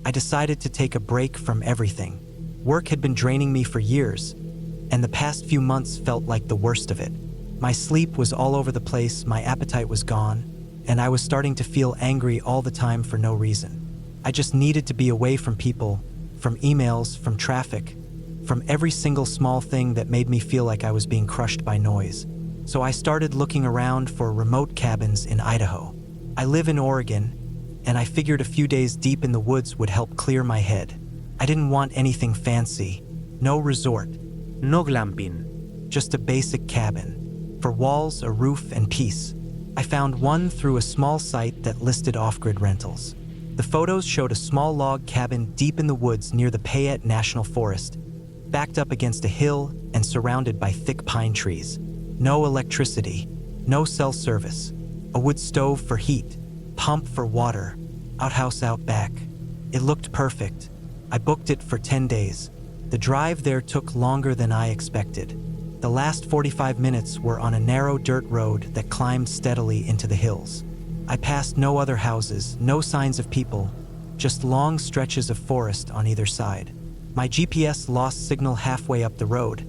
I decided to take a break from everything. Work had been draining me for years, and the past few months felt like the worst of it. My sleep was all over the place, my appetite was gone, and I was starting to feel angry all the time for no reason. I just needed to be away from people, from emails, from traffic, from every single small thing that made me feel like I was being crushed by noise. So I started looking around for remote cabins in Idaho. I live in Oregon, and I figured a few days deep in the woods would help clear my head. I didn't want anything fancy, no resort, No glamping. just a basic cabin. For walls, a roof, and peace. I found one through a small site that listed off-grid rentals. The photos showed a small log cabin deep in the woods near the Payette National Forest, backed up against a hill and surrounded by thick pine trees. No electricity, no cell service, a wood stove for heat, pump for water, outhouse out back. It looked perfect. I booked it for 10 days. The drive there took longer than I expected. The last 45 minutes were on a narrow dirt road that climbed steadily into the hills. I passed no other houses, no signs of people, just long stretches of forest on either side. My GPS lost signal halfway up the road,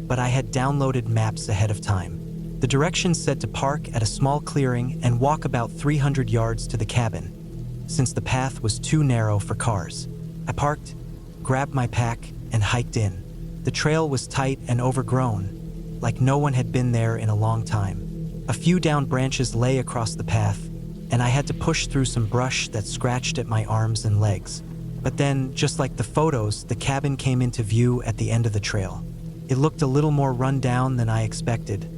but I had downloaded maps ahead of time. The directions said to park at a small clearing and walk about 300 yards to the cabin, since the path was too narrow for cars. I parked, grabbed my pack, and hiked in. The trail was tight and overgrown, like no one had been there in a long time. A few down branches lay across the path, and I had to push through some brush that scratched at my arms and legs. But then, just like the photos, the cabin came into view at the end of the trail. It looked a little more run down than I expected,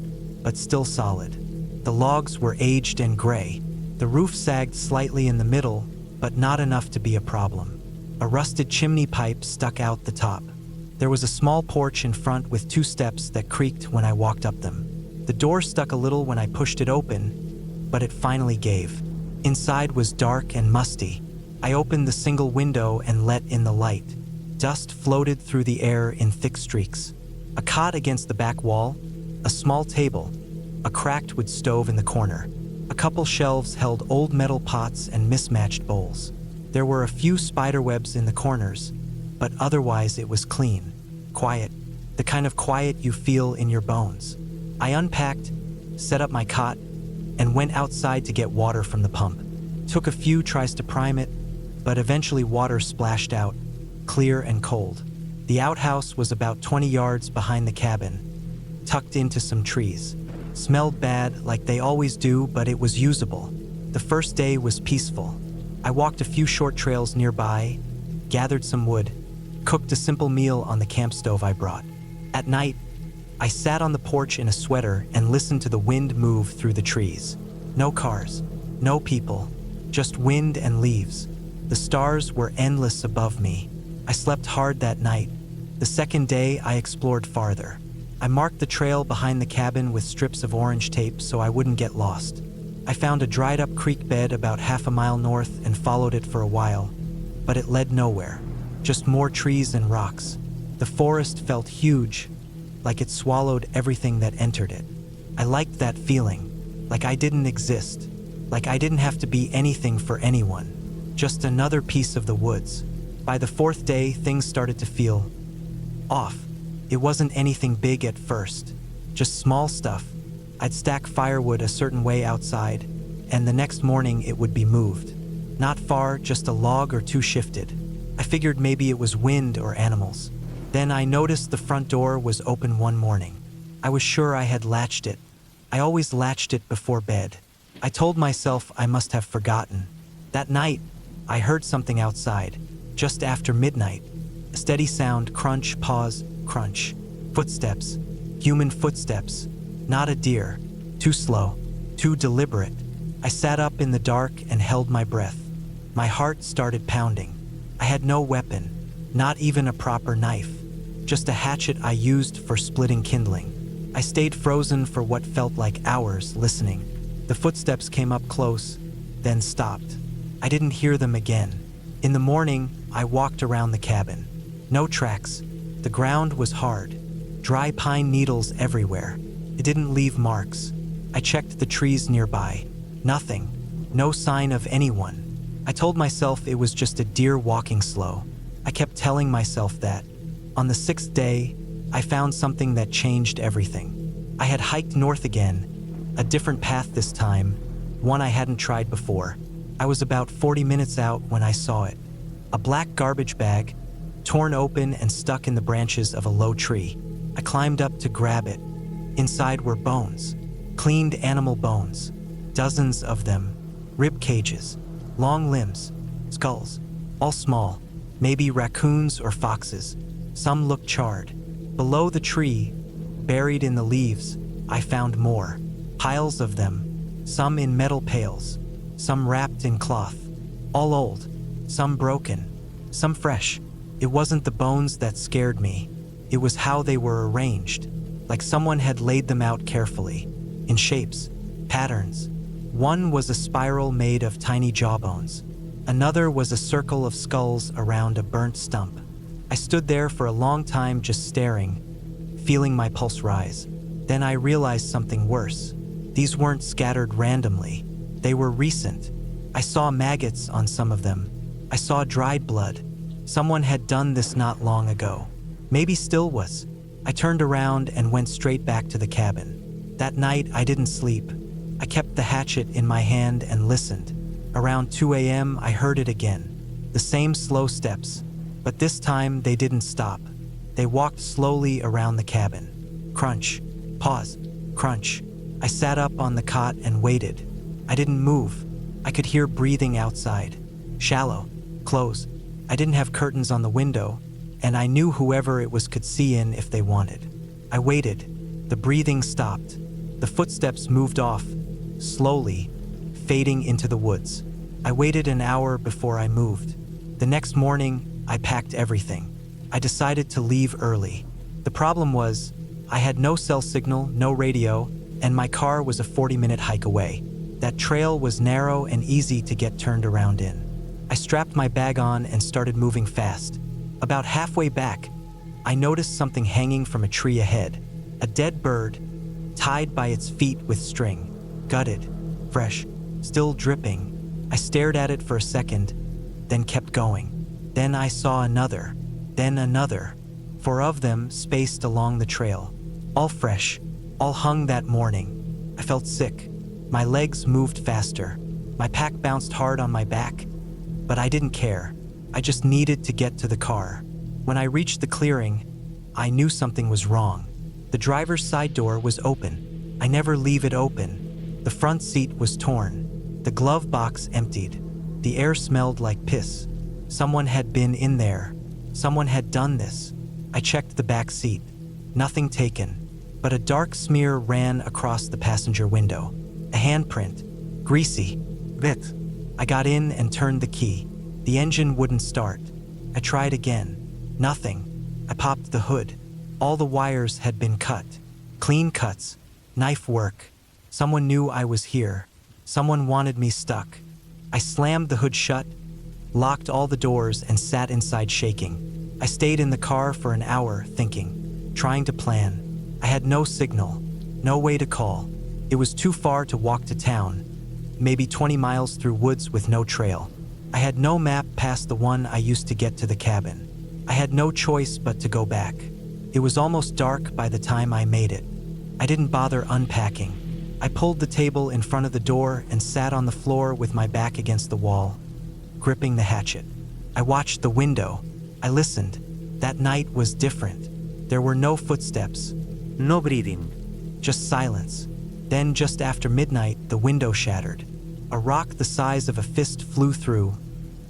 but still solid. The logs were aged and gray. The roof sagged slightly in the middle, but not enough to be a problem. A rusted chimney pipe stuck out the top. There was a small porch in front with 2 steps that creaked when I walked up them. The door stuck a little when I pushed it open, but it finally gave. Inside was dark and musty. I opened the single window and let in the light. Dust floated through the air in thick streaks. A cot against the back wall, a small table, a cracked wood stove in the corner. A couple shelves held old metal pots and mismatched bowls. There were a few spider webs in the corners, but otherwise it was clean, quiet, the kind of quiet you feel in your bones. I unpacked, set up my cot, and went outside to get water from the pump. Took a few tries to prime it, but eventually water splashed out, clear and cold. The outhouse was about 20 yards behind the cabin, tucked into some trees. Smelled bad, like they always do, but it was usable. The first day was peaceful. I walked a few short trails nearby, gathered some wood, cooked a simple meal on the camp stove I brought. At night, I sat on the porch in a sweater and listened to the wind move through the trees. No cars, no people, just wind and leaves. The stars were endless above me. I slept hard that night. The second day, I explored farther. I marked the trail behind the cabin with strips of orange tape so I wouldn't get lost. I found a dried-up creek bed about half a mile north and followed it for a while, but it led nowhere, just more trees and rocks. The forest felt huge, like it swallowed everything that entered it. I liked that feeling, like I didn't exist, like I didn't have to be anything for anyone, just another piece of the woods. By the 4th day, things started to feel off. It wasn't anything big at first, just small stuff. I'd stack firewood a certain way outside, and the next morning it would be moved. Not far, just a log or 2 shifted. I figured maybe it was wind or animals. Then I noticed the front door was open one morning. I was sure I had latched it. I always latched it before bed. I told myself I must have forgotten. That night, I heard something outside, just after midnight. A steady sound, crunch, pause, crunch. Footsteps, human footsteps, not a deer. Too slow, too deliberate. I sat up in the dark and held my breath. My heart started pounding. I had no weapon, not even a proper knife, just a hatchet I used for splitting kindling. I stayed frozen for what felt like hours, listening. The footsteps came up close, then stopped. I didn't hear them again. In the morning, I walked around the cabin. No tracks. The ground was hard. Dry pine needles everywhere. It didn't leave marks. I checked the trees nearby. Nothing. No sign of anyone. I told myself it was just a deer walking slow. I kept telling myself that. On the 6th day, I found something that changed everything. I had hiked north again, a different path this time, one I hadn't tried before. I was about 40 minutes out when I saw it. A black garbage bag, torn open and stuck in the branches of a low tree. I climbed up to grab it. Inside were bones, cleaned animal bones, dozens of them, rib cages, long limbs, skulls, all small, maybe raccoons or foxes. Some looked charred. Below the tree, buried in the leaves, I found more, piles of them, some in metal pails, some wrapped in cloth, all old, some broken, some fresh. It wasn't the bones that scared me. It was how they were arranged, like someone had laid them out carefully, in shapes, patterns. One was a spiral made of tiny jawbones. Another was a circle of skulls around a burnt stump. I stood there for a long time just staring, feeling my pulse rise. Then I realized something worse. These weren't scattered randomly. They were recent. I saw maggots on some of them. I saw dried blood. Someone had done this not long ago. Maybe still was. I turned around and went straight back to the cabin. That night, I didn't sleep. I kept the hatchet in my hand and listened. Around 2 a.m., I heard it again. The same slow steps. But this time, they didn't stop. They walked slowly around the cabin. Crunch. Pause. Crunch. I sat up on the cot and waited. I didn't move. I could hear breathing outside. Shallow. Close. I didn't have curtains on the window, and I knew whoever it was could see in if they wanted. I waited. The breathing stopped. The footsteps moved off, slowly, fading into the woods. I waited an hour before I moved. The next morning, I packed everything. I decided to leave early. The problem was, I had no cell signal, no radio, and my car was a 40-minute hike away. That trail was narrow and easy to get turned around in. I strapped my bag on and started moving fast. About halfway back, I noticed something hanging from a tree ahead. A dead bird, tied by its feet with string, gutted, fresh, still dripping. I stared at it for a second, then kept going. Then I saw another, then another. 4 of them spaced along the trail, all fresh, all hung that morning. I felt sick. My legs moved faster. My pack bounced hard on my back, but I didn't care. I just needed to get to the car. When I reached the clearing, I knew something was wrong. The driver's side door was open. I never leave it open. The front seat was torn. The glove box emptied. The air smelled like piss. Someone had been in there. Someone had done this. I checked the back seat. Nothing taken, but a dark smear ran across the passenger window. A handprint. Greasy. Bit. I got in and turned the key. The engine wouldn't start. I tried again. Nothing. I popped the hood. All the wires had been cut. Clean cuts. Knife work. Someone knew I was here. Someone wanted me stuck. I slammed the hood shut, locked all the doors, and sat inside shaking. I stayed in the car for an hour thinking, trying to plan. I had no signal, no way to call. It was too far to walk to town, maybe 20 miles through woods with no trail. I had no map past the one I used to get to the cabin. I had no choice but to go back. It was almost dark by the time I made it. I didn't bother unpacking. I pulled the table in front of the door and sat on the floor with my back against the wall, gripping the hatchet. I watched the window. I listened. That night was different. There were no footsteps. No breathing. Just silence. Then, just after midnight, the window shattered. A rock the size of a fist flew through,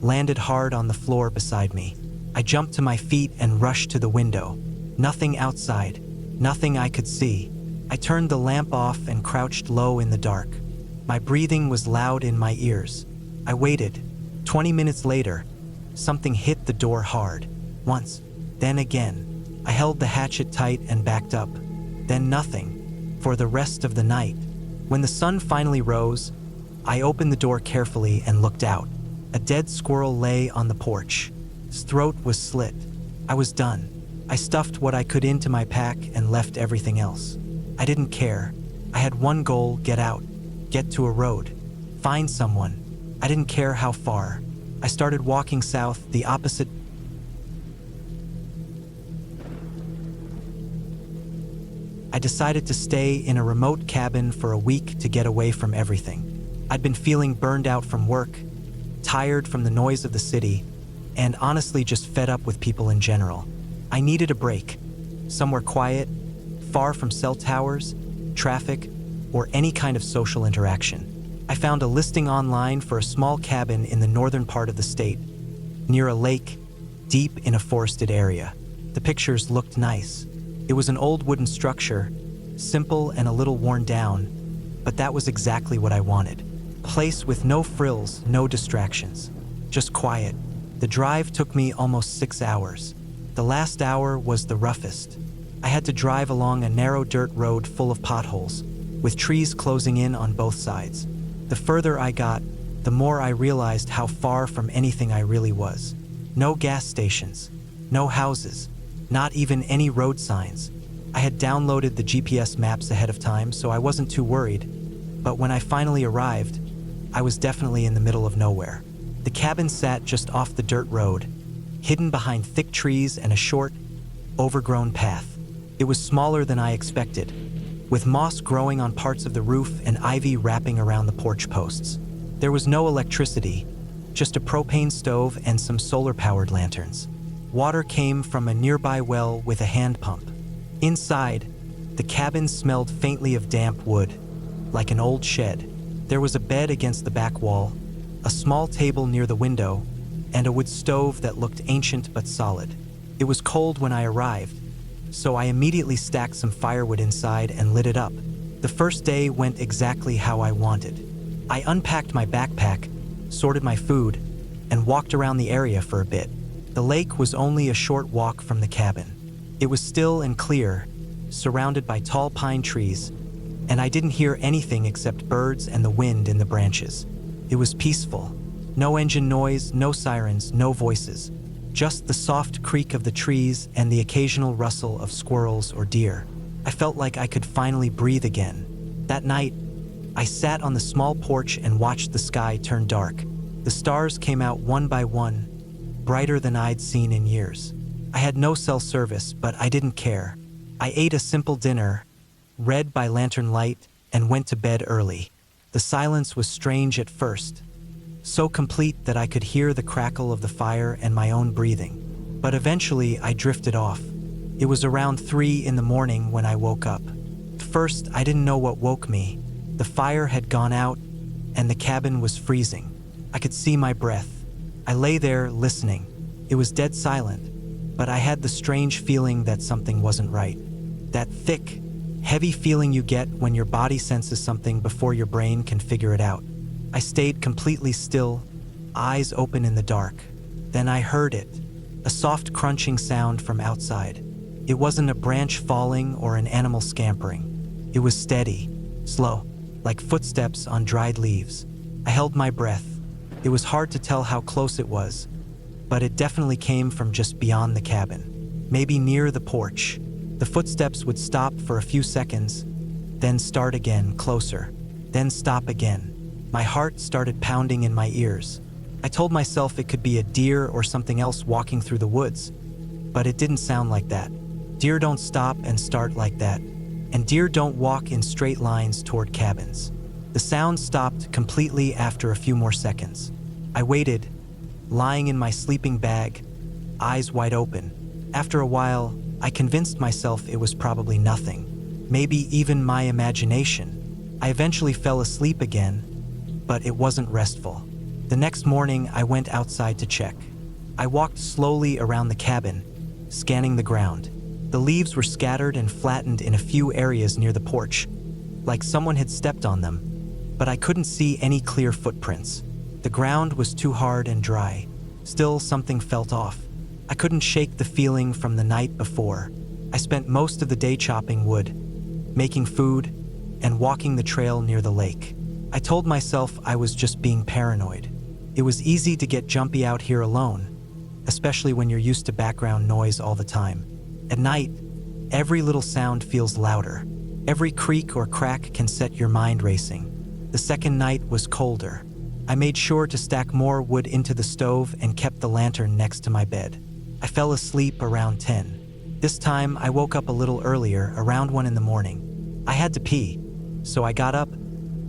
landed hard on the floor beside me. I jumped to my feet and rushed to the window. Nothing outside. Nothing I could see. I turned the lamp off and crouched low in the dark. My breathing was loud in my ears. I waited. 20 minutes later, something hit the door hard. Once, then again. I held the hatchet tight and backed up. Then nothing, for the rest of the night. When the sun finally rose, I opened the door carefully and looked out. A dead squirrel lay on the porch. His throat was slit. I was done. I stuffed what I could into my pack and left everything else. I didn't care. I had one goal: get out, get to a road, find someone. I didn't care how far. I started walking south, the opposite. I decided to stay in a remote cabin for a week to get away from everything. I'd been feeling burned out from work, tired from the noise of the city, and honestly just fed up with people in general. I needed a break, somewhere quiet, far from cell towers, traffic, or any kind of social interaction. I found a listing online for a small cabin in the northern part of the state, near a lake, deep in a forested area. The pictures looked nice. It was an old wooden structure, simple and a little worn down, but that was exactly what I wanted. A place with no frills, no distractions, just quiet. The drive took me almost 6 hours. The last hour was the roughest. I had to drive along a narrow dirt road full of potholes, with trees closing in on both sides. The further I got, the more I realized how far from anything I really was. No gas stations, no houses, not even any road signs. I had downloaded the GPS maps ahead of time, so I wasn't too worried. But when I finally arrived, I was definitely in the middle of nowhere. The cabin sat just off the dirt road, hidden behind thick trees and a short, overgrown path. It was smaller than I expected, with moss growing on parts of the roof and ivy wrapping around the porch posts. There was no electricity, just a propane stove and some solar-powered lanterns. Water came from a nearby well with a hand pump. Inside, the cabin smelled faintly of damp wood, like an old shed. There was a bed against the back wall, a small table near the window, and a wood stove that looked ancient but solid. It was cold when I arrived, so I immediately stacked some firewood inside and lit it up. The first day went exactly how I wanted. I unpacked my backpack, sorted my food, and walked around the area for a bit. The lake was only a short walk from the cabin. It was still and clear, surrounded by tall pine trees, and I didn't hear anything except birds and the wind in the branches. It was peaceful. No engine noise, no sirens, no voices. Just the soft creak of the trees and the occasional rustle of squirrels or deer. I felt like I could finally breathe again. That night, I sat on the small porch and watched the sky turn dark. The stars came out one by one, brighter than I'd seen in years. I had no cell service, but I didn't care. I ate a simple dinner, read by lantern light, and went to bed early. The silence was strange at first, so complete that I could hear the crackle of the fire and my own breathing. But eventually I drifted off. It was around 3 in the morning when I woke up. First, I didn't know what woke me. The fire had gone out, and the cabin was freezing. I could see my breath. I lay there listening. It was dead silent, but I had the strange feeling that something wasn't right. That thick, heavy feeling you get when your body senses something before your brain can figure it out. I stayed completely still, eyes open in the dark. Then I heard it, a soft crunching sound from outside. It wasn't a branch falling or an animal scampering. It was steady, slow, like footsteps on dried leaves. I held my breath. It was hard to tell how close it was, but it definitely came from just beyond the cabin, maybe near the porch. The footsteps would stop for a few seconds, then start again, closer, then stop again. My heart started pounding in my ears. I told myself it could be a deer or something else walking through the woods, but it didn't sound like that. Deer don't stop and start like that, and deer don't walk in straight lines toward cabins. The sound stopped completely after a few more seconds. I waited, lying in my sleeping bag, eyes wide open. After a while, I convinced myself it was probably nothing, maybe even my imagination. I eventually fell asleep again, but it wasn't restful. The next morning, I went outside to check. I walked slowly around the cabin, scanning the ground. The leaves were scattered and flattened in a few areas near the porch, like someone had stepped on them, but I couldn't see any clear footprints. The ground was too hard and dry. Still, something felt off. I couldn't shake the feeling from the night before. I spent most of the day chopping wood, making food, and walking the trail near the lake. I told myself I was just being paranoid. It was easy to get jumpy out here alone, especially when you're used to background noise all the time. At night, every little sound feels louder. Every creak or crack can set your mind racing. The second night was colder. I made sure to stack more wood into the stove and kept the lantern next to my bed. I fell asleep around 10. This time, I woke up a little earlier, around 1 in the morning. I had to pee, so I got up,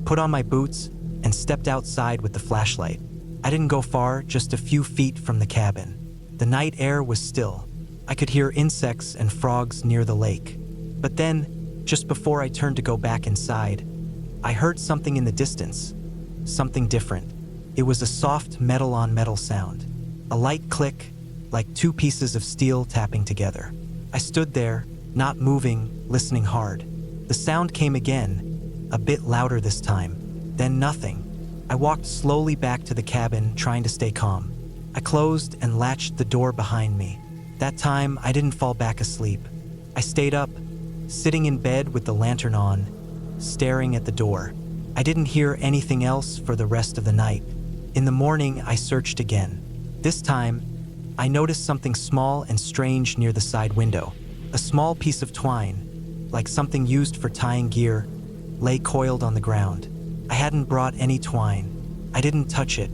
put on my boots, and stepped outside with the flashlight. I didn't go far, just a few feet from the cabin. The night air was still. I could hear insects and frogs near the lake. But then, just before I turned to go back inside, I heard something in the distance. Something different. It was a soft metal-on-metal sound. A light click, like two pieces of steel tapping together. I stood there, not moving, listening hard. The sound came again, a bit louder this time. Then nothing. I walked slowly back to the cabin, trying to stay calm. I closed and latched the door behind me. That time, I didn't fall back asleep. I stayed up, sitting in bed with the lantern on, staring at the door. I didn't hear anything else for the rest of the night. In the morning, I searched again. This time, I noticed something small and strange near the side window. A small piece of twine, like something used for tying gear, lay coiled on the ground. I hadn't brought any twine. I didn't touch it.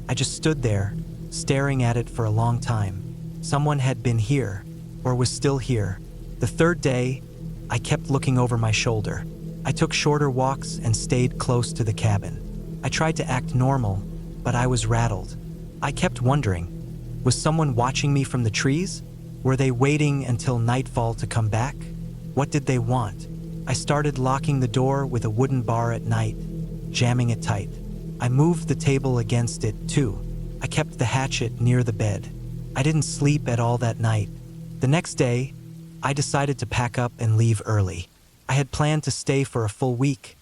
I just stood there, staring at it for a long time. Someone had been here, or was still here. The third day, I kept looking over my shoulder. I took shorter walks and stayed close to the cabin. I tried to act normal, but I was rattled. I kept wondering, was someone watching me from the trees? Were they waiting until nightfall to come back? What did they want? I started locking the door with a wooden bar at night, jamming it tight. I moved the table against it, too. I kept the hatchet near the bed. I didn't sleep at all that night. The next day, I decided to pack up and leave early. I had planned to stay for a full week,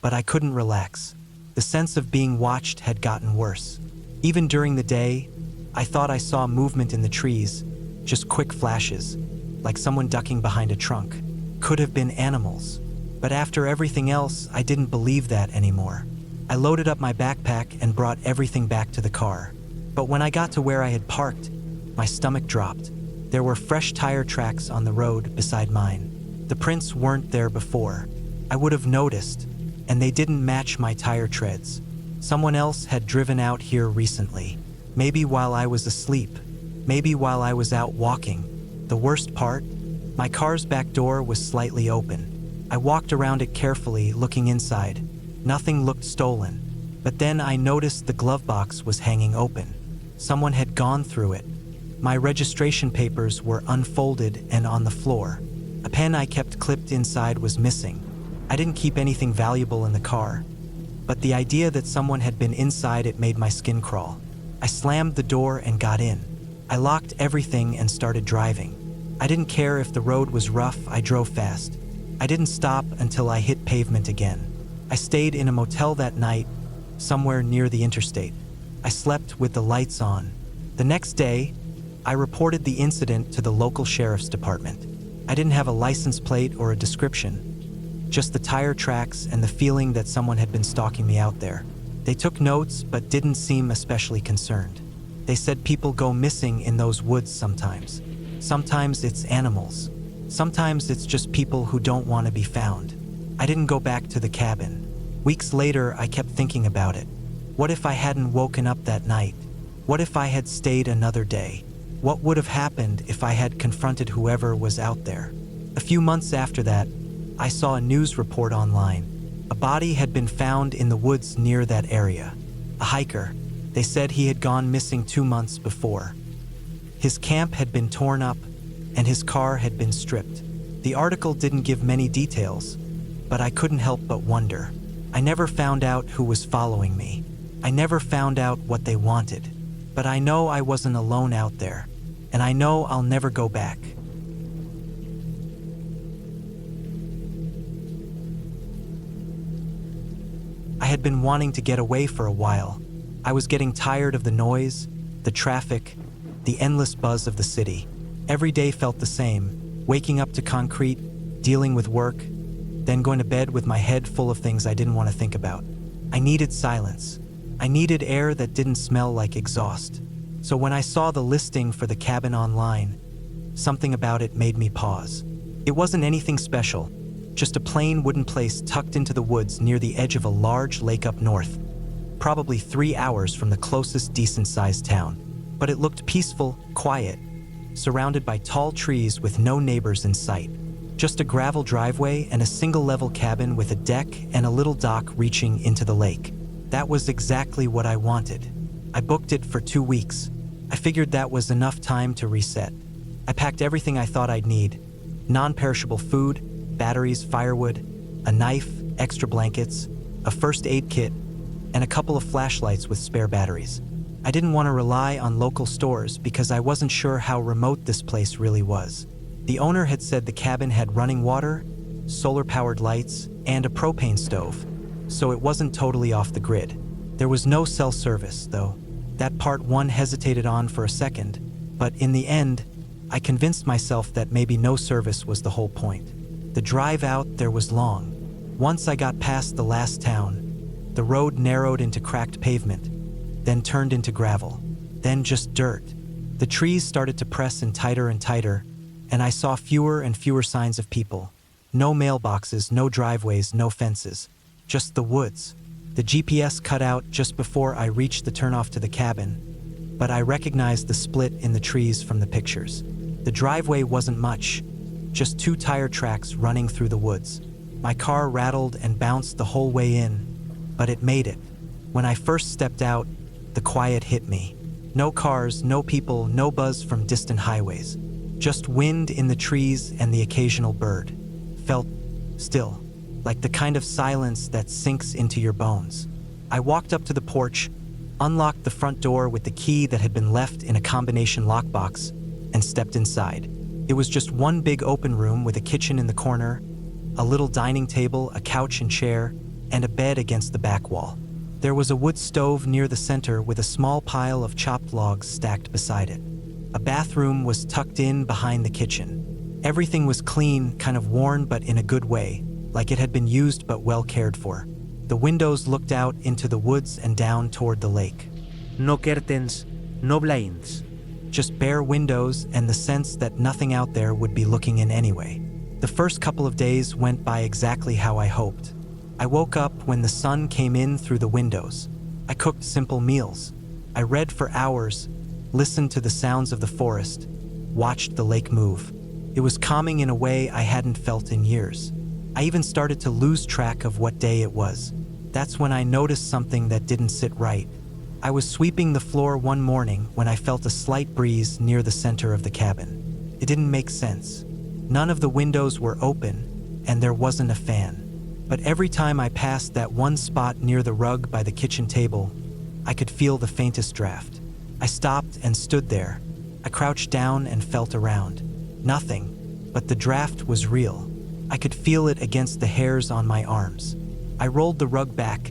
but I couldn't relax. The sense of being watched had gotten worse. Even during the day, I thought I saw movement in the trees, just quick flashes, like someone ducking behind a trunk. Could have been animals. But after everything else, I didn't believe that anymore. I loaded up my backpack and brought everything back to the car. But when I got to where I had parked, my stomach dropped. There were fresh tire tracks on the road beside mine. The prints weren't there before. I would have noticed, and they didn't match my tire treads. Someone else had driven out here recently. Maybe while I was asleep. Maybe while I was out walking. The worst part? My car's back door was slightly open. I walked around it carefully, looking inside. Nothing looked stolen. But then I noticed the glove box was hanging open. Someone had gone through it. My registration papers were unfolded and on the floor. A pen I kept clipped inside was missing. I didn't keep anything valuable in the car, but the idea that someone had been inside it made my skin crawl. I slammed the door and got in. I locked everything and started driving. I didn't care if the road was rough, I drove fast. I didn't stop until I hit pavement again. I stayed in a motel that night, somewhere near the interstate. I slept with the lights on. The next day, I reported the incident to the local sheriff's department. I didn't have a license plate or a description, just the tire tracks and the feeling that someone had been stalking me out there. They took notes but didn't seem especially concerned. They said people go missing in those woods sometimes. Sometimes it's animals. Sometimes it's just people who don't want to be found. I didn't go back to the cabin. Weeks later, I kept thinking about it. What if I hadn't woken up that night? What if I had stayed another day? What would have happened if I had confronted whoever was out there? A few months after that, I saw a news report online. A body had been found in the woods near that area. A hiker. They said he had gone missing 2 months before. His camp had been torn up, and his car had been stripped. The article didn't give many details, but I couldn't help but wonder. I never found out who was following me. I never found out what they wanted. But I know I wasn't alone out there, and I know I'll never go back. I had been wanting to get away for a while. I was getting tired of the noise, the traffic, the endless buzz of the city. Every day felt the same, waking up to concrete, dealing with work, then going to bed with my head full of things I didn't want to think about. I needed silence. I needed air that didn't smell like exhaust. So when I saw the listing for the cabin online, something about it made me pause. It wasn't anything special, just a plain wooden place tucked into the woods near the edge of a large lake up north. probably 3 hours from the closest decent-sized town. But it looked peaceful, quiet, surrounded by tall trees with no neighbors in sight. Just a gravel driveway and a single-level cabin with a deck and a little dock reaching into the lake. That was exactly what I wanted. I booked it for 2 weeks. I figured that was enough time to reset. I packed everything I thought I'd need: non-perishable food, batteries, firewood, a knife, extra blankets, a first aid kit, and a couple of flashlights with spare batteries. I didn't want to rely on local stores because I wasn't sure how remote this place really was. The owner had said the cabin had running water, solar-powered lights, and a propane stove, so it wasn't totally off the grid. There was no cell service, though. That part one hesitated on for a second, but in the end, I convinced myself that maybe no service was the whole point. The drive out there was long. Once I got past the last town, the road narrowed into cracked pavement, then turned into gravel, then just dirt. The trees started to press in tighter and tighter, and I saw fewer and fewer signs of people. No mailboxes, no driveways, no fences. Just the woods. The GPS cut out just before I reached the turnoff to the cabin, but I recognized the split in the trees from the pictures. The driveway wasn't much, just 2 tire tracks running through the woods. My car rattled and bounced the whole way in, but it made it. When I first stepped out, the quiet hit me. No cars, no people, no buzz from distant highways. Just wind in the trees and the occasional bird. Felt still, like the kind of silence that sinks into your bones. I walked up to the porch, unlocked the front door with the key that had been left in a combination lockbox, and stepped inside. It was just one big open room with a kitchen in the corner, a little dining table, a couch and chair, and a bed against the back wall. There was a wood stove near the center with a small pile of chopped logs stacked beside it. A bathroom was tucked in behind the kitchen. Everything was clean, kind of worn but in a good way, like it had been used but well cared for. The windows looked out into the woods and down toward the lake. No curtains, no blinds. Just bare windows and the sense that nothing out there would be looking in anyway. The first couple of days went by exactly how I hoped. I woke up when the sun came in through the windows. I cooked simple meals. I read for hours, listened to the sounds of the forest, watched the lake move. It was calming in a way I hadn't felt in years. I even started to lose track of what day it was. That's when I noticed something that didn't sit right. I was sweeping the floor one morning when I felt a slight breeze near the center of the cabin. It didn't make sense. None of the windows were open, and there wasn't a fan. But every time I passed that one spot near the rug by the kitchen table, I could feel the faintest draft. I stopped and stood there. I crouched down and felt around. Nothing, but the draft was real. I could feel it against the hairs on my arms. I rolled the rug back,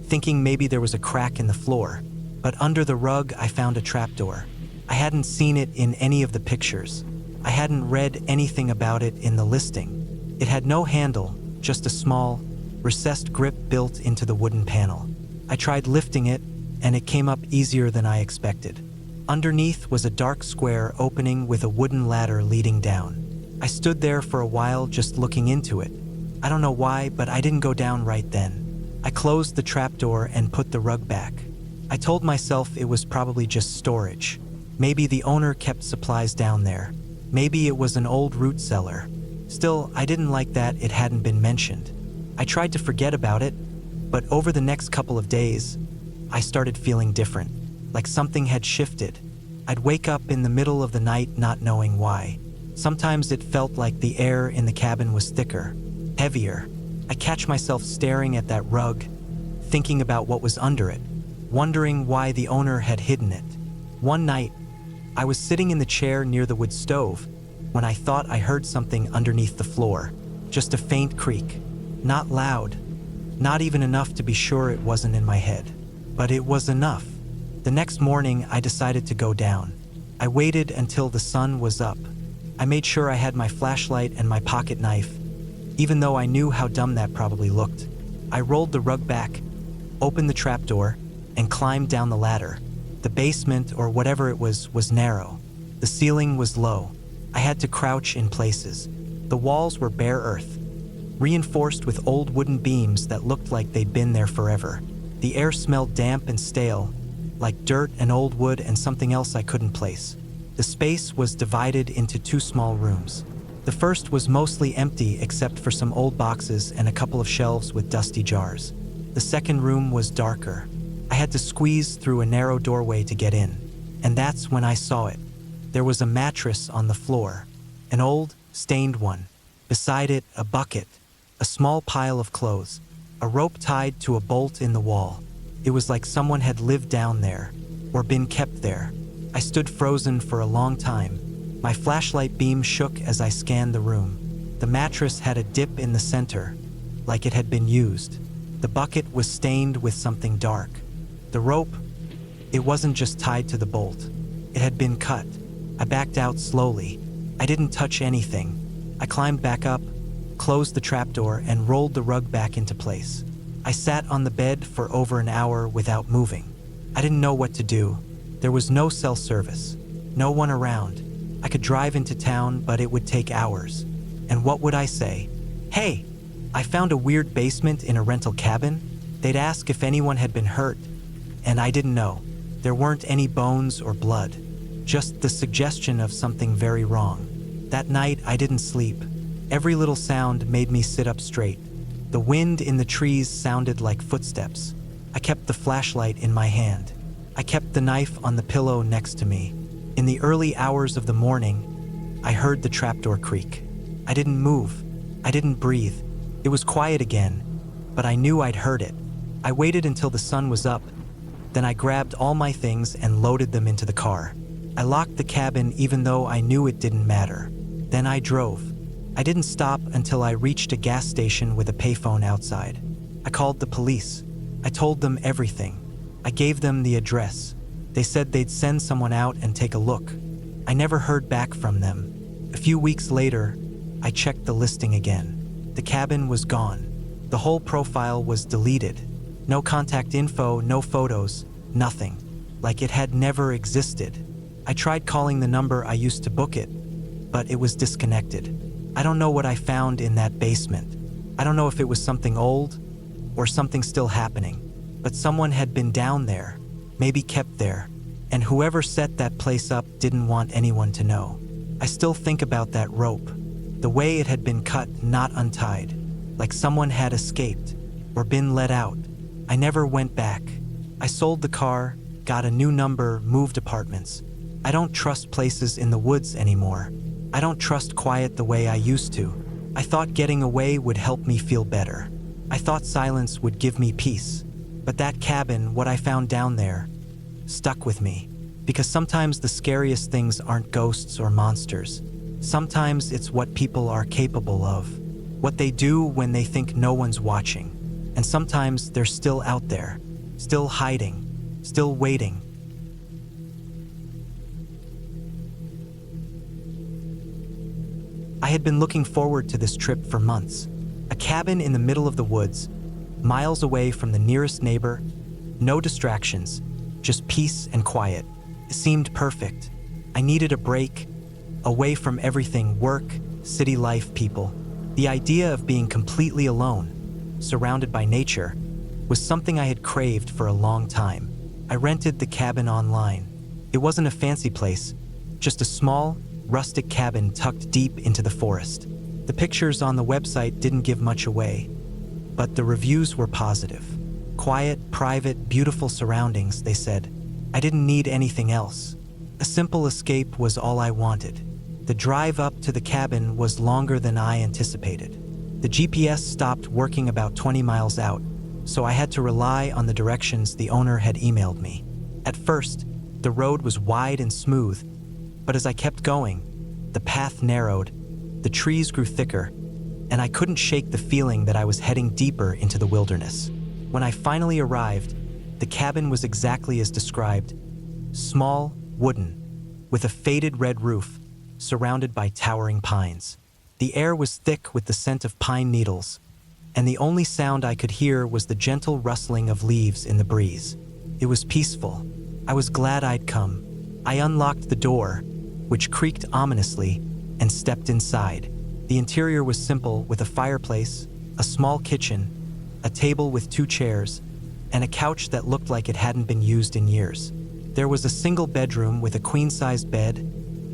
thinking maybe there was a crack in the floor, but under the rug I found a trapdoor. I hadn't seen it in any of the pictures. I hadn't read anything about it in the listing. It had no handle, just a small, recessed grip built into the wooden panel. I tried lifting it, and it came up easier than I expected. Underneath was a dark square opening with a wooden ladder leading down. I stood there for a while just looking into it. I don't know why, but I didn't go down right then. I closed the trapdoor and put the rug back. I told myself it was probably just storage. Maybe the owner kept supplies down there. Maybe it was an old root cellar. Still, I didn't like that it hadn't been mentioned. I tried to forget about it, but over the next couple of days, I started feeling different, like something had shifted. I'd wake up in the middle of the night not knowing why. Sometimes it felt like the air in the cabin was thicker, heavier. I catch myself staring at that rug, thinking about what was under it, wondering why the owner had hidden it. One night, I was sitting in the chair near the wood stove when I thought I heard something underneath the floor, just a faint creak. Not loud, not even enough to be sure it wasn't in my head, but it was enough. The next morning, I decided to go down. I waited until the sun was up. I made sure I had my flashlight and my pocket knife, even though I knew how dumb that probably looked. I rolled the rug back, opened the trapdoor, and climbed down the ladder. The basement, or whatever it was narrow. The ceiling was low. I had to crouch in places. The walls were bare earth, reinforced with old wooden beams that looked like they'd been there forever. The air smelled damp and stale, like dirt and old wood and something else I couldn't place. The space was divided into two small rooms. The first was mostly empty except for some old boxes and a couple of shelves with dusty jars. The second room was darker. I had to squeeze through a narrow doorway to get in, and that's when I saw it. There was a mattress on the floor, an old, stained one. Beside it, a bucket, a small pile of clothes, a rope tied to a bolt in the wall. It was like someone had lived down there, or been kept there. I stood frozen for a long time. My flashlight beam shook as I scanned the room. The mattress had a dip in the center, like it had been used. The bucket was stained with something dark. The rope, it wasn't just tied to the bolt. It had been cut. I backed out slowly. I didn't touch anything. I climbed back up, closed the trapdoor, and rolled the rug back into place. I sat on the bed for over an hour without moving. I didn't know what to do. There was no cell service, no one around. I could drive into town, but it would take hours. And what would I say? Hey, I found a weird basement in a rental cabin. They'd ask if anyone had been hurt, and I didn't know. There weren't any bones or blood, just the suggestion of something very wrong. That night, I didn't sleep. Every little sound made me sit up straight. The wind in the trees sounded like footsteps. I kept the flashlight in my hand. I kept the knife on the pillow next to me. In the early hours of the morning, I heard the trapdoor creak. I didn't move. I didn't breathe. It was quiet again, but I knew I'd heard it. I waited until the sun was up. Then I grabbed all my things and loaded them into the car. I locked the cabin even though I knew it didn't matter. Then I drove. I didn't stop until I reached a gas station with a payphone outside. I called the police. I told them everything. I gave them the address. They said they'd send someone out and take a look. I never heard back from them. A few weeks later, I checked the listing again. The cabin was gone. The whole profile was deleted. No contact info, no photos, nothing. Like it had never existed. I tried calling the number I used to book it, but it was disconnected. I don't know what I found in that basement. I don't know if it was something old or something still happening, but someone had been down there, maybe kept there, and whoever set that place up didn't want anyone to know. I still think about that rope, the way it had been cut, not untied, like someone had escaped or been let out. I never went back. I sold the car, got a new number, moved apartments. I don't trust places in the woods anymore. I don't trust quiet the way I used to. I thought getting away would help me feel better. I thought silence would give me peace. But that cabin, what I found down there, stuck with me. Because sometimes the scariest things aren't ghosts or monsters. Sometimes it's what people are capable of. What they do when they think no one's watching. And sometimes they're still out there, still hiding, still waiting. I had been looking forward to this trip for months. A cabin in the middle of the woods, miles away from the nearest neighbor, no distractions, just peace and quiet. It seemed perfect. I needed a break, away from everything: work, city life, people. The idea of being completely alone, surrounded by nature, was something I had craved for a long time. I rented the cabin online. It wasn't a fancy place, just a small, rustic cabin tucked deep into the forest. The pictures on the website didn't give much away, but the reviews were positive. Quiet, private, beautiful surroundings, they said. I didn't need anything else. A simple escape was all I wanted. The drive up to the cabin was longer than I anticipated. The GPS stopped working about 20 miles out, so I had to rely on the directions the owner had emailed me. At first, the road was wide and smooth, but as I kept going, the path narrowed, the trees grew thicker, and I couldn't shake the feeling that I was heading deeper into the wilderness. When I finally arrived, the cabin was exactly as described: small, wooden, with a faded red roof, surrounded by towering pines. The air was thick with the scent of pine needles, and the only sound I could hear was the gentle rustling of leaves in the breeze. It was peaceful. I was glad I'd come. I unlocked the door, which creaked ominously, and stepped inside. The interior was simple, with a fireplace, a small kitchen, a table with 2 chairs, and a couch that looked like it hadn't been used in years. There was a single bedroom with a queen-sized bed,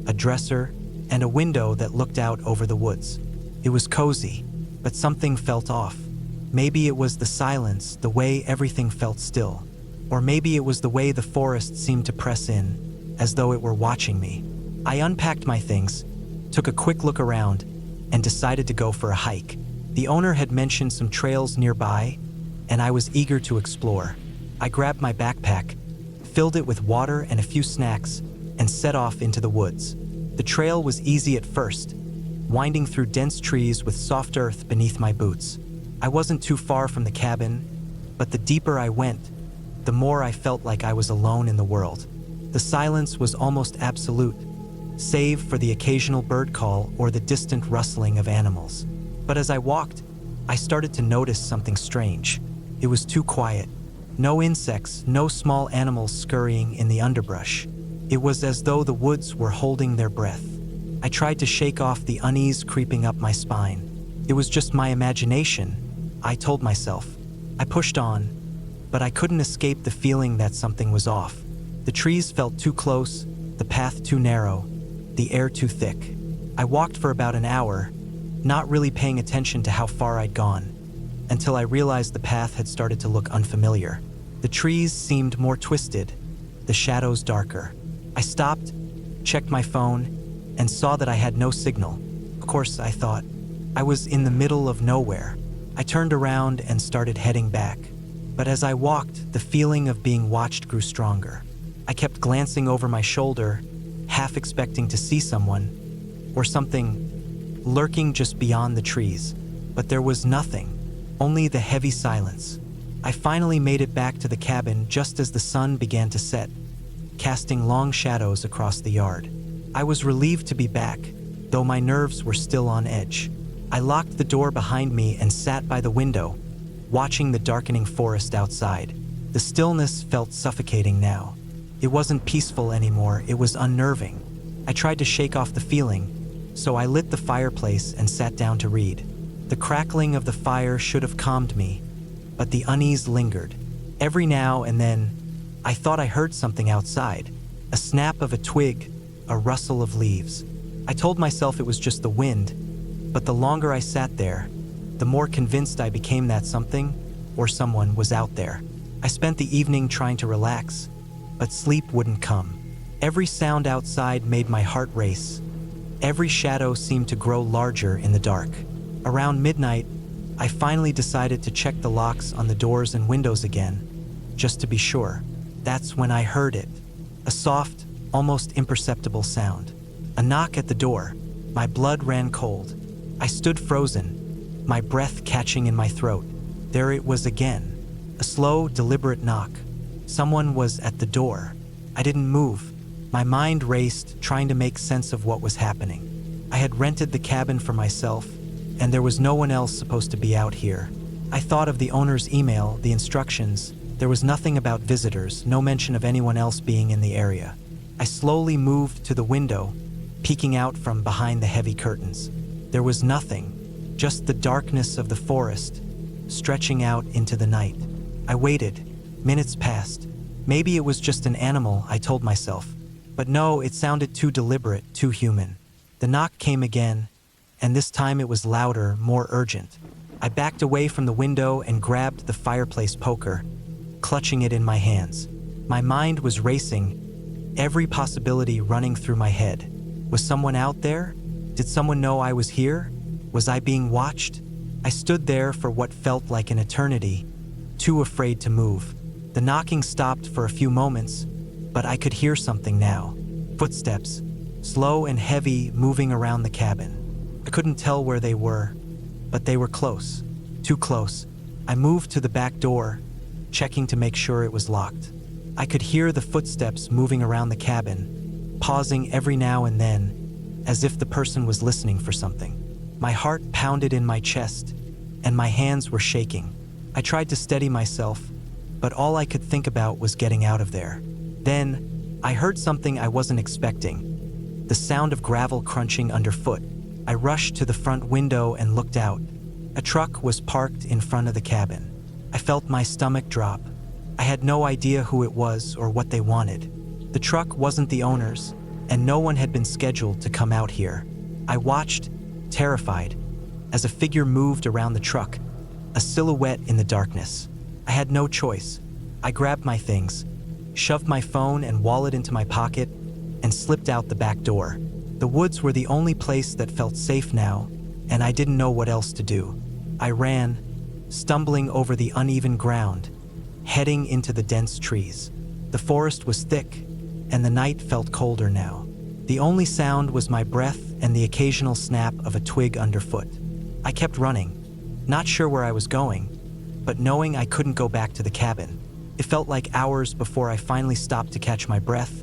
a dresser, and a window that looked out over the woods. It was cozy, but something felt off. Maybe it was the silence, the way everything felt still. Or maybe it was the way the forest seemed to press in, as though it were watching me. I unpacked my things, took a quick look around, and decided to go for a hike. The owner had mentioned some trails nearby, and I was eager to explore. I grabbed my backpack, filled it with water and a few snacks, and set off into the woods. The trail was easy at first, winding through dense trees with soft earth beneath my boots. I wasn't too far from the cabin, but the deeper I went, the more I felt like I was alone in the world. The silence was almost absolute, save for the occasional bird call or the distant rustling of animals. But as I walked, I started to notice something strange. It was too quiet. No insects, no small animals scurrying in the underbrush. It was as though the woods were holding their breath. I tried to shake off the unease creeping up my spine. It was just my imagination, I told myself. I pushed on, but I couldn't escape the feeling that something was off. The trees felt too close, the path too narrow, the air too thick. I walked for about an hour, not really paying attention to how far I'd gone, until I realized the path had started to look unfamiliar. The trees seemed more twisted, the shadows darker. I stopped, checked my phone, and saw that I had no signal. Of course, I thought, I was in the middle of nowhere. I turned around and started heading back. But as I walked, the feeling of being watched grew stronger. I kept glancing over my shoulder, half expecting to see someone, or something, lurking just beyond the trees. But there was nothing, only the heavy silence. I finally made it back to the cabin just as the sun began to set, casting long shadows across the yard. I was relieved to be back, though my nerves were still on edge. I locked the door behind me and sat by the window, watching the darkening forest outside. The stillness felt suffocating now. It wasn't peaceful anymore, it was unnerving. I tried to shake off the feeling, so I lit the fireplace and sat down to read. The crackling of the fire should have calmed me, but the unease lingered. Every now and then, I thought I heard something outside, a snap of a twig, a rustle of leaves. I told myself it was just the wind, but the longer I sat there, the more convinced I became that something, or someone, was out there. I spent the evening trying to relax, but sleep wouldn't come. Every sound outside made my heart race. Every shadow seemed to grow larger in the dark. Around midnight, I finally decided to check the locks on the doors and windows again, just to be sure. That's when I heard it. A soft, almost imperceptible sound. A knock at the door. My blood ran cold. I stood frozen, my breath catching in my throat. There it was again. A slow, deliberate knock. Someone was at the door. I didn't move. My mind raced, trying to make sense of what was happening. I had rented the cabin for myself, and there was no one else supposed to be out here. I thought of the owner's email, the instructions. There was nothing about visitors, no mention of anyone else being in the area. I slowly moved to the window, peeking out from behind the heavy curtains. There was nothing, just the darkness of the forest, stretching out into the night. I waited. Minutes passed. Maybe it was just an animal, I told myself. But no, it sounded too deliberate, too human. The knock came again, and this time it was louder, more urgent. I backed away from the window and grabbed the fireplace poker, clutching it in my hands. My mind was racing, every possibility running through my head. Was someone out there? Did someone know I was here? Was I being watched? I stood there for what felt like an eternity, too afraid to move. The knocking stopped for a few moments, but I could hear something now. Footsteps, slow and heavy, moving around the cabin. I couldn't tell where they were, but they were close, too close. I moved to the back door, checking to make sure it was locked. I could hear the footsteps moving around the cabin, pausing every now and then, as if the person was listening for something. My heart pounded in my chest, and my hands were shaking. I tried to steady myself, but all I could think about was getting out of there. Then, I heard something I wasn't expecting, the sound of gravel crunching underfoot. I rushed to the front window and looked out. A truck was parked in front of the cabin. I felt my stomach drop. I had no idea who it was or what they wanted. The truck wasn't the owner's, and no one had been scheduled to come out here. I watched, terrified, as a figure moved around the truck, a silhouette in the darkness. I had no choice. I grabbed my things, shoved my phone and wallet into my pocket, and slipped out the back door. The woods were the only place that felt safe now, and I didn't know what else to do. I ran, stumbling over the uneven ground, heading into the dense trees. The forest was thick, and the night felt colder now. The only sound was my breath and the occasional snap of a twig underfoot. I kept running, not sure where I was going, but knowing I couldn't go back to the cabin. It felt like hours before I finally stopped to catch my breath,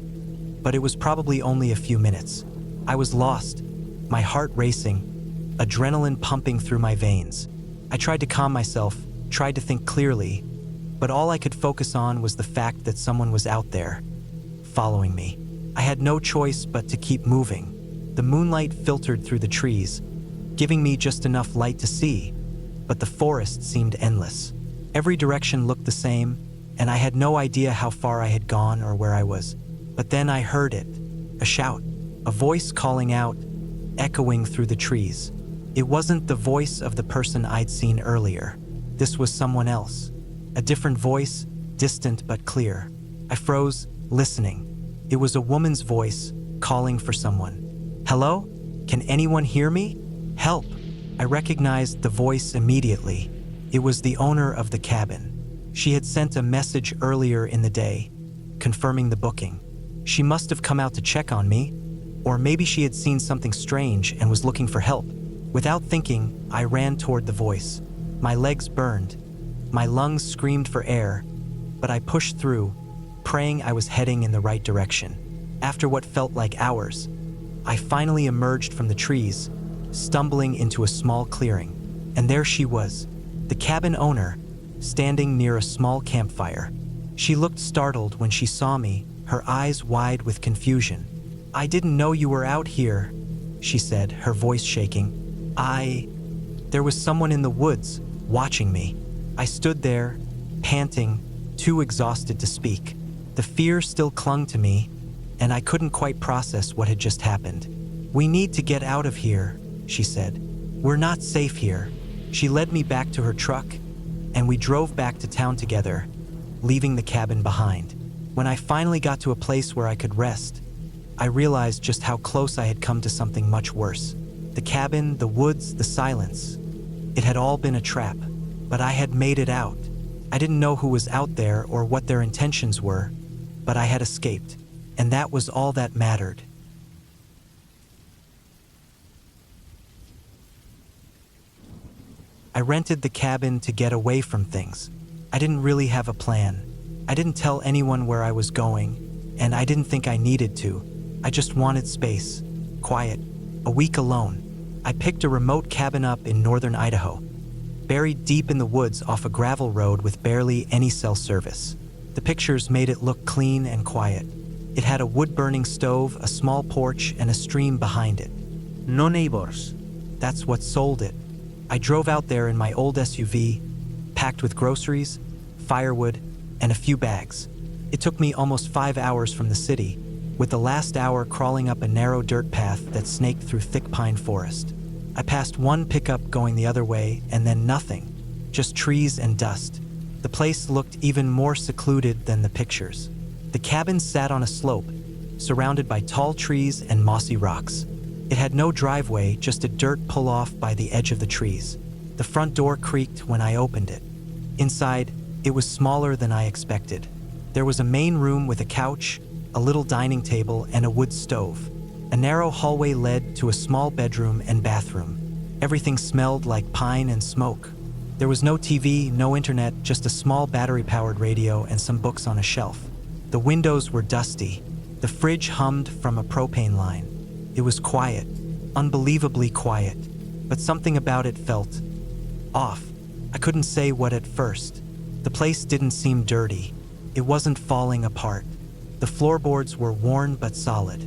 but it was probably only a few minutes. I was lost, my heart racing, adrenaline pumping through my veins. I tried to calm myself, tried to think clearly, but all I could focus on was the fact that someone was out there, following me. I had no choice but to keep moving. The moonlight filtered through the trees, giving me just enough light to see, but the forest seemed endless. Every direction looked the same, and I had no idea how far I had gone or where I was. But then I heard it, a shout, a voice calling out, echoing through the trees. It wasn't the voice of the person I'd seen earlier. This was someone else. A different voice, distant but clear. I froze, listening. It was a woman's voice, calling for someone. Hello? Can anyone hear me? Help! I recognized the voice immediately. It was the owner of the cabin. She had sent a message earlier in the day, confirming the booking. She must have come out to check on me, or maybe she had seen something strange and was looking for help. Without thinking, I ran toward the voice. My legs burned. My lungs screamed for air, but I pushed through, praying I was heading in the right direction. After what felt like hours, I finally emerged from the trees, stumbling into a small clearing. And there she was, the cabin owner, standing near a small campfire. She looked startled when she saw me, her eyes wide with confusion. "I didn't know you were out here," she said, her voice shaking. There was someone in the woods, watching me. I stood there, panting, too exhausted to speak. The fear still clung to me, and I couldn't quite process what had just happened. "We need to get out of here," she said. "We're not safe here." She led me back to her truck, and we drove back to town together, leaving the cabin behind. When I finally got to a place where I could rest, I realized just how close I had come to something much worse. The cabin, the woods, the silence. It had all been a trap, but I had made it out. I didn't know who was out there or what their intentions were, but I had escaped, and that was all that mattered. I rented the cabin to get away from things. I didn't really have a plan. I didn't tell anyone where I was going, and I didn't think I needed to. I just wanted space, quiet, a week alone. I picked a remote cabin up in northern Idaho, buried deep in the woods off a gravel road with barely any cell service. The pictures made it look clean and quiet. It had a wood-burning stove, a small porch, and a stream behind it. No neighbors. That's what sold it. I drove out there in my old SUV, packed with groceries, firewood, and a few bags. It took me almost 5 hours from the city, with the last hour crawling up a narrow dirt path that snaked through thick pine forest. I passed one pickup going the other way, and then nothing, just trees and dust. The place looked even more secluded than the pictures. The cabin sat on a slope, surrounded by tall trees and mossy rocks. It had no driveway, just a dirt pull-off by the edge of the trees. The front door creaked when I opened it. Inside, it was smaller than I expected. There was a main room with a couch, a little dining table, and a wood stove. A narrow hallway led to a small bedroom and bathroom. Everything smelled like pine and smoke. There was no TV, no internet, just a small battery-powered radio and some books on a shelf. The windows were dusty. The fridge hummed from a propane line. It was quiet, unbelievably quiet, but something about it felt off. I couldn't say what at first. The place didn't seem dirty. It wasn't falling apart. The floorboards were worn but solid.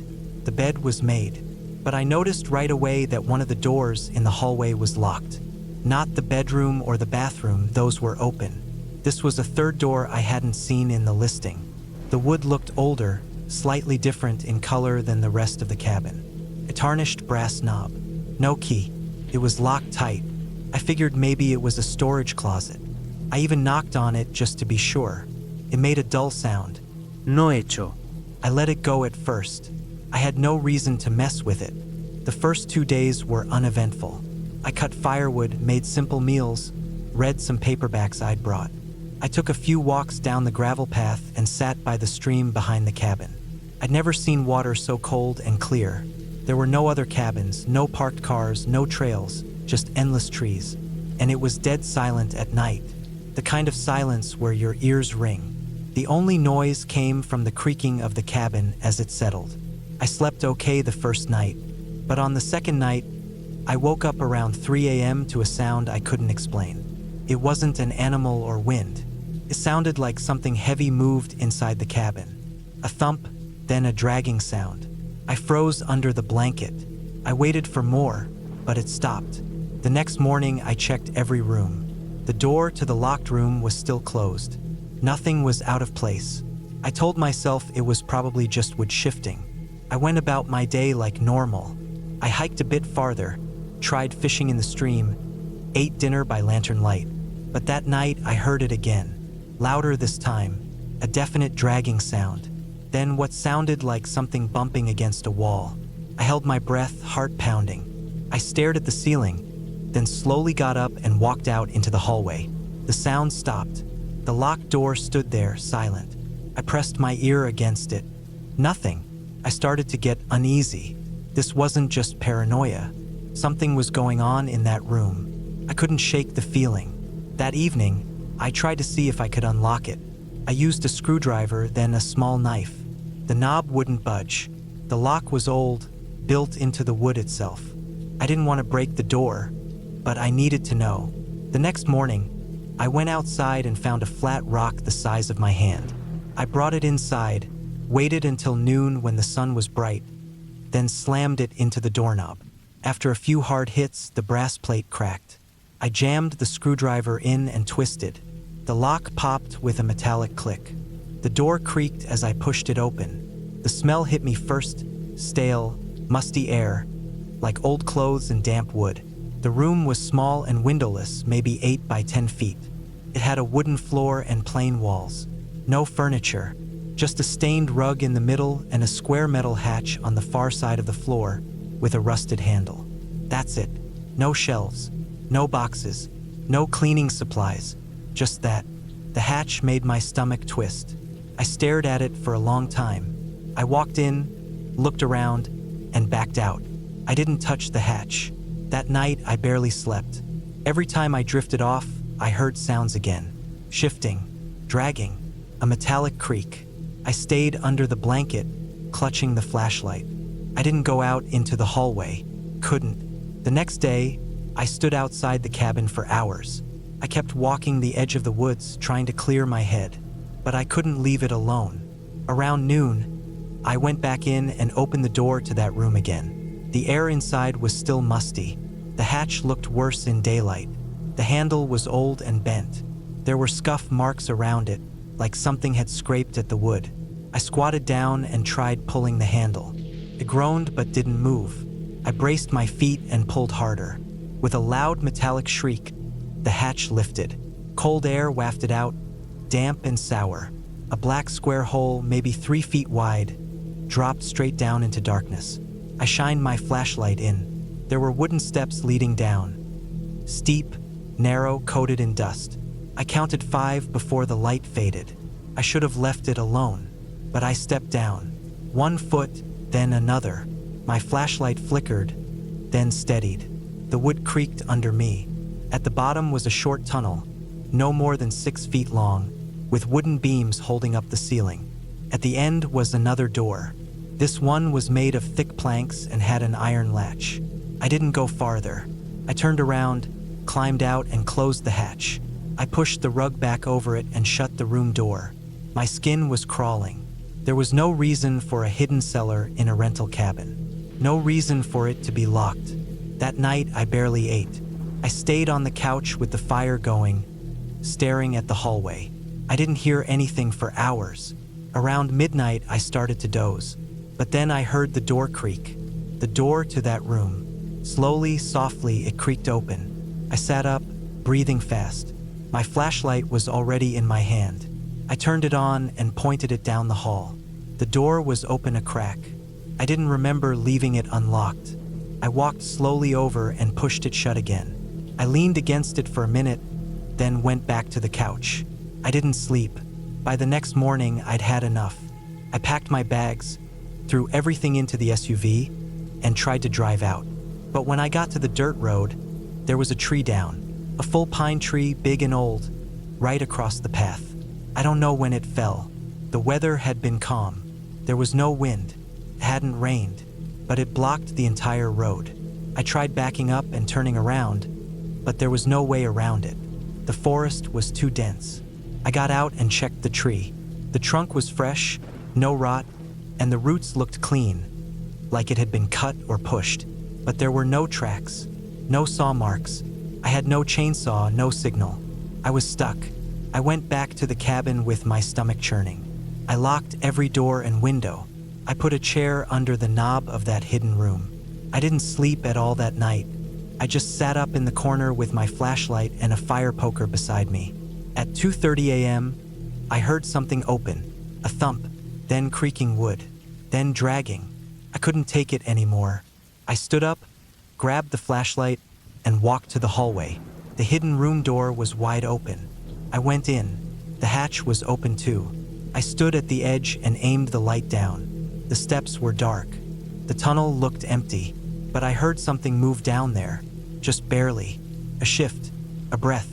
The bed was made, but I noticed right away that one of the doors in the hallway was locked. Not the bedroom or the bathroom, those were open. This was a third door I hadn't seen in the listing. The wood looked older, slightly different in color than the rest of the cabin. A tarnished brass knob. No key. It was locked tight. I figured maybe it was a storage closet. I even knocked on it just to be sure. It made a dull sound. No hecho. I let it go at first. I had no reason to mess with it. The first 2 days were uneventful. I cut firewood, made simple meals, read some paperbacks I'd brought. I took a few walks down the gravel path and sat by the stream behind the cabin. I'd never seen water so cold and clear. There were no other cabins, no parked cars, no trails, just endless trees. And it was dead silent at night, the kind of silence where your ears ring. The only noise came from the creaking of the cabin as it settled. I slept okay the first night, but on the second night, I woke up around 3 a.m. to a sound I couldn't explain. It wasn't an animal or wind. It sounded like something heavy moved inside the cabin. A thump, then a dragging sound. I froze under the blanket. I waited for more, but it stopped. The next morning, I checked every room. The door to the locked room was still closed. Nothing was out of place. I told myself it was probably just wood shifting. I went about my day like normal. I hiked a bit farther, tried fishing in the stream, ate dinner by lantern light. But that night I heard it again, louder this time, a definite dragging sound. Then what sounded like something bumping against a wall. I held my breath, heart pounding. I stared at the ceiling, then slowly got up and walked out into the hallway. The sound stopped. The locked door stood there, silent. I pressed my ear against it. Nothing. I started to get uneasy. This wasn't just paranoia. Something was going on in that room. I couldn't shake the feeling. That evening, I tried to see if I could unlock it. I used a screwdriver, then a small knife. The knob wouldn't budge. The lock was old, built into the wood itself. I didn't want to break the door, but I needed to know. The next morning, I went outside and found a flat rock the size of my hand. I brought it inside, waited until noon when the sun was bright, then slammed it into the doorknob. After a few hard hits, the brass plate cracked. I jammed the screwdriver in and twisted. The lock popped with a metallic click. The door creaked as I pushed it open. The smell hit me first, stale, musty air, like old clothes and damp wood. The room was small and windowless, maybe 8 by 10 feet. It had a wooden floor and plain walls. No furniture, just a stained rug in the middle and a square metal hatch on the far side of the floor with a rusted handle. That's it. No shelves, no boxes, no cleaning supplies, just that. The hatch made my stomach twist. I stared at it for a long time. I walked in, looked around, and backed out. I didn't touch the hatch. That night, I barely slept. Every time I drifted off, I heard sounds again. Shifting, dragging, a metallic creak. I stayed under the blanket, clutching the flashlight. I didn't go out into the hallway. Couldn't. The next day, I stood outside the cabin for hours. I kept walking the edge of the woods, trying to clear my head. But I couldn't leave it alone. Around noon, I went back in and opened the door to that room again. The air inside was still musty. The hatch looked worse in daylight. The handle was old and bent. There were scuff marks around it, like something had scraped at the wood. I squatted down and tried pulling the handle. It groaned but didn't move. I braced my feet and pulled harder. With a loud metallic shriek, the hatch lifted. Cold air wafted out, damp and sour. A black square hole, maybe 3 feet wide, dropped straight down into darkness. I shined my flashlight in. There were wooden steps leading down. Steep, narrow, coated in dust. I counted 5 before the light faded. I should have left it alone, but I stepped down. 1 foot, then another. My flashlight flickered, then steadied. The wood creaked under me. At the bottom was a short tunnel, no more than 6 feet long, with wooden beams holding up the ceiling. At the end was another door. This one was made of thick planks and had an iron latch. I didn't go farther. I turned around, climbed out, and closed the hatch. I pushed the rug back over it and shut the room door. My skin was crawling. There was no reason for a hidden cellar in a rental cabin. No reason for it to be locked. That night, I barely ate. I stayed on the couch with the fire going, staring at the hallway. I didn't hear anything for hours. Around midnight, I started to doze. But then I heard the door creak. The door to that room. Slowly, softly, it creaked open. I sat up, breathing fast. My flashlight was already in my hand. I turned it on and pointed it down the hall. The door was open a crack. I didn't remember leaving it unlocked. I walked slowly over and pushed it shut again. I leaned against it for a minute, then went back to the couch. I didn't sleep. By the next morning, I'd had enough. I packed my bags, threw everything into the SUV, and tried to drive out. But when I got to the dirt road, there was a tree down. A full pine tree, big and old, right across the path. I don't know when it fell. The weather had been calm. There was no wind. It hadn't rained, but it blocked the entire road. I tried backing up and turning around, but there was no way around it. The forest was too dense. I got out and checked the tree. The trunk was fresh, no rot, and the roots looked clean, like it had been cut or pushed. But there were no tracks, no saw marks. I had no chainsaw, no signal. I was stuck. I went back to the cabin with my stomach churning. I locked every door and window. I put a chair under the knob of that hidden room. I didn't sleep at all that night. I just sat up in the corner with my flashlight and a fire poker beside me. At 2:30 a.m., I heard something open, a thump, then creaking wood, then dragging. I couldn't take it anymore. I stood up, grabbed the flashlight, and walked to the hallway. The hidden room door was wide open. I went in. The hatch was open too. I stood at the edge and aimed the light down. The steps were dark. The tunnel looked empty, but I heard something move down there, just barely. A shift, a breath.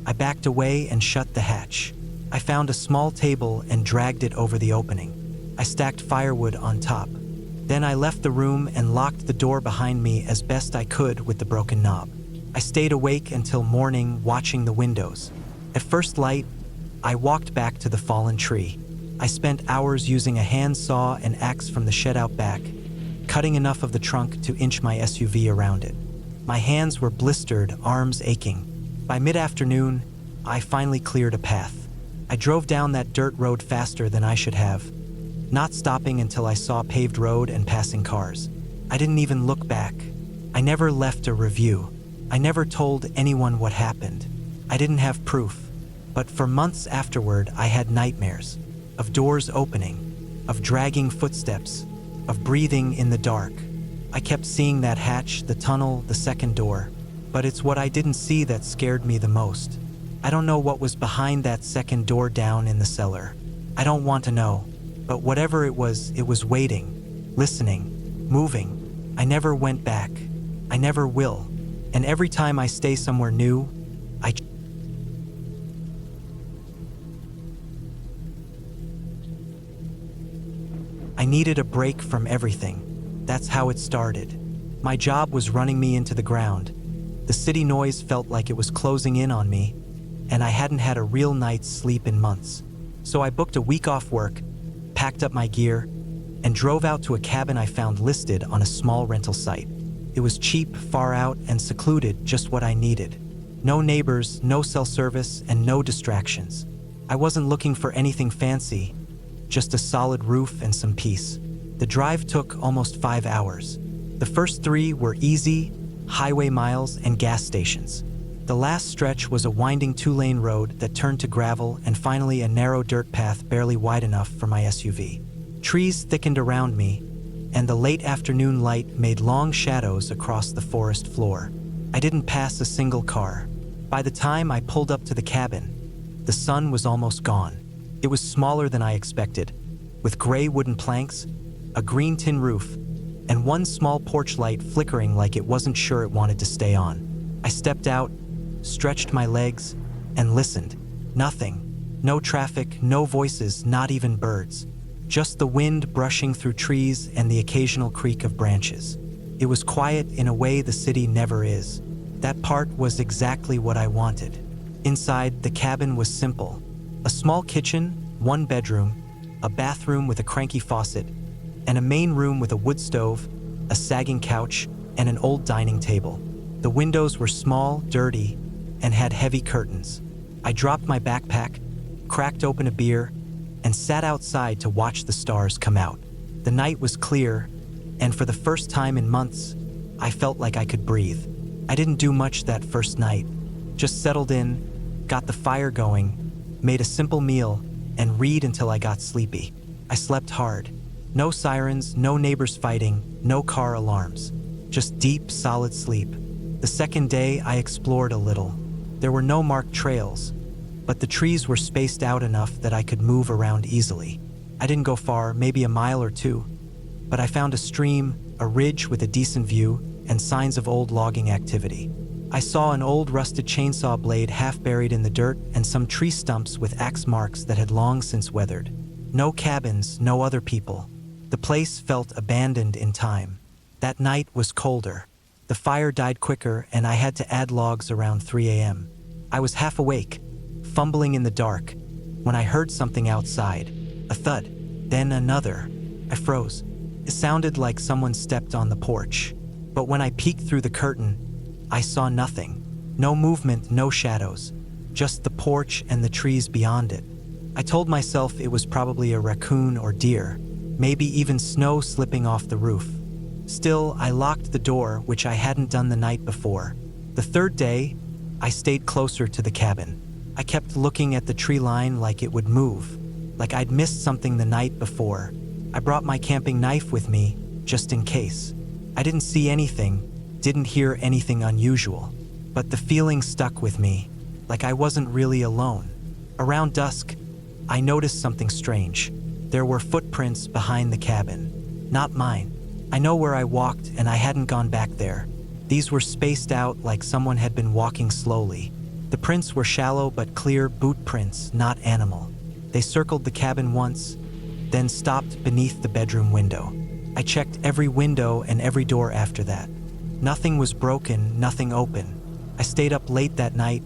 I backed away and shut the hatch. I found a small table and dragged it over the opening. I stacked firewood on top. Then I left the room and locked the door behind me as best I could with the broken knob. I stayed awake until morning, watching the windows. At first light, I walked back to the fallen tree. I spent hours using a hand saw and axe from the shed out back, cutting enough of the trunk to inch my SUV around it. My hands were blistered, arms aching. By mid-afternoon, I finally cleared a path. I drove down that dirt road faster than I should have, not stopping until I saw paved road and passing cars. I didn't even look back. I never left a review. I never told anyone what happened. I didn't have proof, but for months afterward, I had nightmares of doors opening, of dragging footsteps, of breathing in the dark. I kept seeing that hatch, the tunnel, the second door, but it's what I didn't see that scared me the most. I don't know what was behind that second door down in the cellar. I don't want to know, but whatever it was waiting, listening, moving. I never went back. I never will. And every time I stay somewhere new, I needed a break from everything. That's how it started. My job was running me into the ground. The city noise felt like it was closing in on me, and I hadn't had a real night's sleep in months. So I booked a week off work, packed up my gear, and drove out to a cabin I found listed on a small rental site. It was cheap, far out, and secluded, just what I needed. No neighbors, no cell service, and no distractions. I wasn't looking for anything fancy, just a solid roof and some peace. The drive took almost 5 hours. The first 3 were easy, highway miles and gas stations. The last stretch was a winding 2-lane road that turned to gravel and finally a narrow dirt path barely wide enough for my SUV. Trees thickened around me, and the late afternoon light made long shadows across the forest floor. I didn't pass a single car. By the time I pulled up to the cabin, the sun was almost gone. It was smaller than I expected, with gray wooden planks, a green tin roof, and one small porch light flickering like it wasn't sure it wanted to stay on. I stepped out, stretched my legs, and listened. Nothing. No traffic, no voices, not even birds. Just the wind brushing through trees and the occasional creak of branches. It was quiet in a way the city never is. That part was exactly what I wanted. Inside, the cabin was simple. A small kitchen, 1 bedroom, a bathroom with a cranky faucet, and a main room with a wood stove, a sagging couch, and an old dining table. The windows were small, dirty, and had heavy curtains. I dropped my backpack, cracked open a beer, and sat outside to watch the stars come out. The night was clear, and for the first time in months, I felt like I could breathe. I didn't do much that first night, just settled in, got the fire going, made a simple meal, and read until I got sleepy. I slept hard. No sirens, no neighbors fighting, no car alarms. Just deep, solid sleep. The second day, I explored a little. There were no marked trails, but the trees were spaced out enough that I could move around easily. I didn't go far, maybe a mile or two, but I found a stream, a ridge with a decent view, and signs of old logging activity. I saw an old rusted chainsaw blade half buried in the dirt and some tree stumps with axe marks that had long since weathered. No cabins, no other people. The place felt abandoned in time. That night was colder. The fire died quicker and I had to add logs around 3 a.m. I was half awake, fumbling in the dark, when I heard something outside. A thud, then another. I froze. It sounded like someone stepped on the porch. But when I peeked through the curtain, I saw nothing. No movement, no shadows. Just the porch and the trees beyond it. I told myself it was probably a raccoon or deer, maybe even snow slipping off the roof. Still, I locked the door, which I hadn't done the night before. The third day, I stayed closer to the cabin. I kept looking at the tree line like it would move, like I'd missed something the night before. I brought my camping knife with me, just in case. I didn't see anything, didn't hear anything unusual, but the feeling stuck with me, like I wasn't really alone. Around dusk, I noticed something strange. There were footprints behind the cabin. Not mine. I know where I walked and I hadn't gone back there. These were spaced out like someone had been walking slowly. The prints were shallow but clear boot prints, not animal. They circled the cabin once, then stopped beneath the bedroom window. I checked every window and every door after that. Nothing was broken, nothing open. I stayed up late that night,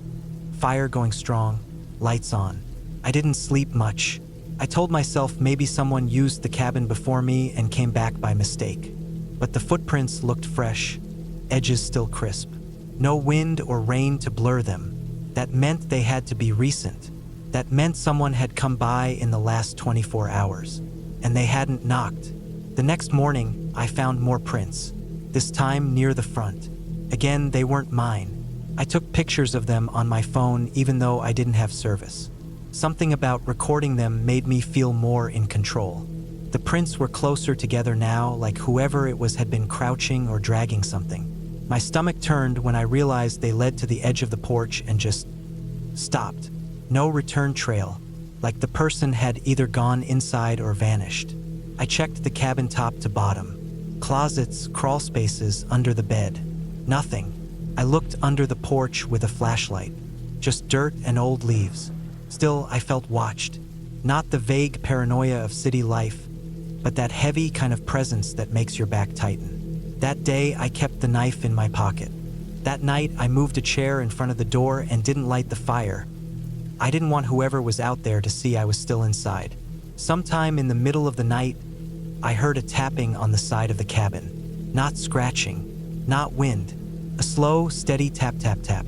fire going strong, lights on. I didn't sleep much. I told myself maybe someone used the cabin before me and came back by mistake. But the footprints looked fresh, edges still crisp. No wind or rain to blur them. That meant they had to be recent. That meant someone had come by in the last 24 hours. And they hadn't knocked. The next morning, I found more prints. This time near the front. Again, they weren't mine. I took pictures of them on my phone even though I didn't have service. Something about recording them made me feel more in control. The prints were closer together now, like whoever it was had been crouching or dragging something. My stomach turned when I realized they led to the edge of the porch and just stopped. No return trail, like the person had either gone inside or vanished. I checked the cabin top to bottom. Closets, crawl spaces, under the bed. Nothing. I looked under the porch with a flashlight. Just dirt and old leaves. Still, I felt watched. Not the vague paranoia of city life, but that heavy kind of presence that makes your back tighten. That day, I kept the knife in my pocket. That night, I moved a chair in front of the door and didn't light the fire. I didn't want whoever was out there to see I was still inside. Sometime in the middle of the night, I heard a tapping on the side of the cabin. Not scratching, not wind. A slow, steady tap, tap, tap.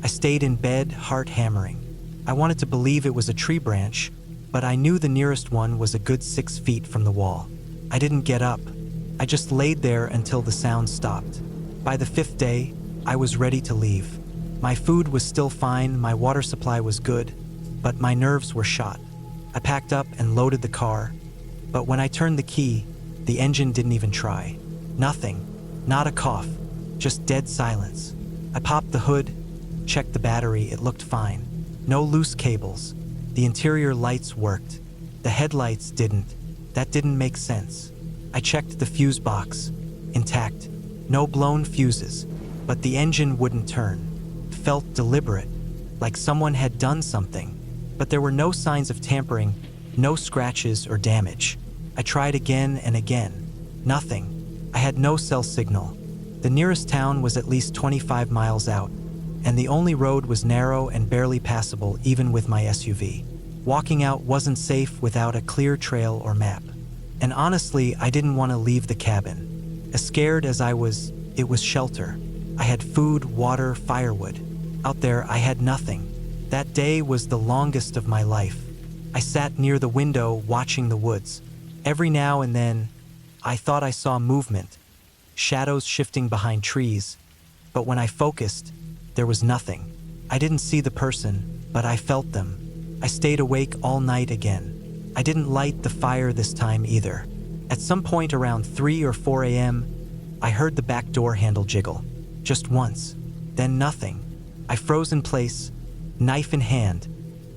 I stayed in bed, heart hammering. I wanted to believe it was a tree branch, but I knew the nearest one was a good 6 feet from the wall. I didn't get up. I just laid there until the sound stopped. By the 5th day, I was ready to leave. My food was still fine, my water supply was good, but my nerves were shot. I packed up and loaded the car, but when I turned the key, the engine didn't even try. Nothing. Not a cough. Just dead silence. I popped the hood, checked the battery, it looked fine. No loose cables. The interior lights worked. The headlights didn't. That didn't make sense. I checked the fuse box. Intact. No blown fuses. But the engine wouldn't turn. It felt deliberate, like someone had done something. But there were no signs of tampering, no scratches or damage. I tried again and again. Nothing. I had no cell signal. The nearest town was at least 25 miles out, and the only road was narrow and barely passable even with my SUV. Walking out wasn't safe without a clear trail or map. And honestly, I didn't want to leave the cabin. As scared as I was, it was shelter. I had food, water, firewood. Out there, I had nothing. That day was the longest of my life. I sat near the window watching the woods. Every now and then, I thought I saw movement, shadows shifting behind trees, but when I focused, there was nothing. I didn't see the person, but I felt them. I stayed awake all night again. I didn't light the fire this time either. At some point around 3 or 4 a.m., I heard the back door handle jiggle. Just once, then nothing. I froze in place, knife in hand,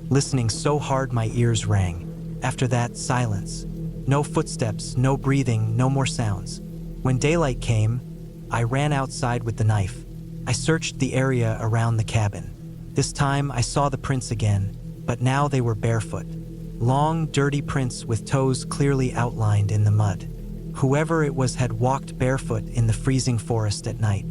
listening so hard my ears rang. After that, silence. No footsteps, no breathing, no more sounds. When daylight came, I ran outside with the knife. I searched the area around the cabin. This time I saw the prints again, but now they were barefoot. Long, dirty prints with toes clearly outlined in the mud. Whoever it was had walked barefoot in the freezing forest at night.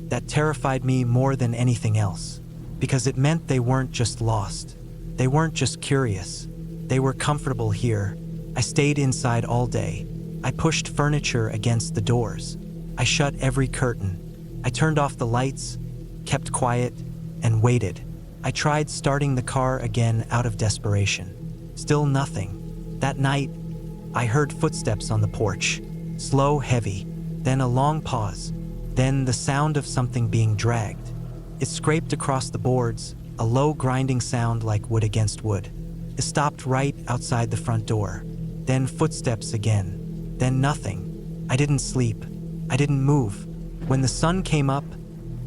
That terrified me more than anything else, because it meant they weren't just lost. They weren't just curious. They were comfortable here. I stayed inside all day. I pushed furniture against the doors. I shut every curtain. I turned off the lights, kept quiet, and waited. I tried starting the car again out of desperation. Still nothing. That night, I heard footsteps on the porch. Slow, heavy, then a long pause, then the sound of something being dragged. It scraped across the boards, a low grinding sound like wood against wood. It stopped right outside the front door. Then footsteps again. Then nothing. I didn't sleep. I didn't move. When the sun came up,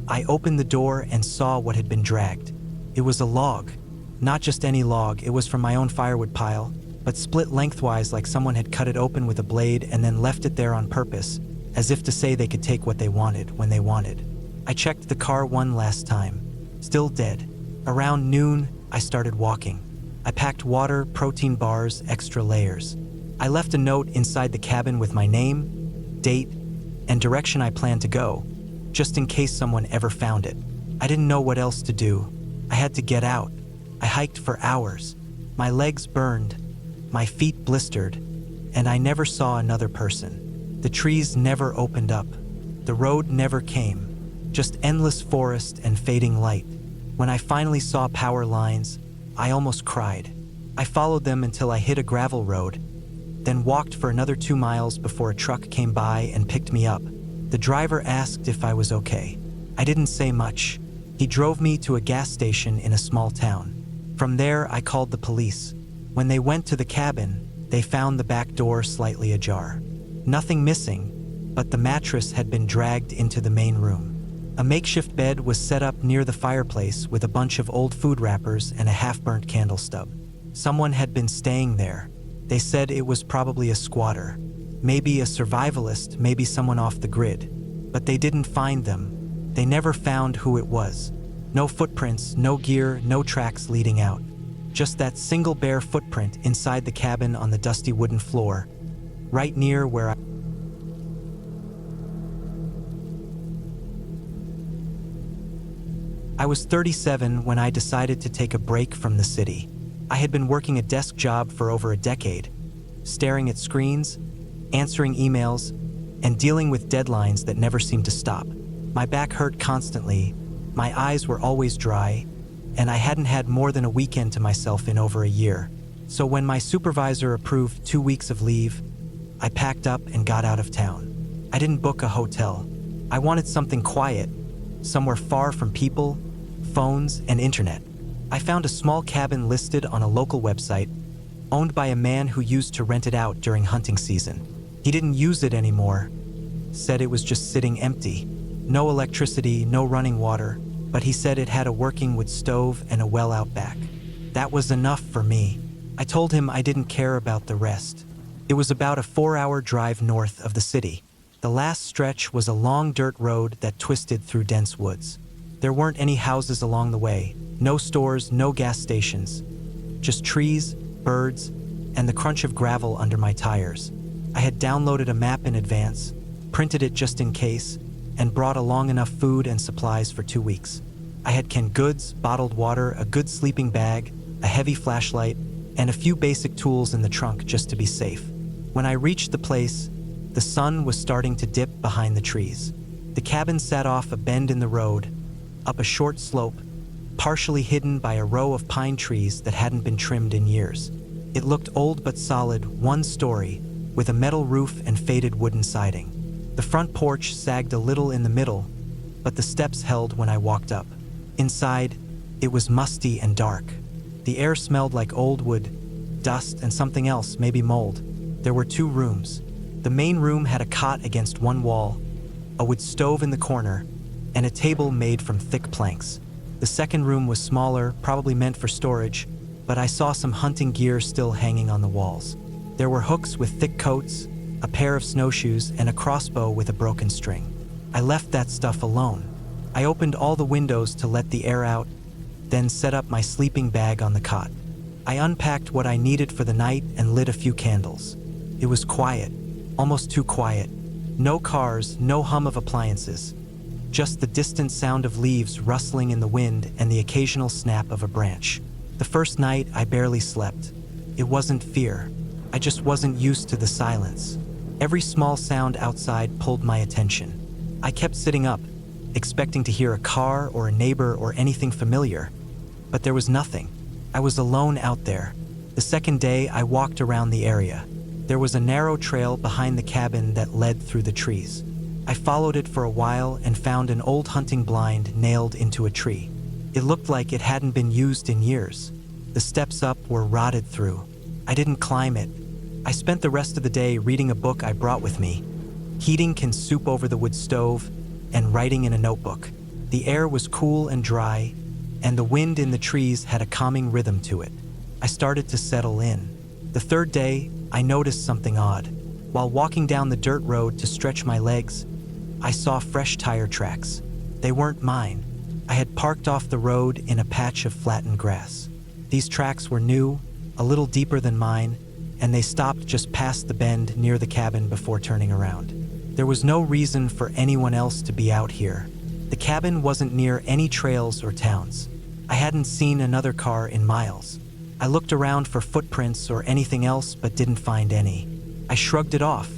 I opened the door and saw what had been dragged. It was a log. Not just any log, it was from my own firewood pile, but split lengthwise like someone had cut it open with a blade and then left it there on purpose, as if to say they could take what they wanted when they wanted. I checked the car one last time. Still dead. Around noon, I started walking. I packed water, protein bars, extra layers. I left a note inside the cabin with my name, date, and direction I planned to go, just in case someone ever found it. I didn't know what else to do. I had to get out. I hiked for hours. My legs burned, my feet blistered, and I never saw another person. The trees never opened up. The road never came. Just endless forest and fading light. When I finally saw power lines, I almost cried. I followed them until I hit a gravel road, then walked for another 2 miles before a truck came by and picked me up. The driver asked if I was okay. I didn't say much. He drove me to a gas station in a small town. From there, I called the police. When they went to the cabin, they found the back door slightly ajar. Nothing missing, but the mattress had been dragged into the main room. A makeshift bed was set up near the fireplace with a bunch of old food wrappers and a half-burnt candle stub. Someone had been staying there. They said it was probably a squatter, maybe a survivalist, maybe someone off the grid. But they didn't find them. They never found who it was. No footprints, no gear, no tracks leading out. Just that single bare footprint inside the cabin on the dusty wooden floor, right near where I was 37 when I decided to take a break from the city. I had been working a desk job for over a decade, staring at screens, answering emails, and dealing with deadlines that never seemed to stop. My back hurt constantly, my eyes were always dry, and I hadn't had more than a weekend to myself in over a year. So when my supervisor approved 2 weeks of leave, I packed up and got out of town. I didn't book a hotel. I wanted something quiet, somewhere far from people, phones, and internet. I found a small cabin listed on a local website, owned by a man who used to rent it out during hunting season. He didn't use it anymore, said it was just sitting empty. No electricity, no running water, but he said it had a working wood stove and a well out back. That was enough for me. I told him I didn't care about the rest. It was about a 4-hour drive north of the city. The last stretch was a long dirt road that twisted through dense woods. There weren't any houses along the way, no stores, no gas stations. Just trees, birds, and the crunch of gravel under my tires. I had downloaded a map in advance, printed it just in case, and brought along enough food and supplies for 2 weeks. I had canned goods, bottled water, a good sleeping bag, a heavy flashlight, and a few basic tools in the trunk just to be safe. When I reached the place, the sun was starting to dip behind the trees. The cabin sat off a bend in the road, up a short slope, partially hidden by a row of pine trees that hadn't been trimmed in years. It looked old but solid, one story, with a metal roof and faded wooden siding. The front porch sagged a little in the middle, but the steps held when I walked up. Inside, it was musty and dark. The air smelled like old wood, dust, and something else, maybe mold. There were 2 rooms. The main room had a cot against one wall, a wood stove in the corner, and a table made from thick planks. The second room was smaller, probably meant for storage, but I saw some hunting gear still hanging on the walls. There were hooks with thick coats, a pair of snowshoes, and a crossbow with a broken string. I left that stuff alone. I opened all the windows to let the air out, then set up my sleeping bag on the cot. I unpacked what I needed for the night and lit a few candles. It was quiet, almost too quiet. No cars, no hum of appliances. Just the distant sound of leaves rustling in the wind and the occasional snap of a branch. The first night, I barely slept. It wasn't fear. I just wasn't used to the silence. Every small sound outside pulled my attention. I kept sitting up, expecting to hear a car or a neighbor or anything familiar, but there was nothing. I was alone out there. The second day, I walked around the area. There was a narrow trail behind the cabin that led through the trees. I followed it for a while and found an old hunting blind nailed into a tree. It looked like it hadn't been used in years. The steps up were rotted through. I didn't climb it. I spent the rest of the day reading a book I brought with me. Heating can soup over the wood stove and writing in a notebook. The air was cool and dry, and the wind in the trees had a calming rhythm to it. I started to settle in. The third day, I noticed something odd. While walking down the dirt road to stretch my legs, I saw fresh tire tracks. They weren't mine. I had parked off the road in a patch of flattened grass. These tracks were new, a little deeper than mine, and they stopped just past the bend near the cabin before turning around. There was no reason for anyone else to be out here. The cabin wasn't near any trails or towns. I hadn't seen another car in miles. I looked around for footprints or anything else but didn't find any. I shrugged it off,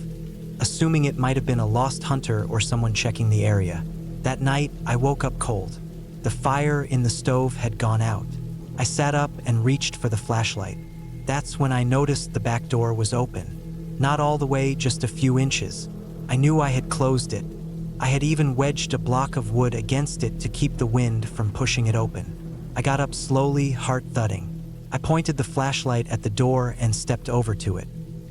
assuming it might have been a lost hunter or someone checking the area. That night, I woke up cold. The fire in the stove had gone out. I sat up and reached for the flashlight. That's when I noticed the back door was open. Not all the way, just a few inches. I knew I had closed it. I had even wedged a block of wood against it to keep the wind from pushing it open. I got up slowly, heart thudding. I pointed the flashlight at the door and stepped over to it.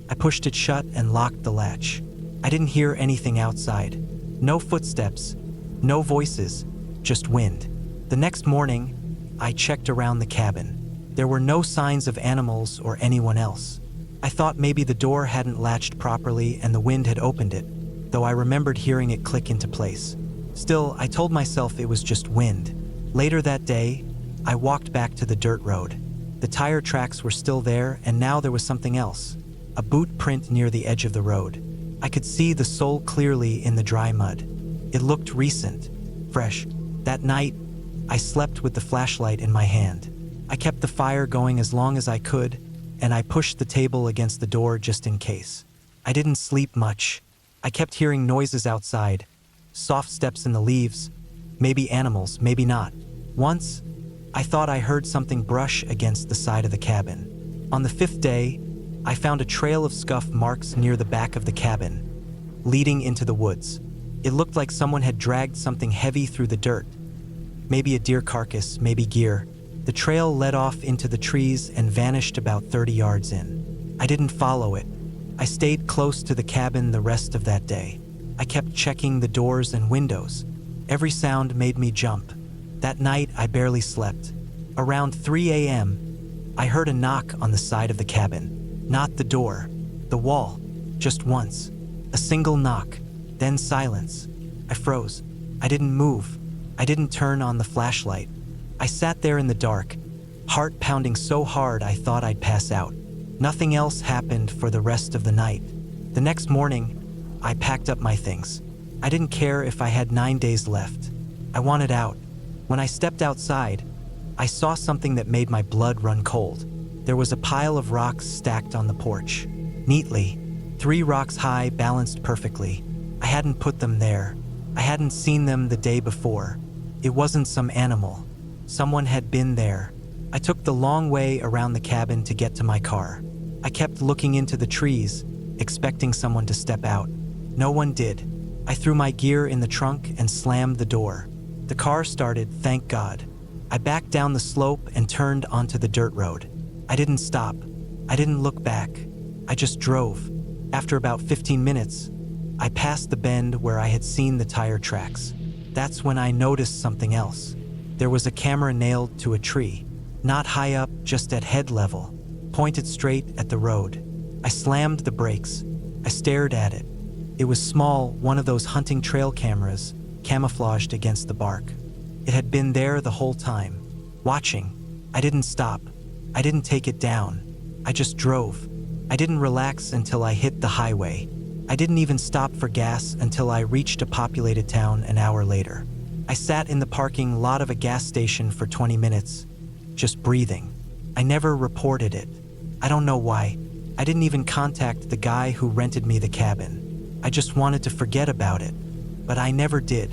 I pushed it shut and locked the latch. I didn't hear anything outside. No footsteps, no voices, just wind. The next morning, I checked around the cabin. There were no signs of animals or anyone else. I thought maybe the door hadn't latched properly and the wind had opened it, though I remembered hearing it click into place. Still, I told myself it was just wind. Later that day, I walked back to the dirt road. The tire tracks were still there, and now there was something else. A boot print near the edge of the road. I could see the sole clearly in the dry mud. It looked recent, fresh. That night, I slept with the flashlight in my hand. I kept the fire going as long as I could, and I pushed the table against the door just in case. I didn't sleep much. I kept hearing noises outside, soft steps in the leaves, maybe animals, maybe not. Once, I thought I heard something brush against the side of the cabin. On the 5th day, I found a trail of scuff marks near the back of the cabin, leading into the woods. It looked like someone had dragged something heavy through the dirt. Maybe a deer carcass, maybe gear. The trail led off into the trees and vanished about 30 yards in. I didn't follow it. I stayed close to the cabin the rest of that day. I kept checking the doors and windows. Every sound made me jump. That night, I barely slept. Around 3 a.m., I heard a knock on the side of the cabin. Not the door, the wall. Just once. A single knock, then silence. I froze. I didn't move. I didn't turn on the flashlight. I sat there in the dark, heart pounding so hard I thought I'd pass out. Nothing else happened for the rest of the night. The next morning, I packed up my things. I didn't care if I had 9 days left. I wanted out. When I stepped outside, I saw something that made my blood run cold. There was a pile of rocks stacked on the porch. Neatly, 3 rocks high, balanced perfectly. I hadn't put them there. I hadn't seen them the day before. It wasn't some animal. Someone had been there. I took the long way around the cabin to get to my car. I kept looking into the trees, expecting someone to step out. No one did. I threw my gear in the trunk and slammed the door. The car started, thank God. I backed down the slope and turned onto the dirt road. I didn't stop. I didn't look back. I just drove. After about 15 minutes, I passed the bend where I had seen the tire tracks. That's when I noticed something else. There was a camera nailed to a tree, not high up, just at head level, pointed straight at the road. I slammed the brakes. I stared at it. It was small, one of those hunting trail cameras, camouflaged against the bark. It had been there the whole time, watching. I didn't stop. I didn't take it down. I just drove. I didn't relax until I hit the highway. I didn't even stop for gas until I reached a populated town an hour later. I sat in the parking lot of a gas station for 20 minutes, just breathing. I never reported it. I don't know why. I didn't even contact the guy who rented me the cabin. I just wanted to forget about it, but I never did.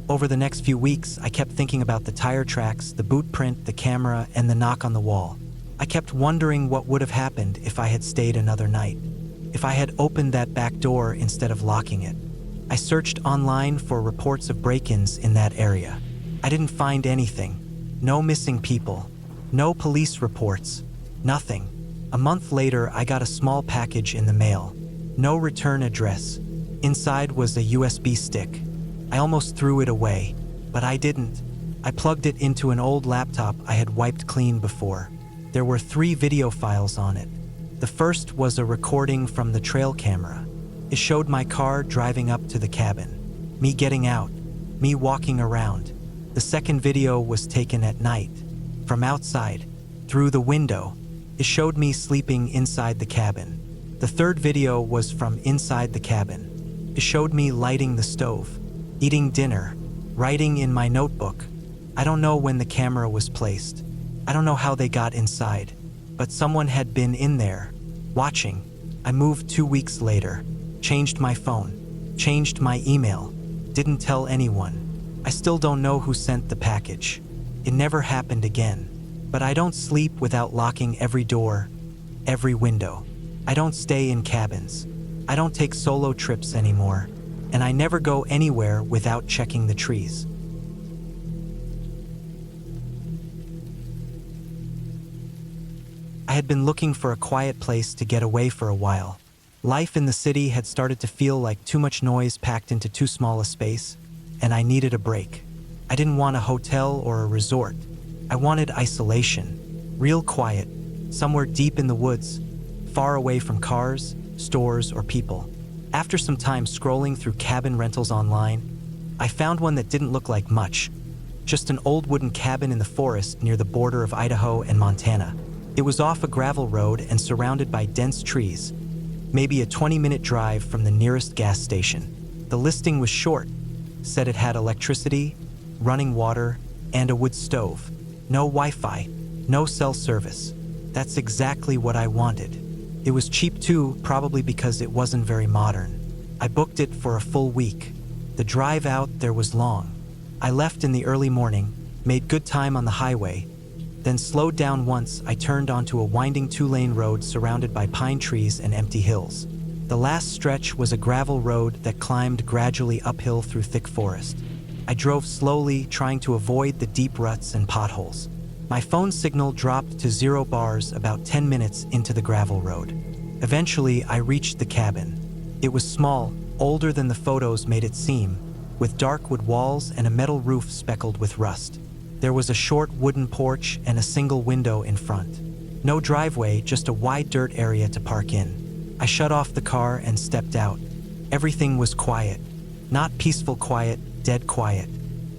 Over the next few weeks, I kept thinking about the tire tracks, the boot print, the camera, and the knock on the wall. I kept wondering what would have happened if I had stayed another night, if I had opened that back door instead of locking it. I searched online for reports of break-ins in that area. I didn't find anything. No missing people. No police reports. Nothing. A month later, I got a small package in the mail. No return address. Inside was a USB stick. I almost threw it away, but I didn't. I plugged it into an old laptop I had wiped clean before. There were 3 video files on it. The first was a recording from the trail camera. It showed my car driving up to the cabin, me getting out, me walking around. The second video was taken at night, from outside, through the window. It showed me sleeping inside the cabin. The third video was from inside the cabin. It showed me lighting the stove, eating dinner, writing in my notebook. I don't know when the camera was placed. I don't know how they got inside, but someone had been in there, watching. I moved 2 weeks later, changed my phone, changed my email, didn't tell anyone. I still don't know who sent the package. It never happened again. But I don't sleep without locking every door, every window. I don't stay in cabins. I don't take solo trips anymore. And I never go anywhere without checking the trees. I had been looking for a quiet place to get away for a while. Life in the city had started to feel like too much noise packed into too small a space, and I needed a break. I didn't want a hotel or a resort. I wanted isolation, real quiet, somewhere deep in the woods, far away from cars, stores, or people. After some time scrolling through cabin rentals online, I found one that didn't look like much, just an old wooden cabin in the forest near the border of Idaho and Montana. It was off a gravel road and surrounded by dense trees, maybe a 20-minute drive from the nearest gas station. The listing was short, said it had electricity, running water, and a wood stove. No Wi-Fi, no cell service. That's exactly what I wanted. It was cheap too, probably because it wasn't very modern. I booked it for a full week. The drive out there was long. I left in the early morning, made good time on the highway, then slowed down once I turned onto a winding 2-lane road surrounded by pine trees and empty hills. The last stretch was a gravel road that climbed gradually uphill through thick forest. I drove slowly, trying to avoid the deep ruts and potholes. My phone signal dropped to 0 bars about 10 minutes into the gravel road. Eventually, I reached the cabin. It was small, older than the photos made it seem, with dark wood walls and a metal roof speckled with rust. There was a short wooden porch and a single window in front. No driveway, just a wide dirt area to park in. I shut off the car and stepped out. Everything was quiet. Not peaceful quiet, dead quiet.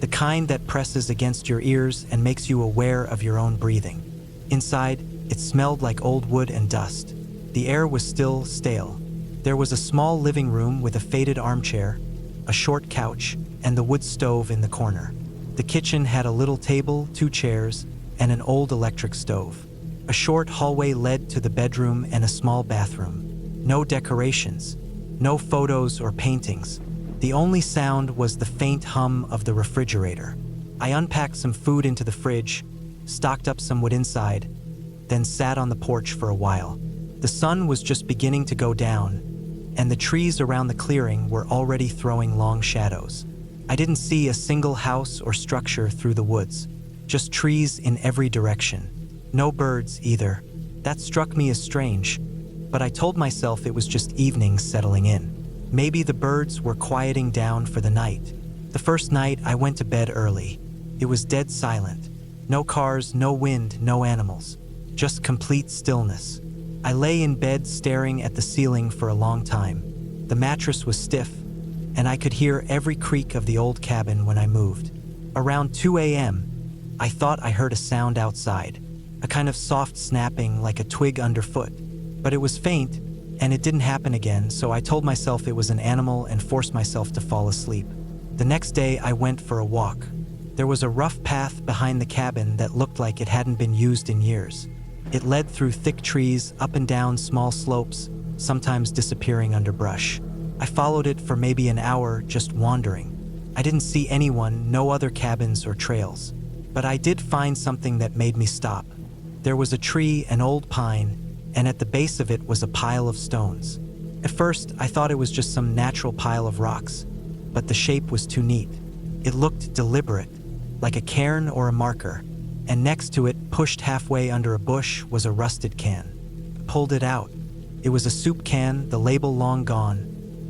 The kind that presses against your ears and makes you aware of your own breathing. Inside, it smelled like old wood and dust. The air was still stale. There was a small living room with a faded armchair, a short couch, and the wood stove in the corner. The kitchen had a little table, 2 chairs, and an old electric stove. A short hallway led to the bedroom and a small bathroom. No decorations, no photos or paintings. The only sound was the faint hum of the refrigerator. I unpacked some food into the fridge, stocked up some wood inside, then sat on the porch for a while. The sun was just beginning to go down, and the trees around the clearing were already throwing long shadows. I didn't see a single house or structure through the woods, just trees in every direction. No birds either. That struck me as strange, but I told myself it was just evening settling in. Maybe the birds were quieting down for the night. The first night I went to bed early. It was dead silent. No cars, no wind, no animals. Just complete stillness. I lay in bed staring at the ceiling for a long time. The mattress was stiff, and I could hear every creak of the old cabin when I moved. Around 2 a.m., I thought I heard a sound outside, a kind of soft snapping like a twig underfoot. But it was faint, and it didn't happen again, so I told myself it was an animal and forced myself to fall asleep. The next day, I went for a walk. There was a rough path behind the cabin that looked like it hadn't been used in years. It led through thick trees, up and down small slopes, sometimes disappearing under brush. I followed it for maybe an hour, just wandering. I didn't see anyone, no other cabins or trails. But I did find something that made me stop. There was a tree, an old pine, and at the base of it was a pile of stones. At first, I thought it was just some natural pile of rocks, but the shape was too neat. It looked deliberate, like a cairn or a marker, and next to it, pushed halfway under a bush, was a rusted can. I pulled it out. It was a soup can, the label long gone,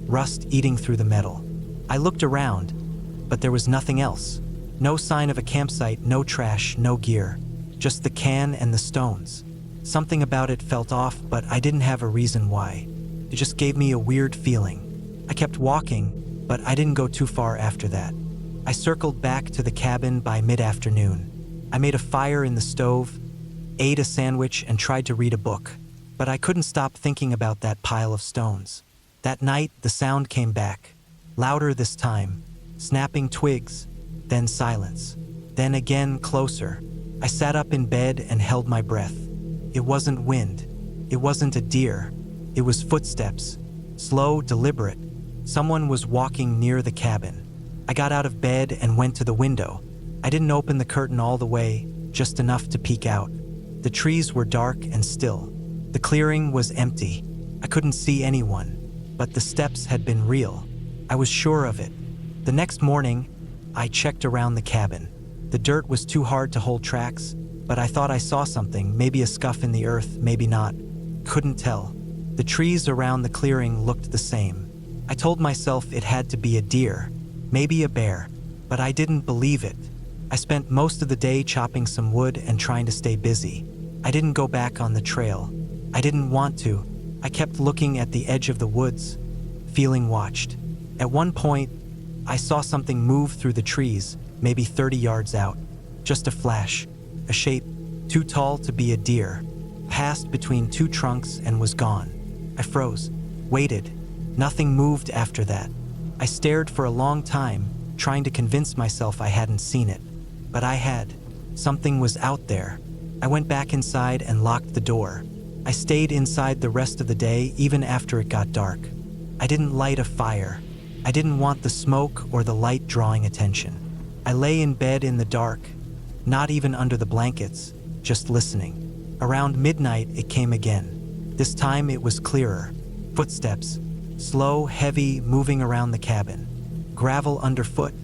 rust eating through the metal. I looked around, but there was nothing else. No sign of a campsite, no trash, no gear. Just the can and the stones. Something about it felt off, but I didn't have a reason why. It just gave me a weird feeling. I kept walking, but I didn't go too far after that. I circled back to the cabin by mid-afternoon. I made a fire in the stove, ate a sandwich, and tried to read a book. But I couldn't stop thinking about that pile of stones. That night, the sound came back. Louder this time. Snapping twigs. Then silence. Then again, closer. I sat up in bed and held my breath. It wasn't wind. It wasn't a deer. It was footsteps. Slow, deliberate. Someone was walking near the cabin. I got out of bed and went to the window. I didn't open the curtain all the way, just enough to peek out. The trees were dark and still. The clearing was empty. I couldn't see anyone, but the steps had been real. I was sure of it. The next morning, I checked around the cabin. The dirt was too hard to hold tracks, but I thought I saw something, maybe a scuff in the earth, maybe not. Couldn't tell. The trees around the clearing looked the same. I told myself it had to be a deer, maybe a bear, but I didn't believe it. I spent most of the day chopping some wood and trying to stay busy. I didn't go back on the trail. I didn't want to. I kept looking at the edge of the woods, feeling watched. At one point, I saw something move through the trees, maybe 30 yards out. Just a flash, a shape too tall to be a deer, passed between two trunks and was gone. I froze, waited. Nothing moved after that. I stared for a long time, trying to convince myself I hadn't seen it. But I had. Something was out there. I went back inside and locked the door. I stayed inside the rest of the day, even after it got dark. I didn't light a fire. I didn't want the smoke or the light drawing attention. I lay in bed in the dark, not even under the blankets, just listening. Around midnight, it came again. This time it was clearer. Footsteps, slow, heavy, moving around the cabin. Gravel underfoot.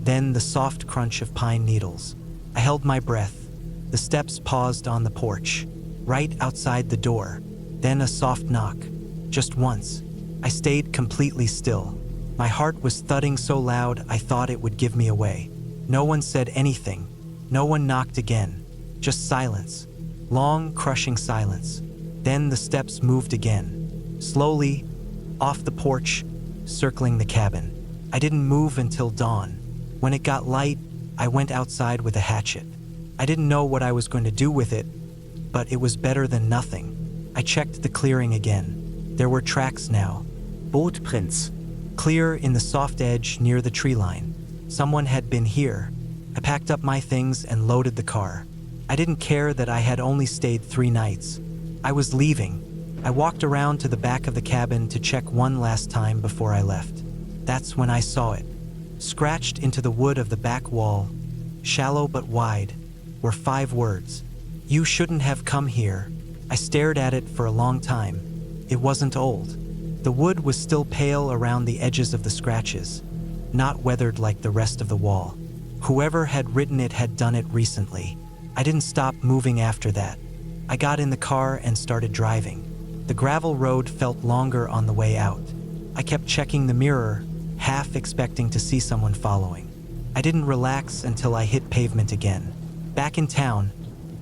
Then the soft crunch of pine needles. I held my breath. The steps paused on the porch, right outside the door. Then a soft knock. Just once. I stayed completely still. My heart was thudding so loud I thought it would give me away. No one said anything. No one knocked again. Just silence. Long, crushing silence. Then the steps moved again. Slowly, off the porch, circling the cabin. I didn't move until dawn. When it got light, I went outside with a hatchet. I didn't know what I was going to do with it, but it was better than nothing. I checked the clearing again. There were tracks now. Bootprints. Clear in the soft edge near the tree line. Someone had been here. I packed up my things and loaded the car. I didn't care that I had only stayed 3 nights. I was leaving. I walked around to the back of the cabin to check one last time before I left. That's when I saw it. Scratched into the wood of the back wall, shallow but wide, were 5 words. "You shouldn't have come here." I stared at it for a long time. It wasn't old. The wood was still pale around the edges of the scratches, not weathered like the rest of the wall. Whoever had written it had done it recently. I didn't stop moving after that. I got in the car and started driving. The gravel road felt longer on the way out. I kept checking the mirror, half expecting to see someone following. I didn't relax until I hit pavement again. Back in town,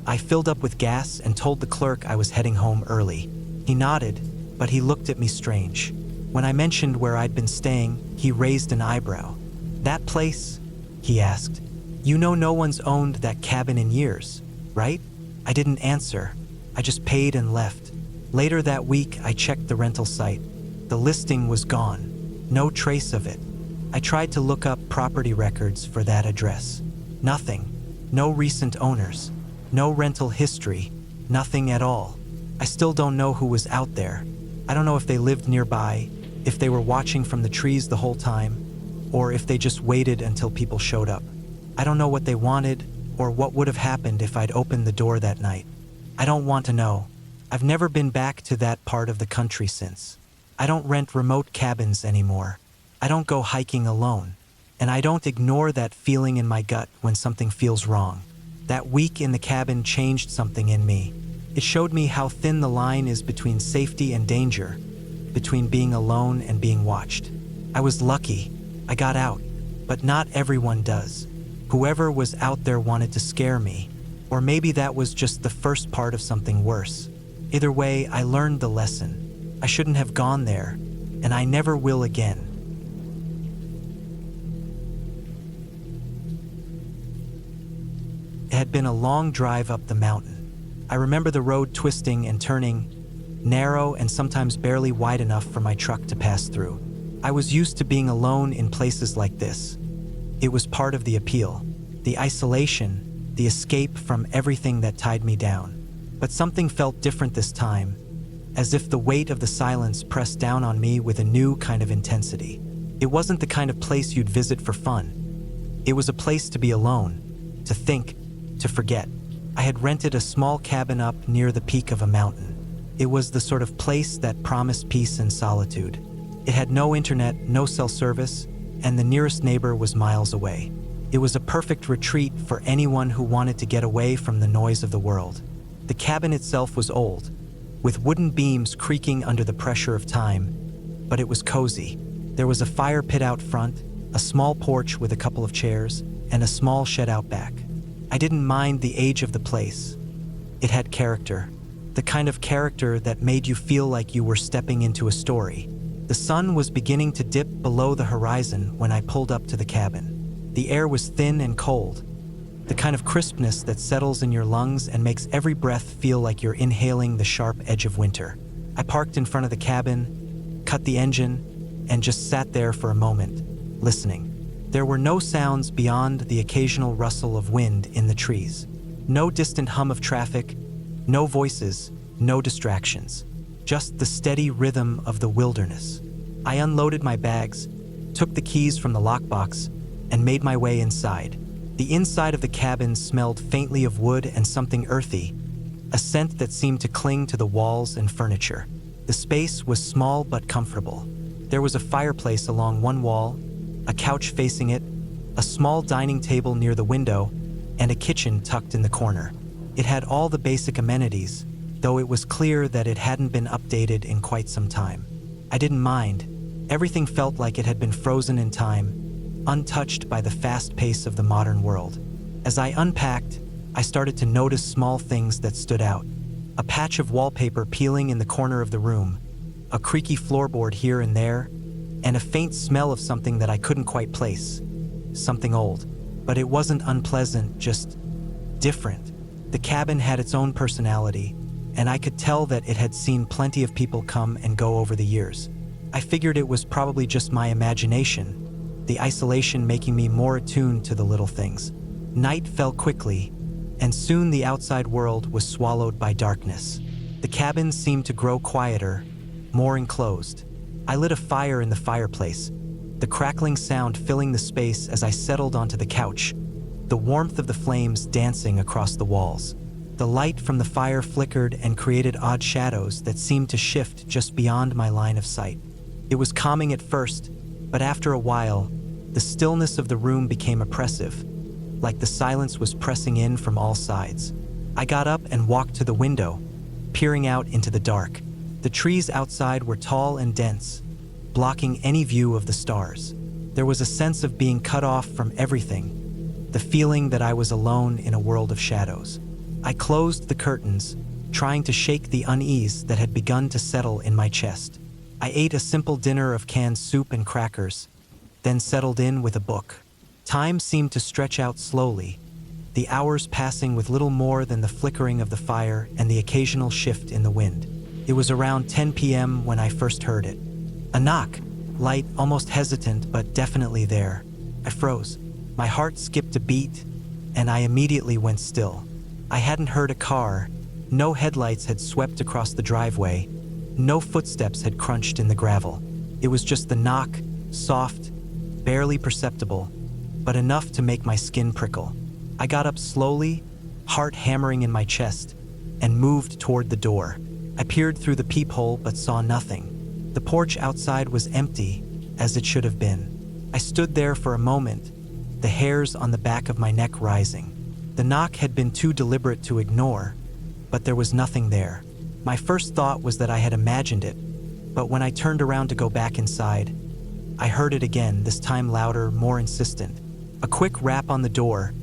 I filled up with gas and told the clerk I was heading home early. He nodded, but he looked at me strange. When I mentioned where I'd been staying, he raised an eyebrow. "That place?" he asked. "You know no one's owned that cabin in years, right?" I didn't answer. I just paid and left. Later that week, I checked the rental site. The listing was gone. No trace of it. I tried to look up property records for that address. Nothing. No recent owners. No rental history. Nothing at all. I still don't know who was out there. I don't know if they lived nearby, if they were watching from the trees the whole time, or if they just waited until people showed up. I don't know what they wanted or what would have happened if I'd opened the door that night. I don't want to know. I've never been back to that part of the country since. I don't rent remote cabins anymore. I don't go hiking alone. And I don't ignore that feeling in my gut when something feels wrong. That week in the cabin changed something in me. It showed me how thin the line is between safety and danger, between being alone and being watched. I was lucky. I got out. But not everyone does. Whoever was out there wanted to scare me. Or maybe that was just the first part of something worse. Either way, I learned the lesson. I shouldn't have gone there, and I never will again. It had been a long drive up the mountain. I remember the road twisting and turning, narrow and sometimes barely wide enough for my truck to pass through. I was used to being alone in places like this. It was part of the appeal, the isolation, the escape from everything that tied me down. But something felt different this time, as if the weight of the silence pressed down on me with a new kind of intensity. It wasn't the kind of place you'd visit for fun. It was a place to be alone, to think, to forget. I had rented a small cabin up near the peak of a mountain. It was the sort of place that promised peace and solitude. It had no internet, no cell service, and the nearest neighbor was miles away. It was a perfect retreat for anyone who wanted to get away from the noise of the world. The cabin itself was old, with wooden beams creaking under the pressure of time, but it was cozy. There was a fire pit out front, a small porch with a couple of chairs, and a small shed out back. I didn't mind the age of the place. It had character, the kind of character that made you feel like you were stepping into a story. The sun was beginning to dip below the horizon when I pulled up to the cabin. The air was thin and cold, the kind of crispness that settles in your lungs and makes every breath feel like you're inhaling the sharp edge of winter. I parked in front of the cabin, cut the engine, and just sat there for a moment, listening. There were no sounds beyond the occasional rustle of wind in the trees. No distant hum of traffic, no voices, no distractions. Just the steady rhythm of the wilderness. I unloaded my bags, took the keys from the lockbox, and made my way inside. The inside of the cabin smelled faintly of wood and something earthy, a scent that seemed to cling to the walls and furniture. The space was small but comfortable. There was a fireplace along one wall, a couch facing it, a small dining table near the window, and a kitchen tucked in the corner. It had all the basic amenities, though it was clear that it hadn't been updated in quite some time. I didn't mind. Everything felt like it had been frozen in time, untouched by the fast pace of the modern world. As I unpacked, I started to notice small things that stood out. A patch of wallpaper peeling in the corner of the room, a creaky floorboard here and there, and a faint smell of something that I couldn't quite place. Something old. But it wasn't unpleasant, just different. The cabin had its own personality, and I could tell that it had seen plenty of people come and go over the years. I figured it was probably just my imagination, the isolation making me more attuned to the little things. Night fell quickly, and soon the outside world was swallowed by darkness. The cabin seemed to grow quieter, more enclosed. I lit a fire in the fireplace, the crackling sound filling the space as I settled onto the couch. the warmth of the flames dancing across the walls. The light from the fire flickered and created odd shadows that seemed to shift just beyond my line of sight. It was calming at first, but after a while, the stillness of the room became oppressive, like the silence was pressing in from all sides. I got up and walked to the window, peering out into the dark. The trees outside were tall and dense, blocking any view of the stars. There was a sense of being cut off from everything, the feeling that I was alone in a world of shadows. I closed the curtains, trying to shake the unease that had begun to settle in my chest. I ate a simple dinner of canned soup and crackers, then settled in with a book. Time seemed to stretch out slowly, the hours passing with little more than the flickering of the fire and the occasional shift in the wind. It was around 10 p.m. when I first heard it. A knock, light, almost hesitant, but definitely there. I froze. My heart skipped a beat, and I immediately went still. I hadn't heard a car. No headlights had swept across the driveway. No footsteps had crunched in the gravel. It was just the knock, soft, barely perceptible, but enough to make my skin prickle. I got up slowly, heart hammering in my chest, and moved toward the door. I peered through the peephole but saw nothing. The porch outside was empty, as it should have been. I stood there for a moment, the hairs on the back of my neck rising. The knock had been too deliberate to ignore, but there was nothing there. My first thought was that I had imagined it, but when I turned around to go back inside, I heard it again, this time louder, more insistent. A quick rap on the door,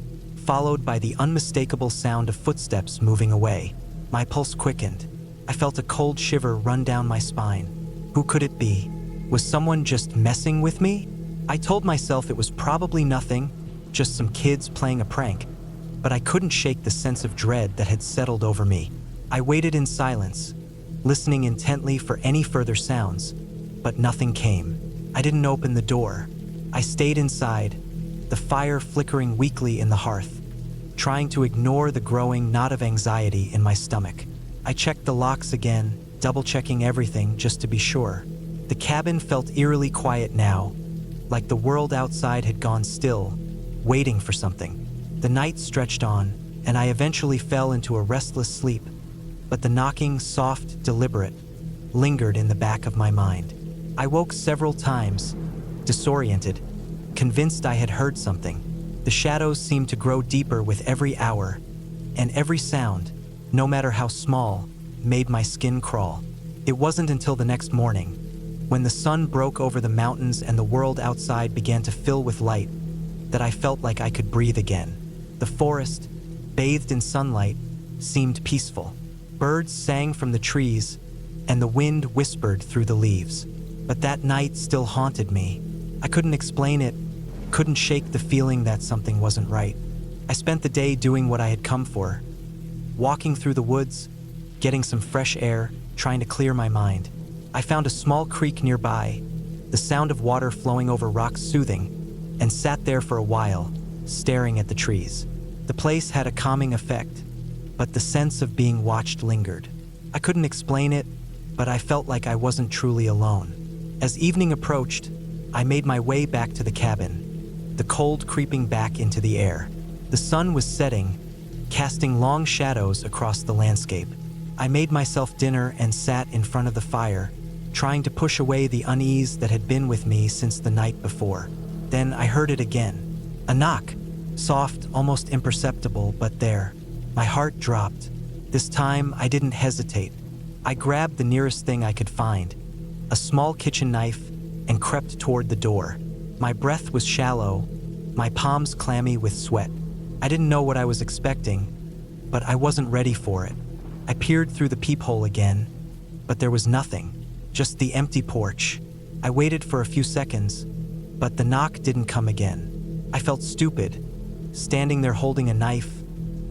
followed by the unmistakable sound of footsteps moving away. My pulse quickened. I felt a cold shiver run down my spine. Who could it be? Was someone just messing with me? I told myself it was probably nothing, just some kids playing a prank, but I couldn't shake the sense of dread that had settled over me. I waited in silence, listening intently for any further sounds, but nothing came. I didn't open the door. I stayed inside, the fire flickering weakly in the hearth, trying to ignore the growing knot of anxiety in my stomach. I checked the locks again, double-checking everything just to be sure. The cabin felt eerily quiet now, like the world outside had gone still, waiting for something. The night stretched on, and I eventually fell into a restless sleep, but the knocking, soft, deliberate, lingered in the back of my mind. I woke several times, disoriented, convinced I had heard something. The shadows seemed to grow deeper with every hour, and every sound, no matter how small, made my skin crawl. It wasn't until the next morning, when the sun broke over the mountains and the world outside began to fill with light, that I felt like I could breathe again. The forest, bathed in sunlight, seemed peaceful. Birds sang from the trees, and the wind whispered through the leaves. But that night still haunted me. I couldn't explain it, couldn't shake the feeling that something wasn't right. I spent the day doing what I had come for, walking through the woods, getting some fresh air, trying to clear my mind. I found a small creek nearby, the sound of water flowing over rocks soothing, and sat there for a while, staring at the trees. The place had a calming effect, but the sense of being watched lingered. I couldn't explain it, but I felt like I wasn't truly alone. As evening approached, I made my way back to the cabin, the cold creeping back into the air. The sun was setting, casting long shadows across the landscape. I made myself dinner and sat in front of the fire, trying to push away the unease that had been with me since the night before. Then I heard it again. A knock, soft, almost imperceptible, but there. My heart dropped. This time, I didn't hesitate. I grabbed the nearest thing I could find, a small kitchen knife, and crept toward the door. My breath was shallow, my palms clammy with sweat. I didn't know what I was expecting, but I wasn't ready for it. I peered through the peephole again, but there was nothing, just the empty porch. I waited for a few seconds, but the knock didn't come again. I felt stupid, standing there holding a knife,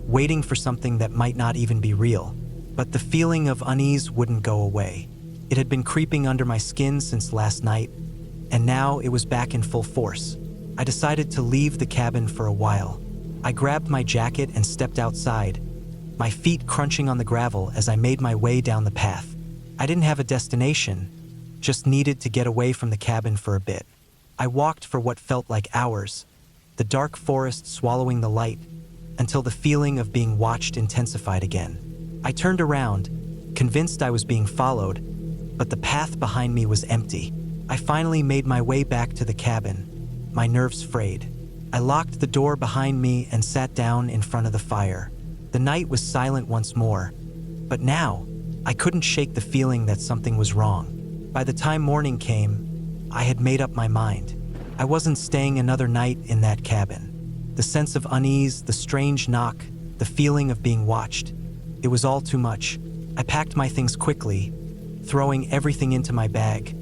waiting for something that might not even be real. But the feeling of unease wouldn't go away. It had been creeping under my skin since last night, and now it was back in full force. I decided to leave the cabin for a while. I grabbed my jacket and stepped outside, my feet crunching on the gravel as I made my way down the path. I didn't have a destination, just needed to get away from the cabin for a bit. I walked for what felt like hours, the dark forest swallowing the light, until the feeling of being watched intensified again. I turned around, convinced I was being followed, but the path behind me was empty. I finally made my way back to the cabin, my nerves frayed. I locked the door behind me and sat down in front of the fire. The night was silent once more, but now I couldn't shake the feeling that something was wrong. By the time morning came, I had made up my mind. I wasn't staying another night in that cabin. The sense of unease, the strange knock, the feeling of being watched, it was all too much. I packed my things quickly, throwing everything into my bag,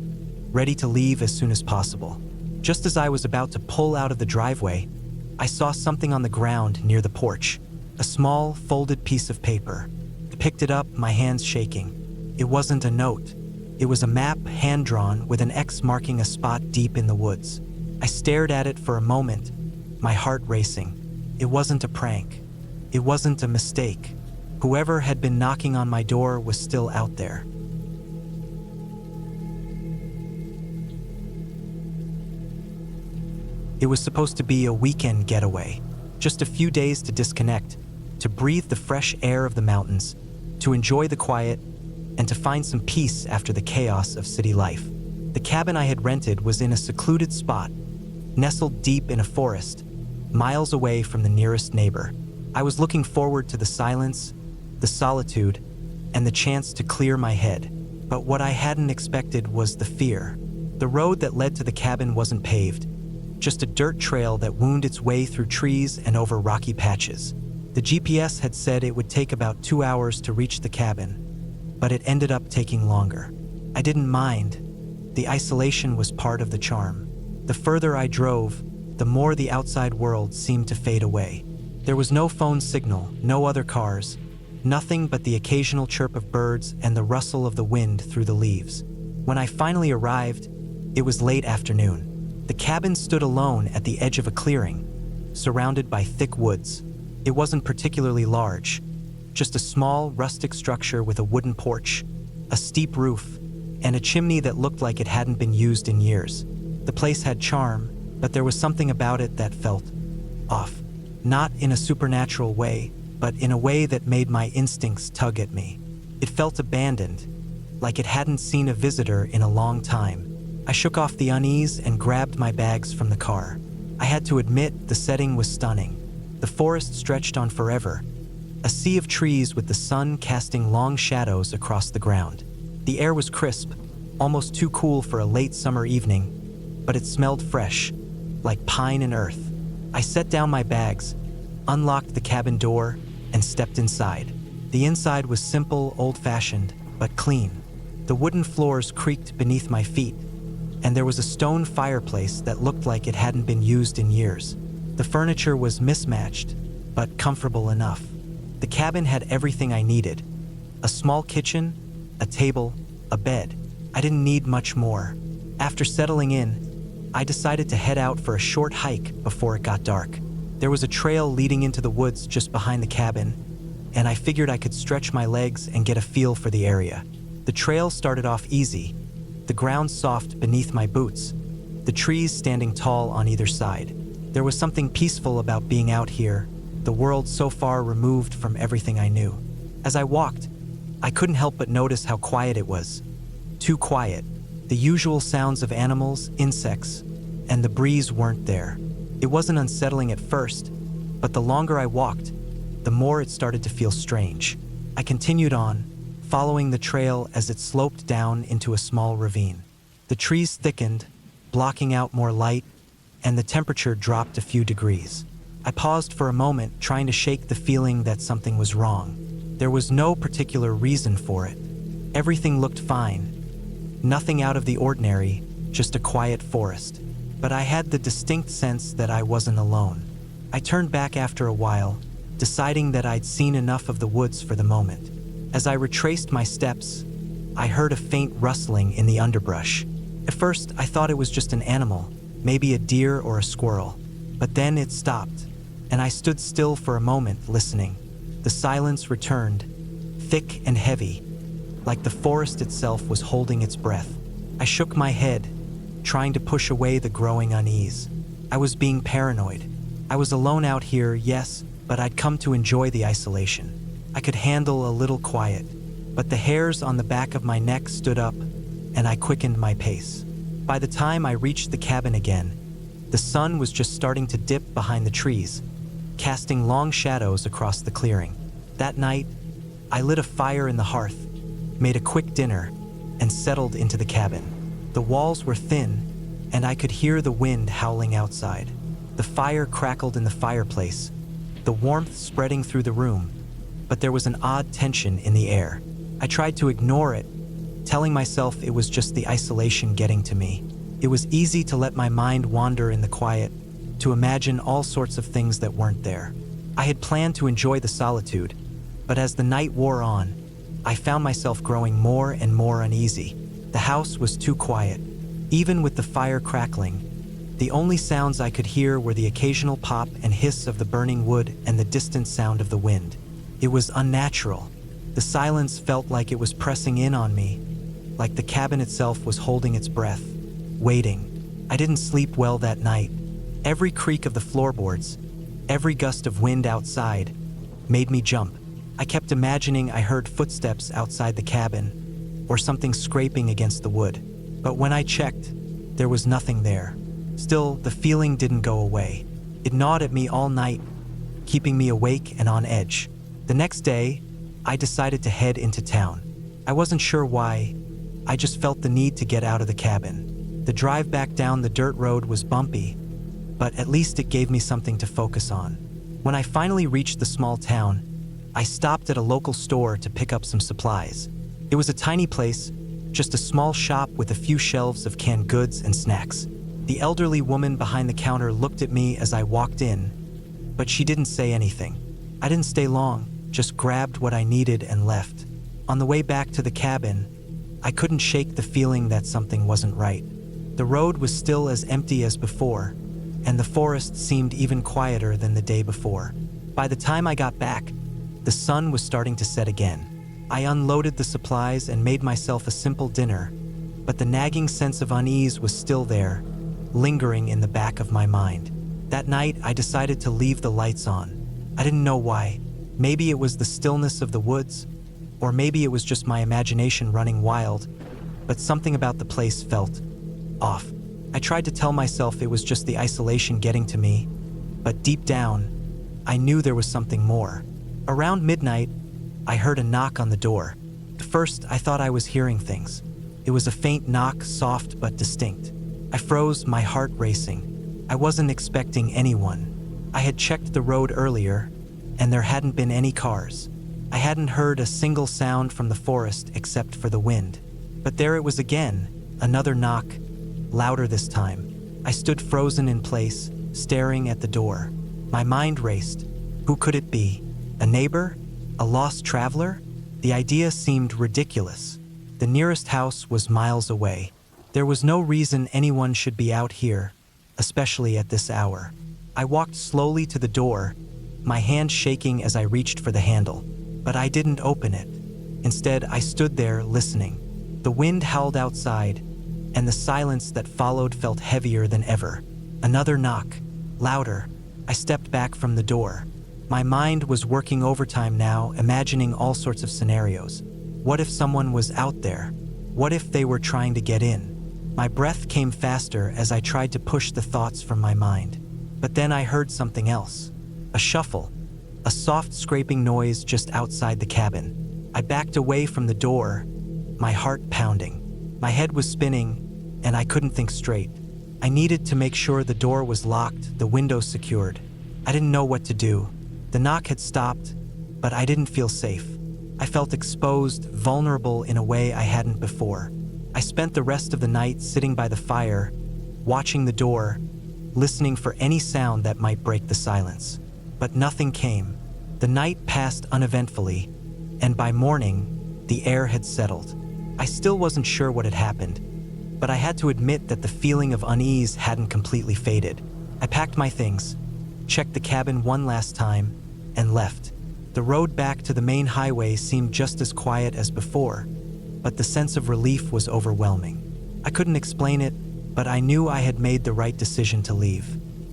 ready to leave as soon as possible. Just as I was about to pull out of the driveway, I saw something on the ground near the porch, a small, folded piece of paper. I picked it up, my hands shaking. It wasn't a note. It was a map, hand-drawn, with an X marking a spot deep in the woods. I stared at it for a moment, my heart racing. It wasn't a prank. It wasn't a mistake. Whoever had been knocking on my door was still out there. It was supposed to be a weekend getaway, just a few days to disconnect, to breathe the fresh air of the mountains, to enjoy the quiet, and to find some peace after the chaos of city life. The cabin I had rented was in a secluded spot, nestled deep in a forest, miles away from the nearest neighbor. I was looking forward to the silence, the solitude, and the chance to clear my head. But what I hadn't expected was the fear. The road that led to the cabin wasn't paved, just a dirt trail that wound its way through trees and over rocky patches. The GPS had said it would take about 2 hours to reach the cabin, but it ended up taking longer. I didn't mind. The isolation was part of the charm. The further I drove, the more the outside world seemed to fade away. There was no phone signal, no other cars, nothing but the occasional chirp of birds and the rustle of the wind through the leaves. When I finally arrived, it was late afternoon. The cabin stood alone at the edge of a clearing, surrounded by thick woods. It wasn't particularly large, just a small, rustic structure with a wooden porch, a steep roof, and a chimney that looked like it hadn't been used in years. The place had charm, but there was something about it that felt off. Not in a supernatural way, but in a way that made my instincts tug at me. It felt abandoned, like it hadn't seen a visitor in a long time. I shook off the unease and grabbed my bags from the car. I had to admit the setting was stunning. The forest stretched on forever, a sea of trees with the sun casting long shadows across the ground. The air was crisp, almost too cool for a late summer evening, but it smelled fresh, like pine and earth. I set down my bags, unlocked the cabin door, and stepped inside. The inside was simple, old-fashioned, but clean. The wooden floors creaked beneath my feet, and there was a stone fireplace that looked like it hadn't been used in years. The furniture was mismatched, but comfortable enough. The cabin had everything I needed: a small kitchen, a table, a bed. I didn't need much more. After settling in, I decided to head out for a short hike before it got dark. There was a trail leading into the woods just behind the cabin, and I figured I could stretch my legs and get a feel for the area. The trail started off easy, the ground soft beneath my boots, the trees standing tall on either side. There was something peaceful about being out here, the world so far removed from everything I knew. As I walked, I couldn't help but notice how quiet it was. Too quiet. The usual sounds of animals, insects, and the breeze weren't there. It wasn't unsettling at first, but the longer I walked, the more it started to feel strange. I continued on, following the trail as it sloped down into a small ravine. The trees thickened, blocking out more light, and the temperature dropped a few degrees. I paused for a moment, trying to shake the feeling that something was wrong. There was no particular reason for it. Everything looked fine. Nothing out of the ordinary, just a quiet forest. But I had the distinct sense that I wasn't alone. I turned back after a while, deciding that I'd seen enough of the woods for the moment. As I retraced my steps, I heard a faint rustling in the underbrush. At first, I thought it was just an animal, maybe a deer or a squirrel. But then it stopped, and I stood still for a moment, listening. The silence returned, thick and heavy, like the forest itself was holding its breath. I shook my head, trying to push away the growing unease. I was being paranoid. I was alone out here, yes, but I'd come to enjoy the isolation. I could handle a little quiet, but the hairs on the back of my neck stood up, and I quickened my pace. By the time I reached the cabin again, the sun was just starting to dip behind the trees, casting long shadows across the clearing. That night, I lit a fire in the hearth, made a quick dinner, and settled into the cabin. The walls were thin, and I could hear the wind howling outside. The fire crackled in the fireplace, the warmth spreading through the room, but there was an odd tension in the air. I tried to ignore it, telling myself it was just the isolation getting to me. It was easy to let my mind wander in the quiet, to imagine all sorts of things that weren't there. I had planned to enjoy the solitude, but as the night wore on, I found myself growing more and more uneasy. The house was too quiet. Even with the fire crackling, the only sounds I could hear were the occasional pop and hiss of the burning wood and the distant sound of the wind. It was unnatural. The silence felt like it was pressing in on me, like the cabin itself was holding its breath, waiting. I didn't sleep well that night. Every creak of the floorboards, every gust of wind outside, made me jump. I kept imagining I heard footsteps outside the cabin, or something scraping against the wood. But when I checked, there was nothing there. Still, the feeling didn't go away. It gnawed at me all night, keeping me awake and on edge. The next day, I decided to head into town. I wasn't sure why. I just felt the need to get out of the cabin. The drive back down the dirt road was bumpy, but at least it gave me something to focus on. When I finally reached the small town, I stopped at a local store to pick up some supplies. It was a tiny place, just a small shop with a few shelves of canned goods and snacks. The elderly woman behind the counter looked at me as I walked in, but she didn't say anything. I didn't stay long, just grabbed what I needed and left. On the way back to the cabin, I couldn't shake the feeling that something wasn't right. The road was still as empty as before, and the forest seemed even quieter than the day before. By the time I got back, the sun was starting to set again. I unloaded the supplies and made myself a simple dinner, but the nagging sense of unease was still there, lingering in the back of my mind. That night, I decided to leave the lights on. I didn't know why. Maybe it was the stillness of the woods, or maybe it was just my imagination running wild, but something about the place felt off. I tried to tell myself it was just the isolation getting to me, but deep down, I knew there was something more. Around midnight, I heard a knock on the door. At first, I thought I was hearing things. It was a faint knock, soft but distinct. I froze, my heart racing. I wasn't expecting anyone. I had checked the road earlier, and there hadn't been any cars. I hadn't heard a single sound from the forest except for the wind. But there it was again, another knock, louder this time. I stood frozen in place, staring at the door. My mind raced. Who could it be? A neighbor? A lost traveler? The idea seemed ridiculous. The nearest house was miles away. There was no reason anyone should be out here, especially at this hour. I walked slowly to the door, my hand shaking as I reached for the handle. But I didn't open it. Instead, I stood there listening. The wind howled outside, and the silence that followed felt heavier than ever. Another knock, louder. I stepped back from the door. My mind was working overtime now, imagining all sorts of scenarios. What if someone was out there? What if they were trying to get in? My breath came faster as I tried to push the thoughts from my mind. But then I heard something else. A shuffle. A soft scraping noise just outside the cabin. I backed away from the door, my heart pounding. My head was spinning, and I couldn't think straight. I needed to make sure the door was locked, the window secured. I didn't know what to do. The knock had stopped, but I didn't feel safe. I felt exposed, vulnerable in a way I hadn't before. I spent the rest of the night sitting by the fire, watching the door, listening for any sound that might break the silence. But nothing came. The night passed uneventfully, and by morning, the air had settled. I still wasn't sure what had happened, but I had to admit that the feeling of unease hadn't completely faded. I packed my things, checked the cabin one last time, and left. The road back to the main highway seemed just as quiet as before, but the sense of relief was overwhelming. I couldn't explain it, but I knew I had made the right decision to leave.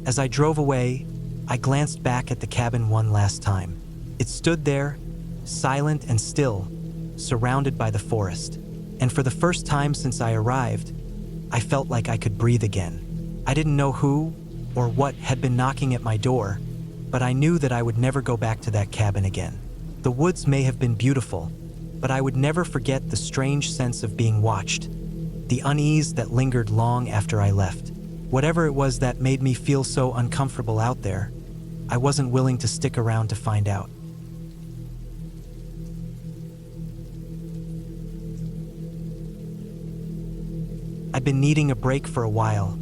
As I drove away, I glanced back at the cabin one last time. It stood there, silent and still, surrounded by the forest. And for the first time since I arrived, I felt like I could breathe again. I didn't know who or what had been knocking at my door, but I knew that I would never go back to that cabin again. The woods may have been beautiful, but I would never forget the strange sense of being watched, the unease that lingered long after I left. Whatever it was that made me feel so uncomfortable out there, I wasn't willing to stick around to find out. I'd been needing a break for a while,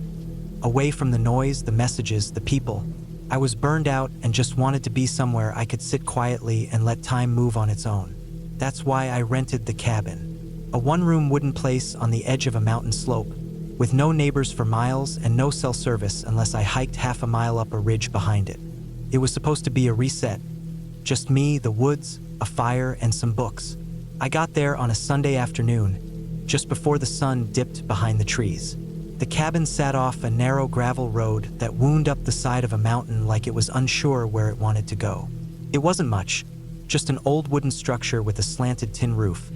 away from the noise, the messages, the people. I was burned out and just wanted to be somewhere I could sit quietly and let time move on its own. That's why I rented the cabin, a one-room wooden place on the edge of a mountain slope, with no neighbors for miles and no cell service unless I hiked half a mile up a ridge behind it. It was supposed to be a reset. Just me, the woods, a fire, and some books. I got there on a Sunday afternoon, just before the sun dipped behind the trees. The cabin sat off a narrow gravel road that wound up the side of a mountain like it was unsure where it wanted to go. It wasn't much, just an old wooden structure with a slanted tin roof,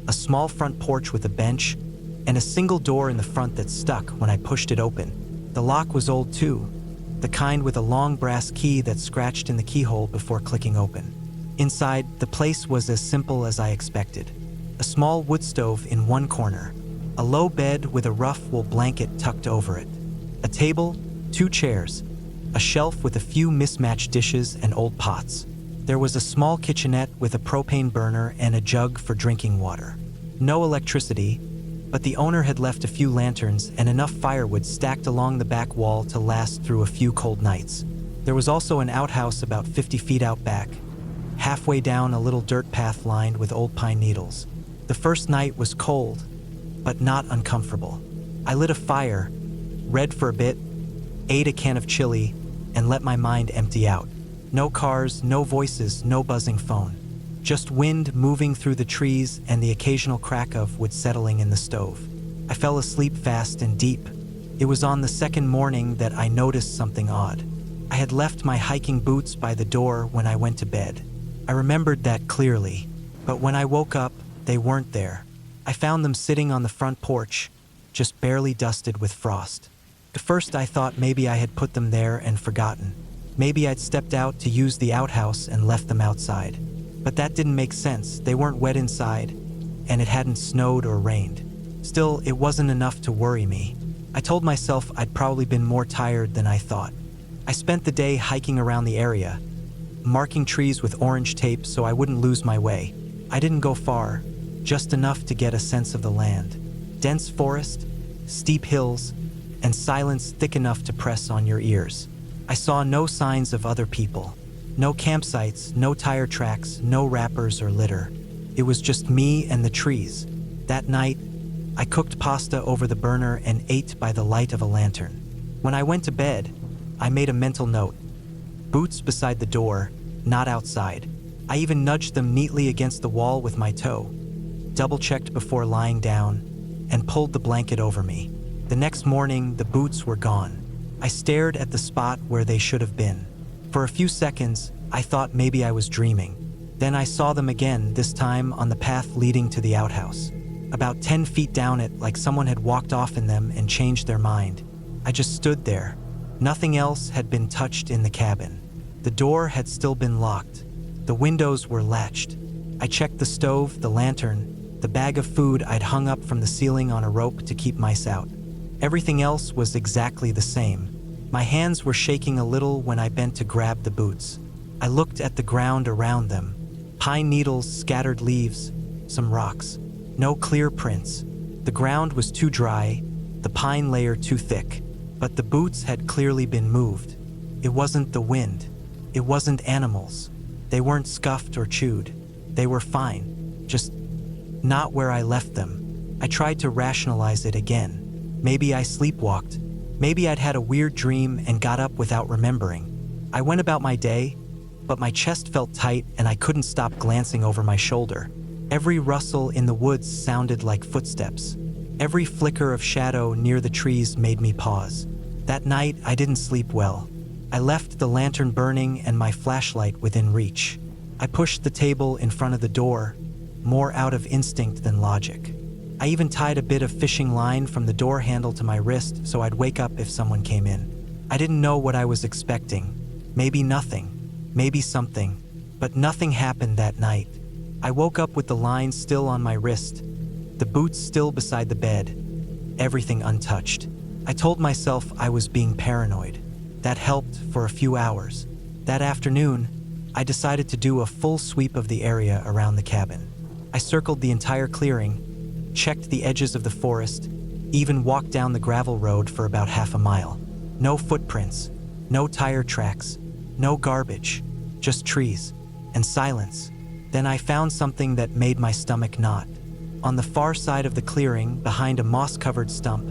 a small front porch with a bench, and a single door in the front that stuck when I pushed it open. The lock was old too, the kind with a long brass key that scratched in the keyhole before clicking open. Inside, the place was as simple as I expected. A small wood stove in one corner, a low bed with a rough wool blanket tucked over it, a table, 2 chairs, a shelf with a few mismatched dishes and old pots. There was a small kitchenette with a propane burner and a jug for drinking water. No electricity, but the owner had left a few lanterns and enough firewood stacked along the back wall to last through a few cold nights. There was also an outhouse about 50 feet out back, halfway down a little dirt path lined with old pine needles. The first night was cold, but not uncomfortable. I lit a fire, read for a bit, ate a can of chili, and let my mind empty out. No cars, no voices, no buzzing phone. Just wind moving through the trees and the occasional crack of wood settling in the stove. I fell asleep fast and deep. It was on the second morning that I noticed something odd. I had left my hiking boots by the door when I went to bed. I remembered that clearly, but when I woke up, they weren't there. I found them sitting on the front porch, just barely dusted with frost. At first I thought maybe I had put them there and forgotten. Maybe I'd stepped out to use the outhouse and left them outside. But that didn't make sense. They weren't wet inside, and it hadn't snowed or rained. Still, it wasn't enough to worry me. I told myself I'd probably been more tired than I thought. I spent the day hiking around the area, marking trees with orange tape so I wouldn't lose my way. I didn't go far, just enough to get a sense of the land. Dense forest, steep hills, and silence thick enough to press on your ears. I saw no signs of other people. No campsites, no tire tracks, no wrappers or litter. It was just me and the trees. That night, I cooked pasta over the burner and ate by the light of a lantern. When I went to bed, I made a mental note. Boots beside the door, not outside. I even nudged them neatly against the wall with my toe, double-checked before lying down, and pulled the blanket over me. The next morning, the boots were gone. I stared at the spot where they should have been. For a few seconds, I thought maybe I was dreaming. Then I saw them again, this time on the path leading to the outhouse. About 10 feet down it, like someone had walked off in them and changed their mind. I just stood there. Nothing else had been touched in the cabin. The door had still been locked. The windows were latched. I checked the stove, the lantern, the bag of food I'd hung up from the ceiling on a rope to keep mice out. Everything else was exactly the same. My hands were shaking a little when I bent to grab the boots. I looked at the ground around them. Pine needles, scattered leaves, some rocks. No clear prints. The ground was too dry, the pine layer too thick. But the boots had clearly been moved. It wasn't the wind. It wasn't animals. They weren't scuffed or chewed. They were fine, just not where I left them. I tried to rationalize it again. Maybe I sleepwalked. Maybe I'd had a weird dream and got up without remembering. I went about my day, but my chest felt tight and I couldn't stop glancing over my shoulder. Every rustle in the woods sounded like footsteps. Every flicker of shadow near the trees made me pause. That night, I didn't sleep well. I left the lantern burning and my flashlight within reach. I pushed the table in front of the door, more out of instinct than logic. I even tied a bit of fishing line from the door handle to my wrist so I'd wake up if someone came in. I didn't know what I was expecting. Maybe nothing, maybe something, but nothing happened that night. I woke up with the line still on my wrist, the boots still beside the bed, everything untouched. I told myself I was being paranoid. That helped for a few hours. That afternoon, I decided to do a full sweep of the area around the cabin. I circled the entire clearing, checked the edges of the forest, even walked down the gravel road for about half a mile. No footprints, no tire tracks, no garbage, just trees and silence. Then I found something that made my stomach knot. On the far side of the clearing, behind a moss-covered stump,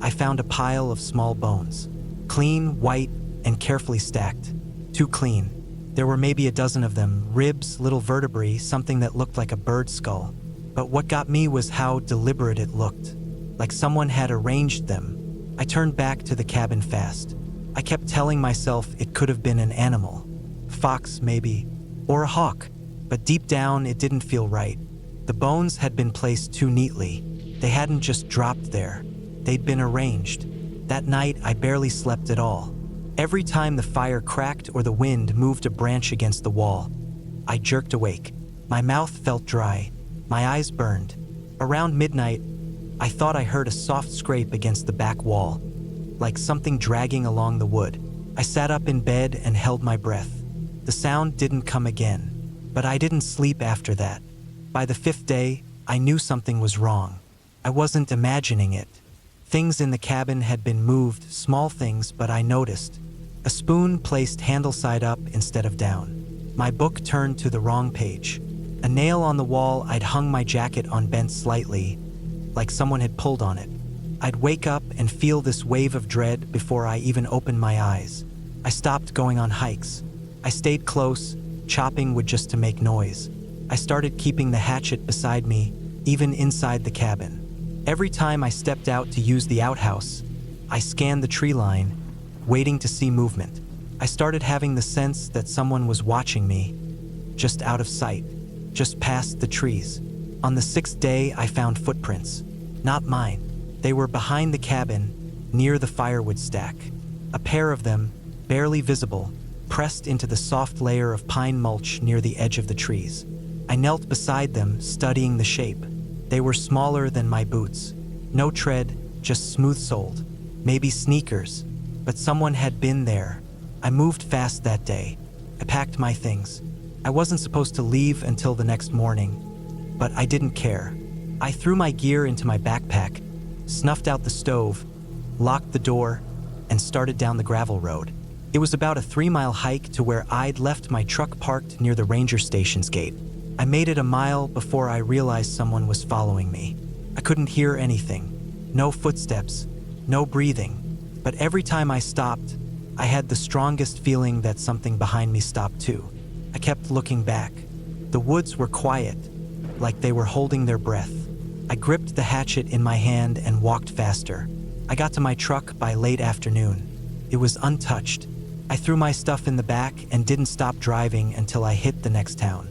I found a pile of small bones. Clean, white, and carefully stacked. Too clean. There were maybe a dozen of them, ribs, little vertebrae, something that looked like a bird skull. But what got me was how deliberate it looked, like someone had arranged them. I turned back to the cabin fast. I kept telling myself it could have been an animal. Fox, maybe, or a hawk. But deep down, it didn't feel right. The bones had been placed too neatly. They hadn't just dropped there. They'd been arranged. That night, I barely slept at all. Every time the fire cracked or the wind moved a branch against the wall, I jerked awake. My mouth felt dry. My eyes burned. Around midnight, I thought I heard a soft scrape against the back wall, like something dragging along the wood. I sat up in bed and held my breath. The sound didn't come again, but I didn't sleep after that. By the fifth day, I knew something was wrong. I wasn't imagining it. Things in the cabin had been moved, small things, but I noticed. A spoon placed handle side up instead of down. My book turned to the wrong page. A nail on the wall. I'd hung my jacket on bent slightly, like someone had pulled on it. I'd wake up and feel this wave of dread before I even opened my eyes. I stopped going on hikes. I stayed close, chopping wood just to make noise. I started keeping the hatchet beside me, even inside the cabin. Every time I stepped out to use the outhouse, I scanned the tree line, waiting to see movement. I started having the sense that someone was watching me, just out of sight, just past the trees. On the sixth day, I found footprints. Not mine. They were behind the cabin, near the firewood stack. A pair of them, barely visible, pressed into the soft layer of pine mulch near the edge of the trees. I knelt beside them, studying the shape. They were smaller than my boots. No tread, just smooth-soled. Maybe sneakers, but someone had been there. I moved fast that day. I packed my things. I wasn't supposed to leave until the next morning, but I didn't care. I threw my gear into my backpack, snuffed out the stove, locked the door, and started down the gravel road. It was about a 3-mile hike to where I'd left my truck parked near the ranger station's gate. I made it a mile before I realized someone was following me. I couldn't hear anything. No footsteps, no breathing. But every time I stopped, I had the strongest feeling that something behind me stopped too. I kept looking back. The woods were quiet, like they were holding their breath. I gripped the hatchet in my hand and walked faster. I got to my truck by late afternoon. It was untouched. I threw my stuff in the back and didn't stop driving until I hit the next town.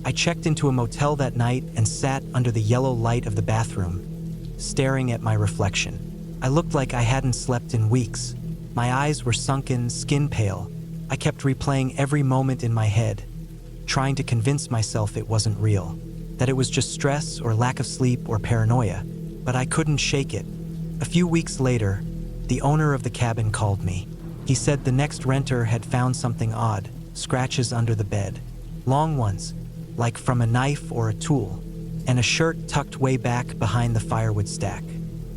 I checked into a motel that night and sat under the yellow light of the bathroom, staring at my reflection. I looked like I hadn't slept in weeks. My eyes were sunken, skin pale. I kept replaying every moment in my head, trying to convince myself it wasn't real, that it was just stress or lack of sleep or paranoia, but I couldn't shake it. A few weeks later, the owner of the cabin called me. He said the next renter had found something odd, scratches under the bed, long ones, like from a knife or a tool, and a shirt tucked way back behind the firewood stack.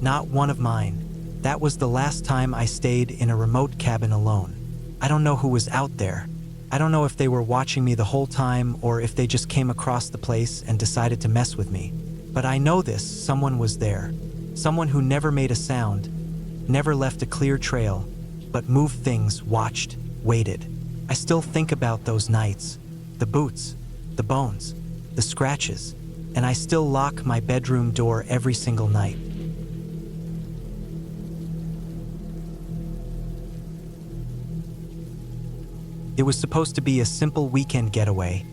Not one of mine. That was the last time I stayed in a remote cabin alone. I don't know who was out there. I don't know if they were watching me the whole time or if they just came across the place and decided to mess with me. But I know this, someone was there. Someone who never made a sound, never left a clear trail, but moved things, watched, waited. I still think about those nights, the boots, the bones, the scratches, and I still lock my bedroom door every single night. It was supposed to be a simple weekend getaway,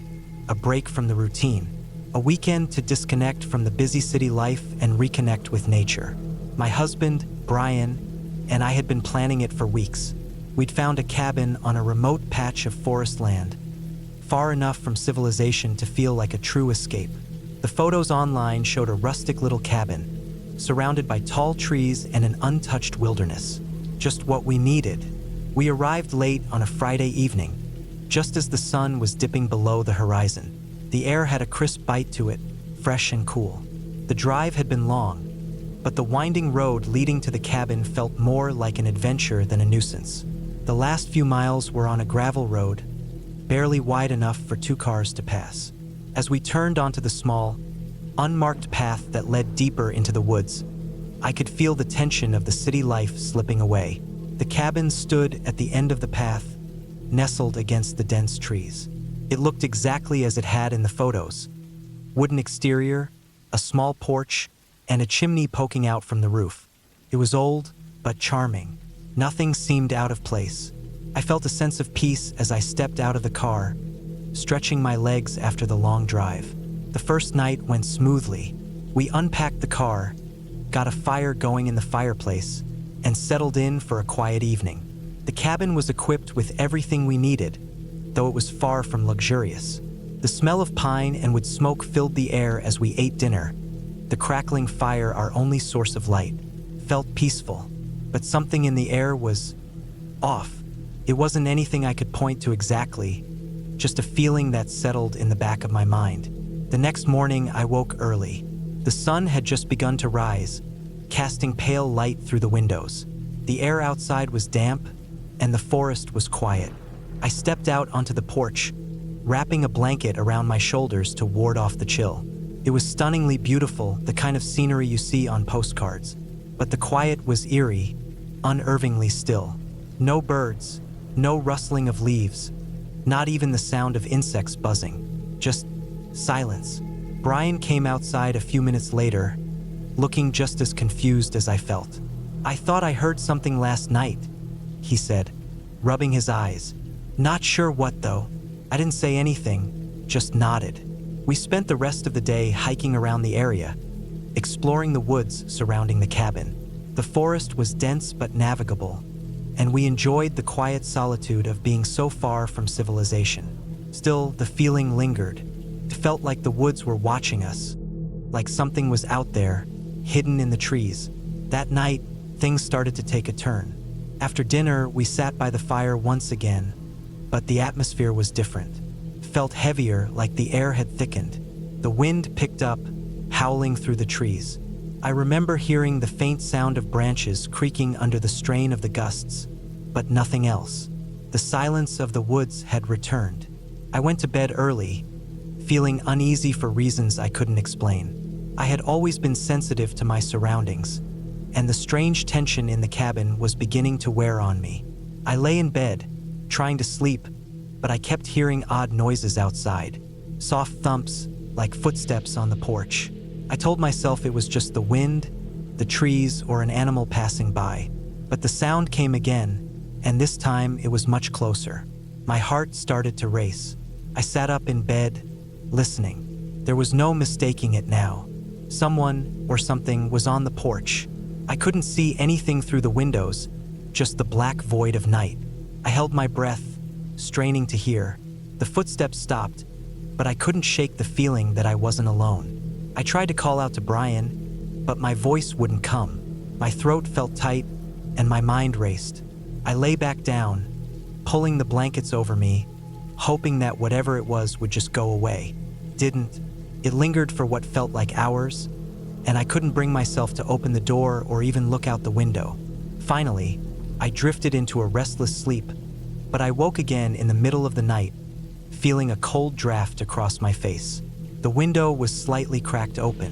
a break from the routine, a weekend to disconnect from the busy city life and reconnect with nature. My husband, Brian, and I had been planning it for weeks. We'd found a cabin on a remote patch of forest land, far enough from civilization to feel like a true escape. The photos online showed a rustic little cabin, surrounded by tall trees and an untouched wilderness. Just what we needed. We arrived late on a Friday evening, just as the sun was dipping below the horizon. The air had a crisp bite to it, fresh and cool. The drive had been long, but the winding road leading to the cabin felt more like an adventure than a nuisance. The last few miles were on a gravel road, barely wide enough for 2 cars to pass. As we turned onto the small, unmarked path that led deeper into the woods, I could feel the tension of the city life slipping away. The cabin stood at the end of the path, nestled against the dense trees. It looked exactly as it had in the photos. Wooden exterior, a small porch, and a chimney poking out from the roof. It was old, but charming. Nothing seemed out of place. I felt a sense of peace as I stepped out of the car, stretching my legs after the long drive. The first night went smoothly. We unpacked the car, got a fire going in the fireplace, and settled in for a quiet evening. The cabin was equipped with everything we needed, though it was far from luxurious. The smell of pine and wood smoke filled the air as we ate dinner. The crackling fire, our only source of light, felt peaceful, but something in the air was off. It wasn't anything I could point to exactly, just a feeling that settled in the back of my mind. The next morning, I woke early. The sun had just begun to rise, casting pale light through the windows. The air outside was damp, and the forest was quiet. I stepped out onto the porch, wrapping a blanket around my shoulders to ward off the chill. It was stunningly beautiful, the kind of scenery you see on postcards. But the quiet was eerie, unnervingly still. No birds, no rustling of leaves, not even the sound of insects buzzing. Just silence. Brian came outside a few minutes later, looking just as confused as I felt. "I thought I heard something last night," he said, rubbing his eyes. "Not sure what though." I didn't say anything, just nodded. We spent the rest of the day hiking around the area, exploring the woods surrounding the cabin. The forest was dense but navigable, and we enjoyed the quiet solitude of being so far from civilization. Still, the feeling lingered. It felt like the woods were watching us, like something was out there, hidden in the trees. That night, things started to take a turn. After dinner, we sat by the fire once again, but the atmosphere was different. It felt heavier, like the air had thickened. The wind picked up, howling through the trees. I remember hearing the faint sound of branches creaking under the strain of the gusts, but nothing else. The silence of the woods had returned. I went to bed early, feeling uneasy for reasons I couldn't explain. I had always been sensitive to my surroundings, and the strange tension in the cabin was beginning to wear on me. I lay in bed, trying to sleep, but I kept hearing odd noises outside, soft thumps like footsteps on the porch. I told myself it was just the wind, the trees, or an animal passing by, but the sound came again, and this time it was much closer. My heart started to race. I sat up in bed, listening. There was no mistaking it now. Someone or something was on the porch. I couldn't see anything through the windows, just the black void of night. I held my breath, straining to hear. The footsteps stopped, but I couldn't shake the feeling that I wasn't alone. I tried to call out to Brian, but my voice wouldn't come. My throat felt tight, and my mind raced. I lay back down, pulling the blankets over me, hoping that whatever it was would just go away. Didn't. It lingered for what felt like hours, and I couldn't bring myself to open the door or even look out the window. Finally, I drifted into a restless sleep, but I woke again in the middle of the night, feeling a cold draft across my face. The window was slightly cracked open.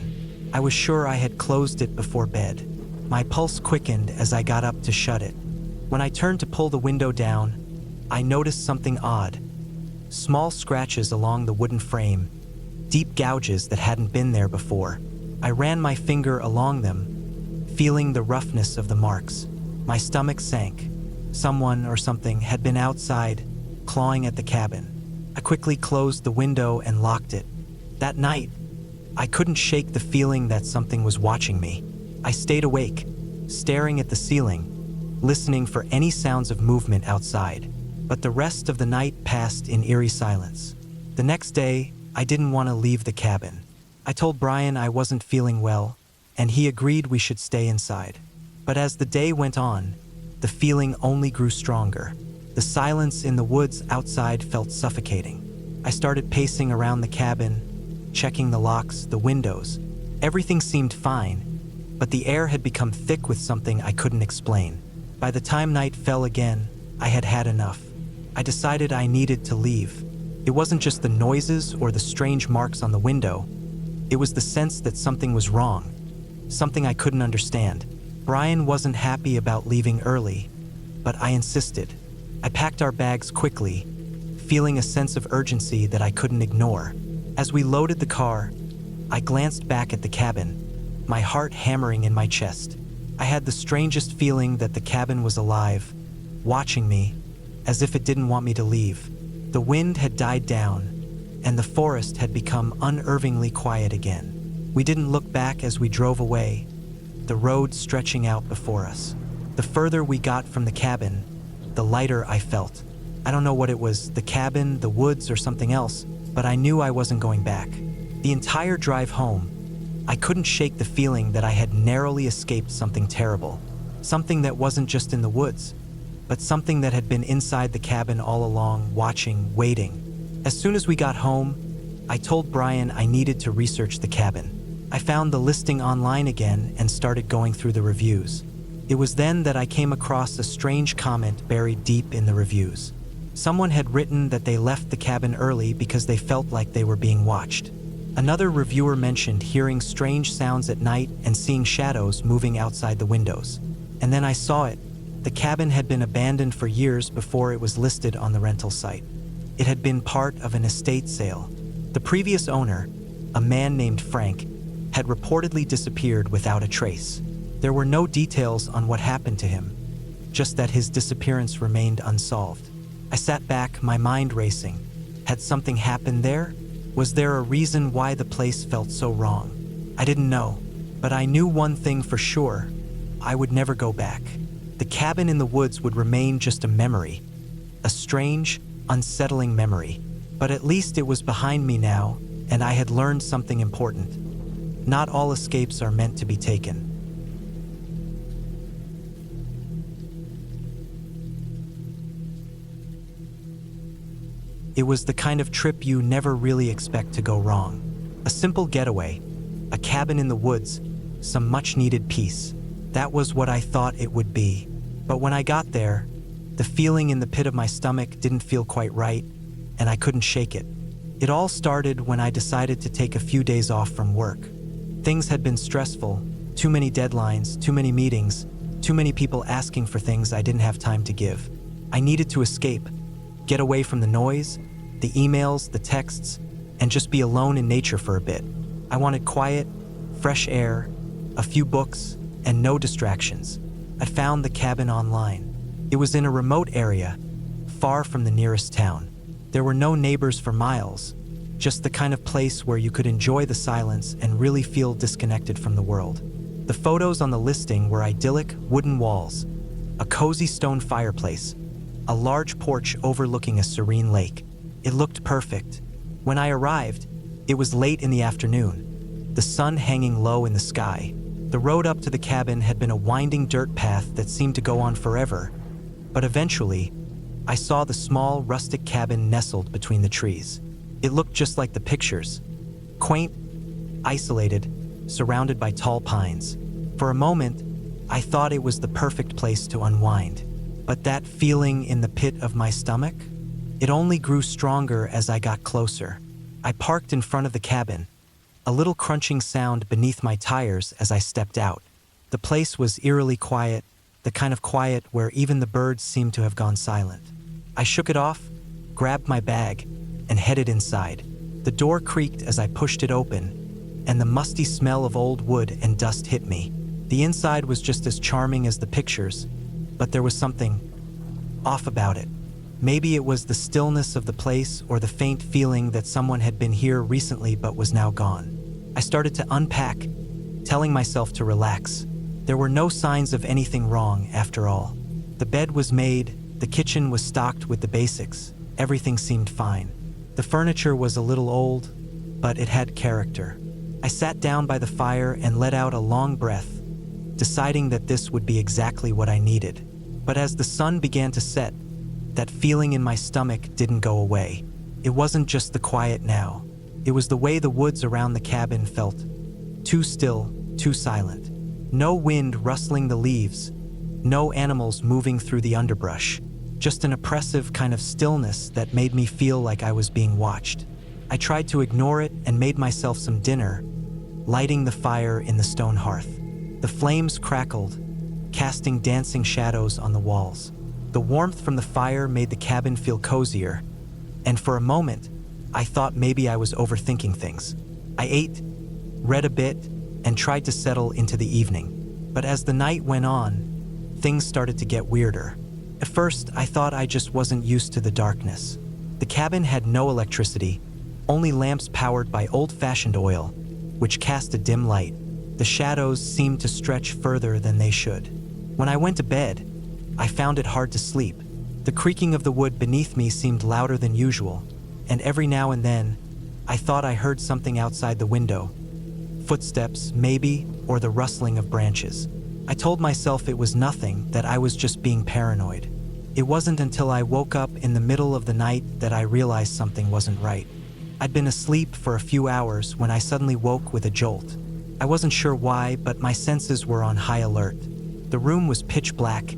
I was sure I had closed it before bed. My pulse quickened as I got up to shut it. When I turned to pull the window down, I noticed something odd. Small scratches along the wooden frame, deep gouges that hadn't been there before. I ran my finger along them, feeling the roughness of the marks. My stomach sank. Someone or something had been outside, clawing at the cabin. I quickly closed the window and locked it. That night, I couldn't shake the feeling that something was watching me. I stayed awake, staring at the ceiling, listening for any sounds of movement outside. But the rest of the night passed in eerie silence. The next day, I didn't want to leave the cabin. I told Brian I wasn't feeling well, and he agreed we should stay inside. But as the day went on, the feeling only grew stronger. The silence in the woods outside felt suffocating. I started pacing around the cabin, checking the locks, the windows. Everything seemed fine, but the air had become thick with something I couldn't explain. By the time night fell again, I had had enough. I decided I needed to leave. It wasn't just the noises or the strange marks on the window. It was the sense that something was wrong, something I couldn't understand. Brian wasn't happy about leaving early, but I insisted. I packed our bags quickly, feeling a sense of urgency that I couldn't ignore. As we loaded the car, I glanced back at the cabin, my heart hammering in my chest. I had the strangest feeling that the cabin was alive, watching me, as if it didn't want me to leave. The wind had died down, and the forest had become unnervingly quiet again. We didn't look back as we drove away, the road stretching out before us. The further we got from the cabin, the lighter I felt. I don't know what it was, the cabin, the woods, or something else, but I knew I wasn't going back. The entire drive home, I couldn't shake the feeling that I had narrowly escaped something terrible. Something that wasn't just in the woods, but something that had been inside the cabin all along, watching, waiting. As soon as we got home, I told Brian I needed to research the cabin. I found the listing online again and started going through the reviews. It was then that I came across a strange comment buried deep in the reviews. Someone had written that they left the cabin early because they felt like they were being watched. Another reviewer mentioned hearing strange sounds at night and seeing shadows moving outside the windows. And then I saw it. The cabin had been abandoned for years before it was listed on the rental site. It had been part of an estate sale. The previous owner, a man named Frank, had reportedly disappeared without a trace. There were no details on what happened to him, just that his disappearance remained unsolved. I sat back, my mind racing. Had something happened there? Was there a reason why the place felt so wrong? I didn't know, but I knew one thing for sure. I would never go back. The cabin in the woods would remain just a memory, a strange, unsettling memory. But at least it was behind me now, and I had learned something important. Not all escapes are meant to be taken. It was the kind of trip you never really expect to go wrong. A simple getaway, a cabin in the woods, some much-needed peace. That was what I thought it would be. But when I got there, the feeling in the pit of my stomach didn't feel quite right, and I couldn't shake it. It all started when I decided to take a few days off from work. Things had been stressful, too many deadlines, too many meetings, too many people asking for things I didn't have time to give. I needed to escape, get away from the noise, the emails, the texts, and just be alone in nature for a bit. I wanted quiet, fresh air, a few books, and no distractions. I found the cabin online. It was in a remote area, far from the nearest town. There were no neighbors for miles, just the kind of place where you could enjoy the silence and really feel disconnected from the world. The photos on the listing were idyllic wooden walls, a cozy stone fireplace, a large porch overlooking a serene lake. It looked perfect. When I arrived, it was late in the afternoon, the sun hanging low in the sky. The road up to the cabin had been a winding dirt path that seemed to go on forever, but eventually, I saw the small, rustic cabin nestled between the trees. It looked just like the pictures, quaint, isolated, surrounded by tall pines. For a moment, I thought it was the perfect place to unwind. But that feeling in the pit of my stomach, it only grew stronger as I got closer. I parked in front of the cabin, a little crunching sound beneath my tires as I stepped out. The place was eerily quiet, the kind of quiet where even the birds seemed to have gone silent. I shook it off, grabbed my bag, and headed inside. The door creaked as I pushed it open, and the musty smell of old wood and dust hit me. The inside was just as charming as the pictures, but there was something off about it. Maybe it was the stillness of the place or the faint feeling that someone had been here recently but was now gone. I started to unpack, telling myself to relax. There were no signs of anything wrong after all. The bed was made, the kitchen was stocked with the basics. Everything seemed fine. The furniture was a little old, but it had character. I sat down by the fire and let out a long breath, deciding that this would be exactly what I needed. But as the sun began to set, that feeling in my stomach didn't go away. It wasn't just the quiet now. It was the way the woods around the cabin felt. Too still, too silent. No wind rustling the leaves, no animals moving through the underbrush. Just an oppressive kind of stillness that made me feel like I was being watched. I tried to ignore it and made myself some dinner, lighting the fire in the stone hearth. The flames crackled, casting dancing shadows on the walls. The warmth from the fire made the cabin feel cozier, and for a moment, I thought maybe I was overthinking things. I ate, read a bit, and tried to settle into the evening. But as the night went on, things started to get weirder. At first, I thought I just wasn't used to the darkness. The cabin had no electricity, only lamps powered by old-fashioned oil, which cast a dim light. The shadows seemed to stretch further than they should. When I went to bed, I found it hard to sleep. The creaking of the wood beneath me seemed louder than usual, and every now and then, I thought I heard something outside the window. Footsteps, maybe, or the rustling of branches. I told myself it was nothing, that I was just being paranoid. It wasn't until I woke up in the middle of the night that I realized something wasn't right. I'd been asleep for a few hours when I suddenly woke with a jolt. I wasn't sure why, but my senses were on high alert. The room was pitch black,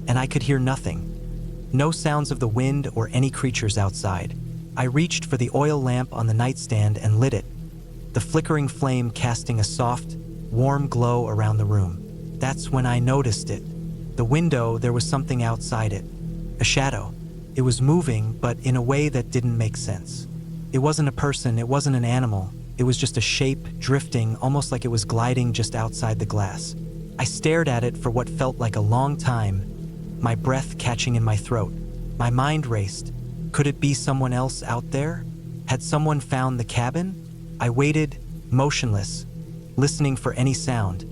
and I could hear nothing. No sounds of the wind or any creatures outside. I reached for the oil lamp on the nightstand and lit it, the flickering flame casting a soft, warm glow around the room. That's when I noticed it. The window, there was something outside it. A shadow. It was moving, but in a way that didn't make sense. It wasn't a person, it wasn't an animal. It was just a shape, drifting, almost like it was gliding just outside the glass. I stared at it for what felt like a long time, my breath catching in my throat. My mind raced. Could it be someone else out there? Had someone found the cabin? I waited, motionless, listening for any sound,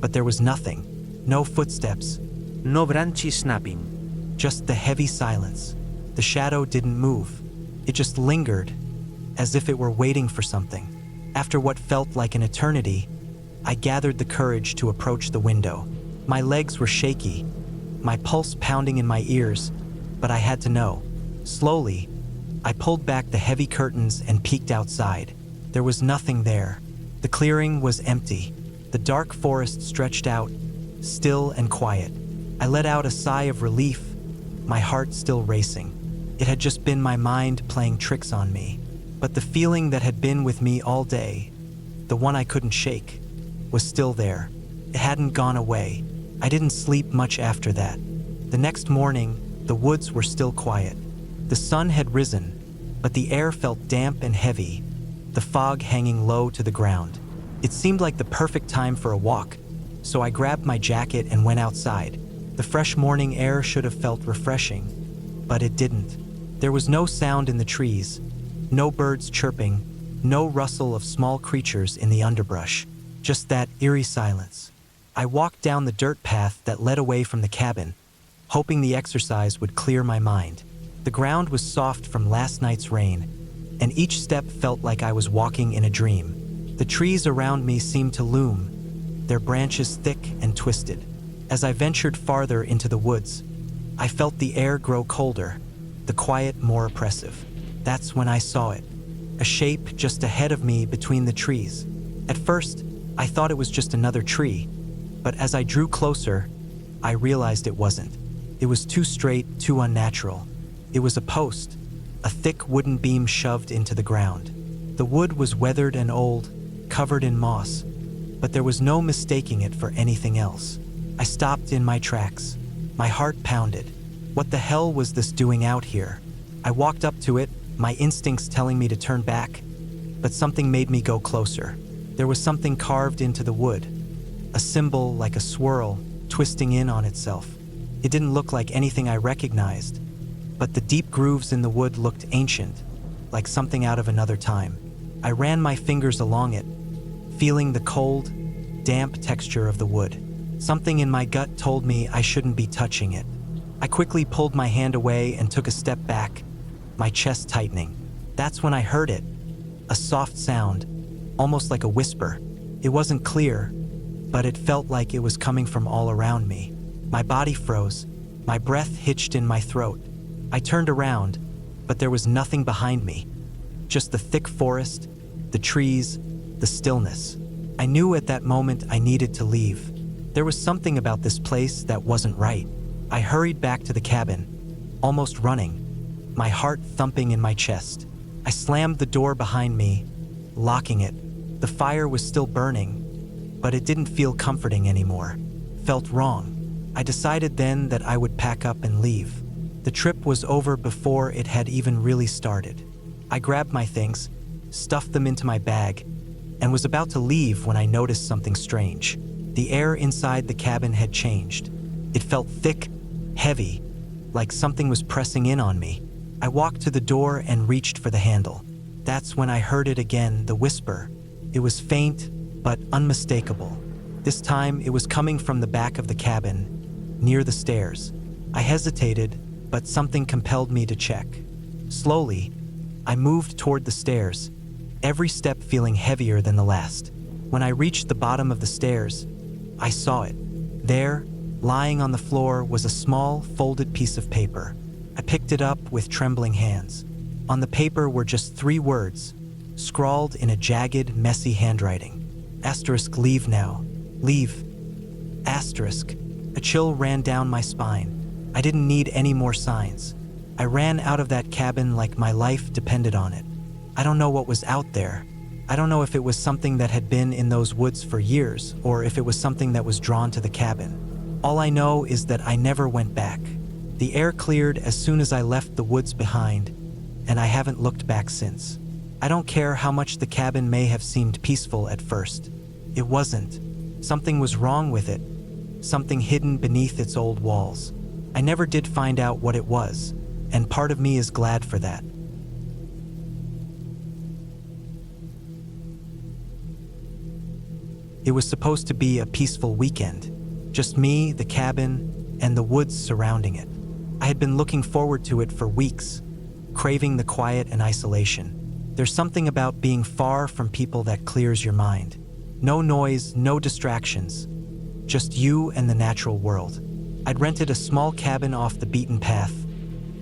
but there was nothing. No footsteps. No branches snapping. Just the heavy silence. The shadow didn't move. It just lingered, as if it were waiting for something. After what felt like an eternity, I gathered the courage to approach the window. My legs were shaky, my pulse pounding in my ears, but I had to know. Slowly, I pulled back the heavy curtains and peeked outside. There was nothing there. The clearing was empty. The dark forest stretched out, still and quiet. I let out a sigh of relief, my heart still racing. It had just been my mind playing tricks on me. But the feeling that had been with me all day, the one I couldn't shake, was still there. It hadn't gone away. I didn't sleep much after that. The next morning, the woods were still quiet. The sun had risen, but the air felt damp and heavy, the fog hanging low to the ground. It seemed like the perfect time for a walk, so I grabbed my jacket and went outside. The fresh morning air should have felt refreshing, but it didn't. There was no sound in the trees, no birds chirping, no rustle of small creatures in the underbrush, just that eerie silence. I walked down the dirt path that led away from the cabin, hoping the exercise would clear my mind. The ground was soft from last night's rain, and each step felt like I was walking in a dream. The trees around me seemed to loom, their branches thick and twisted. As I ventured farther into the woods, I felt the air grow colder, the quiet more oppressive. That's when I saw it, a shape just ahead of me between the trees. At first, I thought it was just another tree, but as I drew closer, I realized it wasn't. It was too straight, too unnatural. It was a post, a thick wooden beam shoved into the ground. The wood was weathered and old, covered in moss, but there was no mistaking it for anything else. I stopped in my tracks. My heart pounded. What the hell was this doing out here? I walked up to it, my instincts telling me to turn back, but something made me go closer. There was something carved into the wood, a symbol like a swirl, twisting in on itself. It didn't look like anything I recognized, but the deep grooves in the wood looked ancient, like something out of another time. I ran my fingers along it, feeling the cold, damp texture of the wood. Something in my gut told me I shouldn't be touching it. I quickly pulled my hand away and took a step back, my chest tightening. That's when I heard it, a soft sound, almost like a whisper. It wasn't clear, but it felt like it was coming from all around me. My body froze, my breath hitched in my throat. I turned around, but there was nothing behind me, just the thick forest, the trees, the stillness. I knew at that moment I needed to leave. There was something about this place that wasn't right. I hurried back to the cabin, almost running, my heart thumping in my chest. I slammed the door behind me, locking it. The fire was still burning, but it didn't feel comforting anymore. Felt wrong. I decided then that I would pack up and leave. The trip was over before it had even really started. I grabbed my things, stuffed them into my bag, and was about to leave when I noticed something strange. The air inside the cabin had changed. It felt thick, heavy, like something was pressing in on me. I walked to the door and reached for the handle. That's when I heard it again, the whisper. It was faint, but unmistakable. This time, it was coming from the back of the cabin, near the stairs. I hesitated, but something compelled me to check. Slowly, I moved toward the stairs, every step feeling heavier than the last. When I reached the bottom of the stairs, I saw it. There, lying on the floor, was a small, folded piece of paper. I picked it up with trembling hands. On the paper were just 3 words, scrawled in a jagged, messy handwriting. Asterisk, leave now. Leave. Asterisk. A chill ran down my spine. I didn't need any more signs. I ran out of that cabin like my life depended on it. I don't know what was out there. I don't know if it was something that had been in those woods for years, or if it was something that was drawn to the cabin. All I know is that I never went back. The air cleared as soon as I left the woods behind, and I haven't looked back since. I don't care how much the cabin may have seemed peaceful at first. It wasn't. Something was wrong with it, something hidden beneath its old walls. I never did find out what it was, and part of me is glad for that. It was supposed to be a peaceful weekend, just me, the cabin, and the woods surrounding it. I had been looking forward to it for weeks, craving the quiet and isolation. There's something about being far from people that clears your mind. No noise, no distractions, just you and the natural world. I'd rented a small cabin off the beaten path,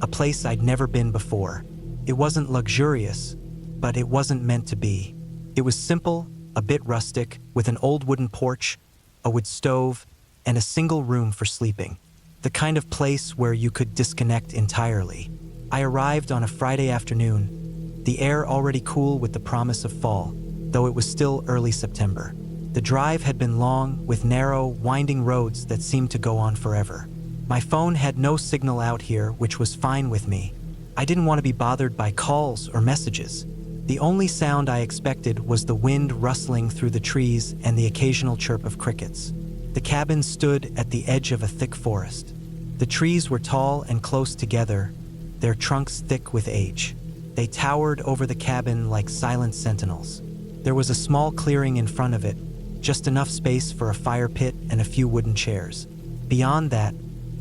a place I'd never been before. It wasn't luxurious, but it wasn't meant to be. It was simple, a bit rustic, with an old wooden porch, a wood stove, and a single room for sleeping. The kind of place where you could disconnect entirely. I arrived on a Friday afternoon, the air already cool with the promise of fall, though it was still early September. The drive had been long, with narrow, winding roads that seemed to go on forever. My phone had no signal out here, which was fine with me. I didn't want to be bothered by calls or messages. The only sound I expected was the wind rustling through the trees and the occasional chirp of crickets. The cabin stood at the edge of a thick forest. The trees were tall and close together, their trunks thick with age. They towered over the cabin like silent sentinels. There was a small clearing in front of it, just enough space for a fire pit and a few wooden chairs. Beyond that,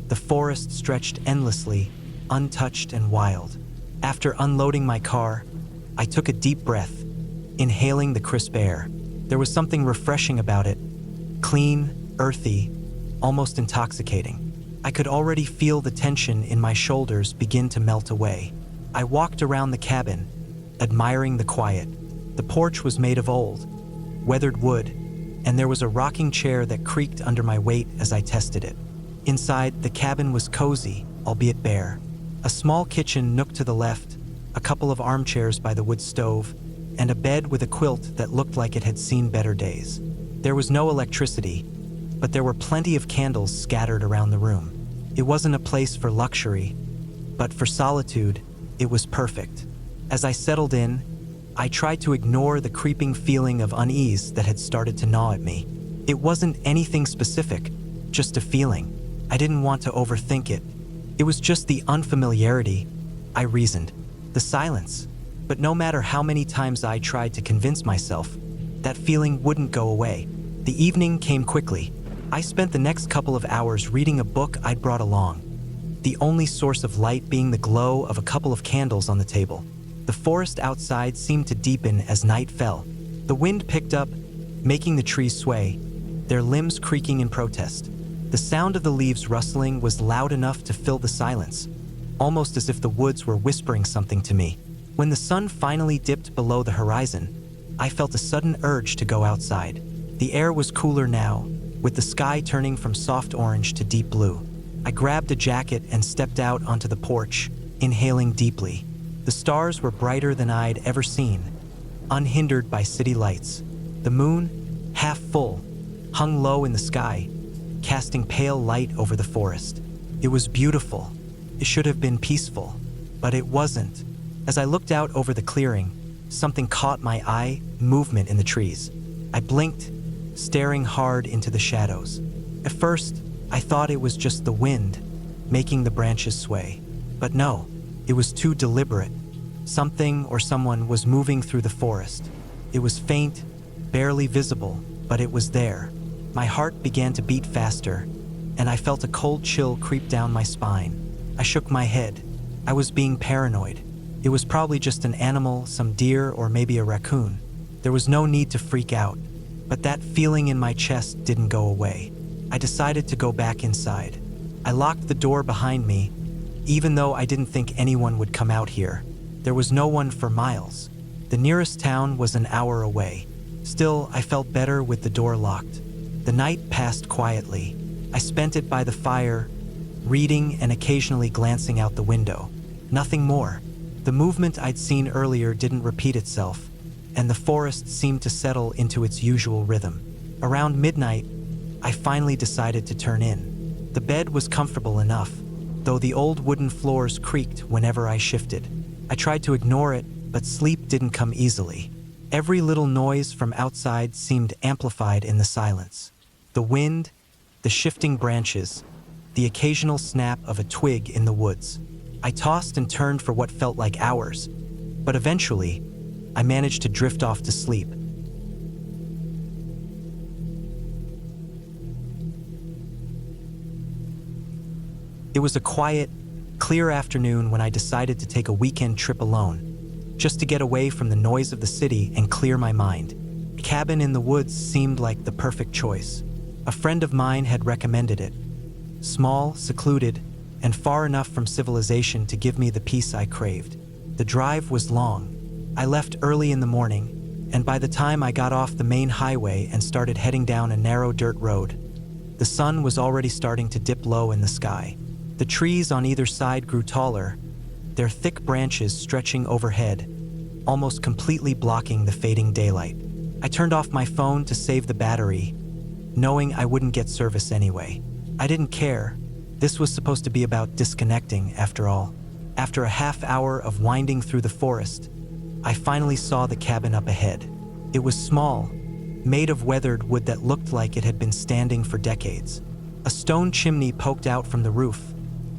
the forest stretched endlessly, untouched and wild. After unloading my car, I took a deep breath, inhaling the crisp air. There was something refreshing about it, clean, earthy, almost intoxicating. I could already feel the tension in my shoulders begin to melt away. I walked around the cabin, admiring the quiet. The porch was made of old, weathered wood, and there was a rocking chair that creaked under my weight as I tested it. Inside, the cabin was cozy, albeit bare. A small kitchen nook to the left, a couple of armchairs by the wood stove, and a bed with a quilt that looked like it had seen better days. There was no electricity, but there were plenty of candles scattered around the room. It wasn't a place for luxury, but for solitude, it was perfect. As I settled in, I tried to ignore the creeping feeling of unease that had started to gnaw at me. It wasn't anything specific, just a feeling. I didn't want to overthink it. It was just the unfamiliarity, I reasoned. The silence. But no matter how many times I tried to convince myself, that feeling wouldn't go away. The evening came quickly. I spent the next couple of hours reading a book I'd brought along, the only source of light being the glow of a couple of candles on the table. The forest outside seemed to deepen as night fell. The wind picked up, making the trees sway, their limbs creaking in protest. The sound of the leaves rustling was loud enough to fill the silence, almost as if the woods were whispering something to me. When the sun finally dipped below the horizon, I felt a sudden urge to go outside. The air was cooler now, with the sky turning from soft orange to deep blue. I grabbed a jacket and stepped out onto the porch, inhaling deeply. The stars were brighter than I'd ever seen, unhindered by city lights. The moon, half full, hung low in the sky, casting pale light over the forest. It was beautiful. It should have been peaceful, but it wasn't. As I looked out over the clearing, something caught my eye, movement in the trees. I blinked, staring hard into the shadows. At first, I thought it was just the wind, making the branches sway. But no, it was too deliberate. Something or someone was moving through the forest. It was faint, barely visible, but it was there. My heart began to beat faster, and I felt a cold chill creep down my spine. I shook my head. I was being paranoid. It was probably just an animal, some deer, or maybe a raccoon. There was no need to freak out, but that feeling in my chest didn't go away. I decided to go back inside. I locked the door behind me, even though I didn't think anyone would come out here. There was no one for miles. The nearest town was an hour away. Still, I felt better with the door locked. The night passed quietly. I spent it by the fire, reading and occasionally glancing out the window. Nothing more. The movement I'd seen earlier didn't repeat itself, and the forest seemed to settle into its usual rhythm. Around midnight, I finally decided to turn in. The bed was comfortable enough, though the old wooden floors creaked whenever I shifted. I tried to ignore it, but sleep didn't come easily. Every little noise from outside seemed amplified in the silence. The wind, the shifting branches, the occasional snap of a twig in the woods. I tossed and turned for what felt like hours, but eventually, I managed to drift off to sleep. It was a quiet, clear afternoon when I decided to take a weekend trip alone, just to get away from the noise of the city and clear my mind. A cabin in the woods seemed like the perfect choice. A friend of mine had recommended it. Small, secluded, and far enough from civilization to give me the peace I craved. The drive was long. I left early in the morning, and by the time I got off the main highway and started heading down a narrow dirt road, the sun was already starting to dip low in the sky. The trees on either side grew taller, their thick branches stretching overhead, almost completely blocking the fading daylight. I turned off my phone to save the battery, knowing I wouldn't get service anyway. I didn't care. This was supposed to be about disconnecting, after all. After a half hour of winding through the forest, I finally saw the cabin up ahead. It was small, made of weathered wood that looked like it had been standing for decades. A stone chimney poked out from the roof,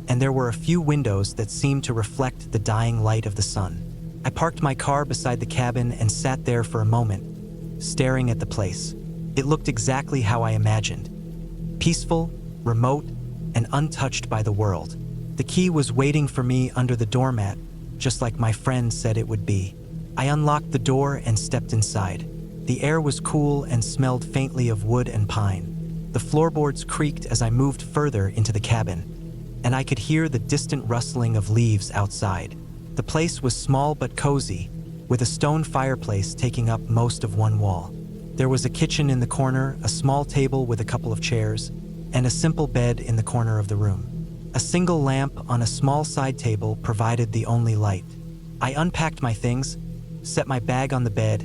and there were a few windows that seemed to reflect the dying light of the sun. I parked my car beside the cabin and sat there for a moment, staring at the place. It looked exactly how I imagined. Peaceful, remote, and untouched by the world. The key was waiting for me under the doormat, just like my friend said it would be. I unlocked the door and stepped inside. The air was cool and smelled faintly of wood and pine. The floorboards creaked as I moved further into the cabin, and I could hear the distant rustling of leaves outside. The place was small but cozy, with a stone fireplace taking up most of one wall. There was a kitchen in the corner, a small table with a couple of chairs, and a simple bed in the corner of the room. A single lamp on a small side table provided the only light. I unpacked my things, set my bag on the bed,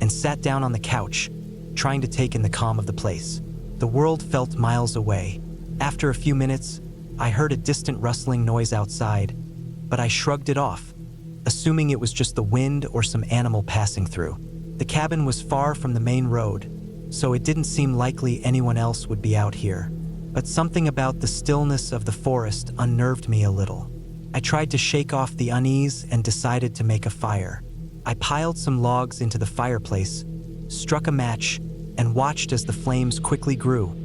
and sat down on the couch, trying to take in the calm of the place. The world felt miles away. After a few minutes, I heard a distant rustling noise outside, but I shrugged it off, assuming it was just the wind or some animal passing through. The cabin was far from the main road, so it didn't seem likely anyone else would be out here. but something about the stillness of the forest unnerved me a little. I tried to shake off the unease and decided to make a fire. I piled some logs into the fireplace, struck a match, and watched as the flames quickly grew,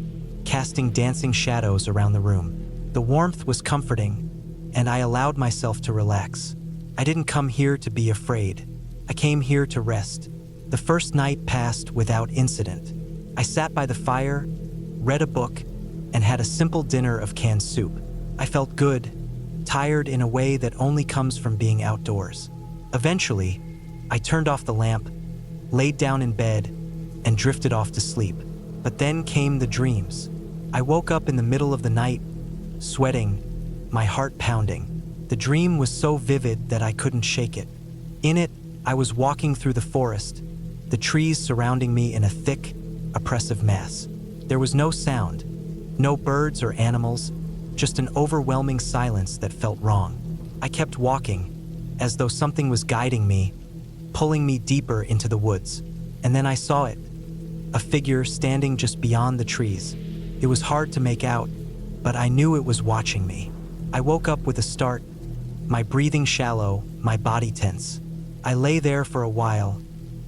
casting dancing shadows around the room. The warmth was comforting, and I allowed myself to relax. I didn't come here to be afraid. I came here to rest. The first night passed without incident. I sat by the fire, read a book, and had a simple dinner of canned soup. I felt good, tired in a way that only comes from being outdoors. Eventually, I turned off the lamp, laid down in bed, and drifted off to sleep. But then came the dreams. I woke up in the middle of the night, sweating, my heart pounding. The dream was so vivid that I couldn't shake it. In it, I was walking through the forest, the trees surrounding me in a thick, oppressive mass. There was no sound, no birds or animals, just an overwhelming silence that felt wrong. I kept walking, as though something was guiding me, pulling me deeper into the woods. And then I saw it, a figure standing just beyond the trees. It was hard to make out, but I knew it was watching me. I woke up with a start, my breathing shallow, my body tense. I lay there for a while,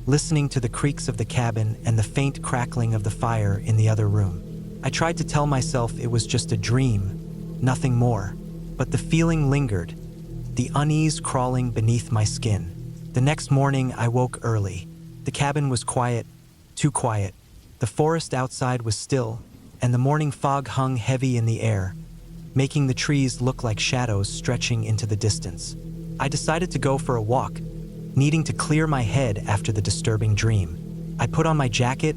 listening to the creaks of the cabin and the faint crackling of the fire in the other room. I tried to tell myself it was just a dream, nothing more, but the feeling lingered, the unease crawling beneath my skin. The next morning, I woke early. The cabin was quiet, too quiet. The forest outside was still, and the morning fog hung heavy in the air, making the trees look like shadows stretching into the distance. I decided to go for a walk, needing to clear my head after the disturbing dream. I put on my jacket,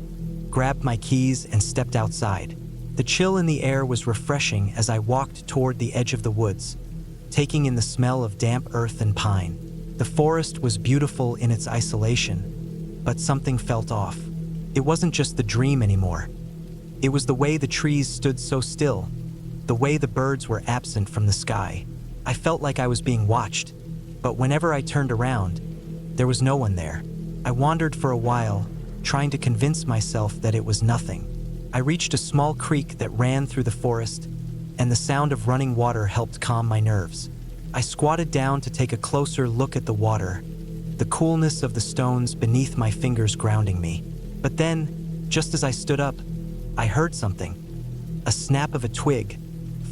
grabbed my keys, and stepped outside. The chill in the air was refreshing as I walked toward the edge of the woods, taking in the smell of damp earth and pine. The forest was beautiful in its isolation, but something felt off. It wasn't just the dream anymore. It was the way the trees stood so still, the way the birds were absent from the sky. I felt like I was being watched, but whenever I turned around, there was no one there. I wandered for a while, trying to convince myself that it was nothing. I reached a small creek that ran through the forest, and the sound of running water helped calm my nerves. I squatted down to take a closer look at the water, the coolness of the stones beneath my fingers grounding me. But then, just as I stood up, I heard something, a snap of a twig,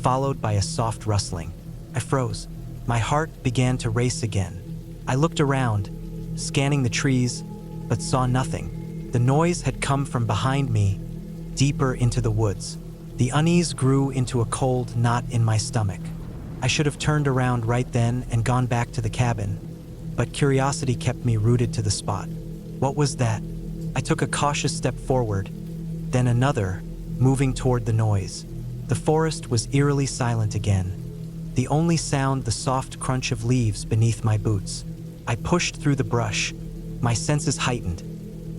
followed by a soft rustling. I froze. My heart began to race again. I looked around, scanning the trees, but saw nothing. The noise had come from behind me, deeper into the woods. The unease grew into a cold knot in my stomach. I should have turned around right then and gone back to the cabin, but curiosity kept me rooted to the spot. What was that? I took a cautious step forward, then another, moving toward the noise. The forest was eerily silent again, the only sound the soft crunch of leaves beneath my boots. I pushed through the brush, my senses heightened,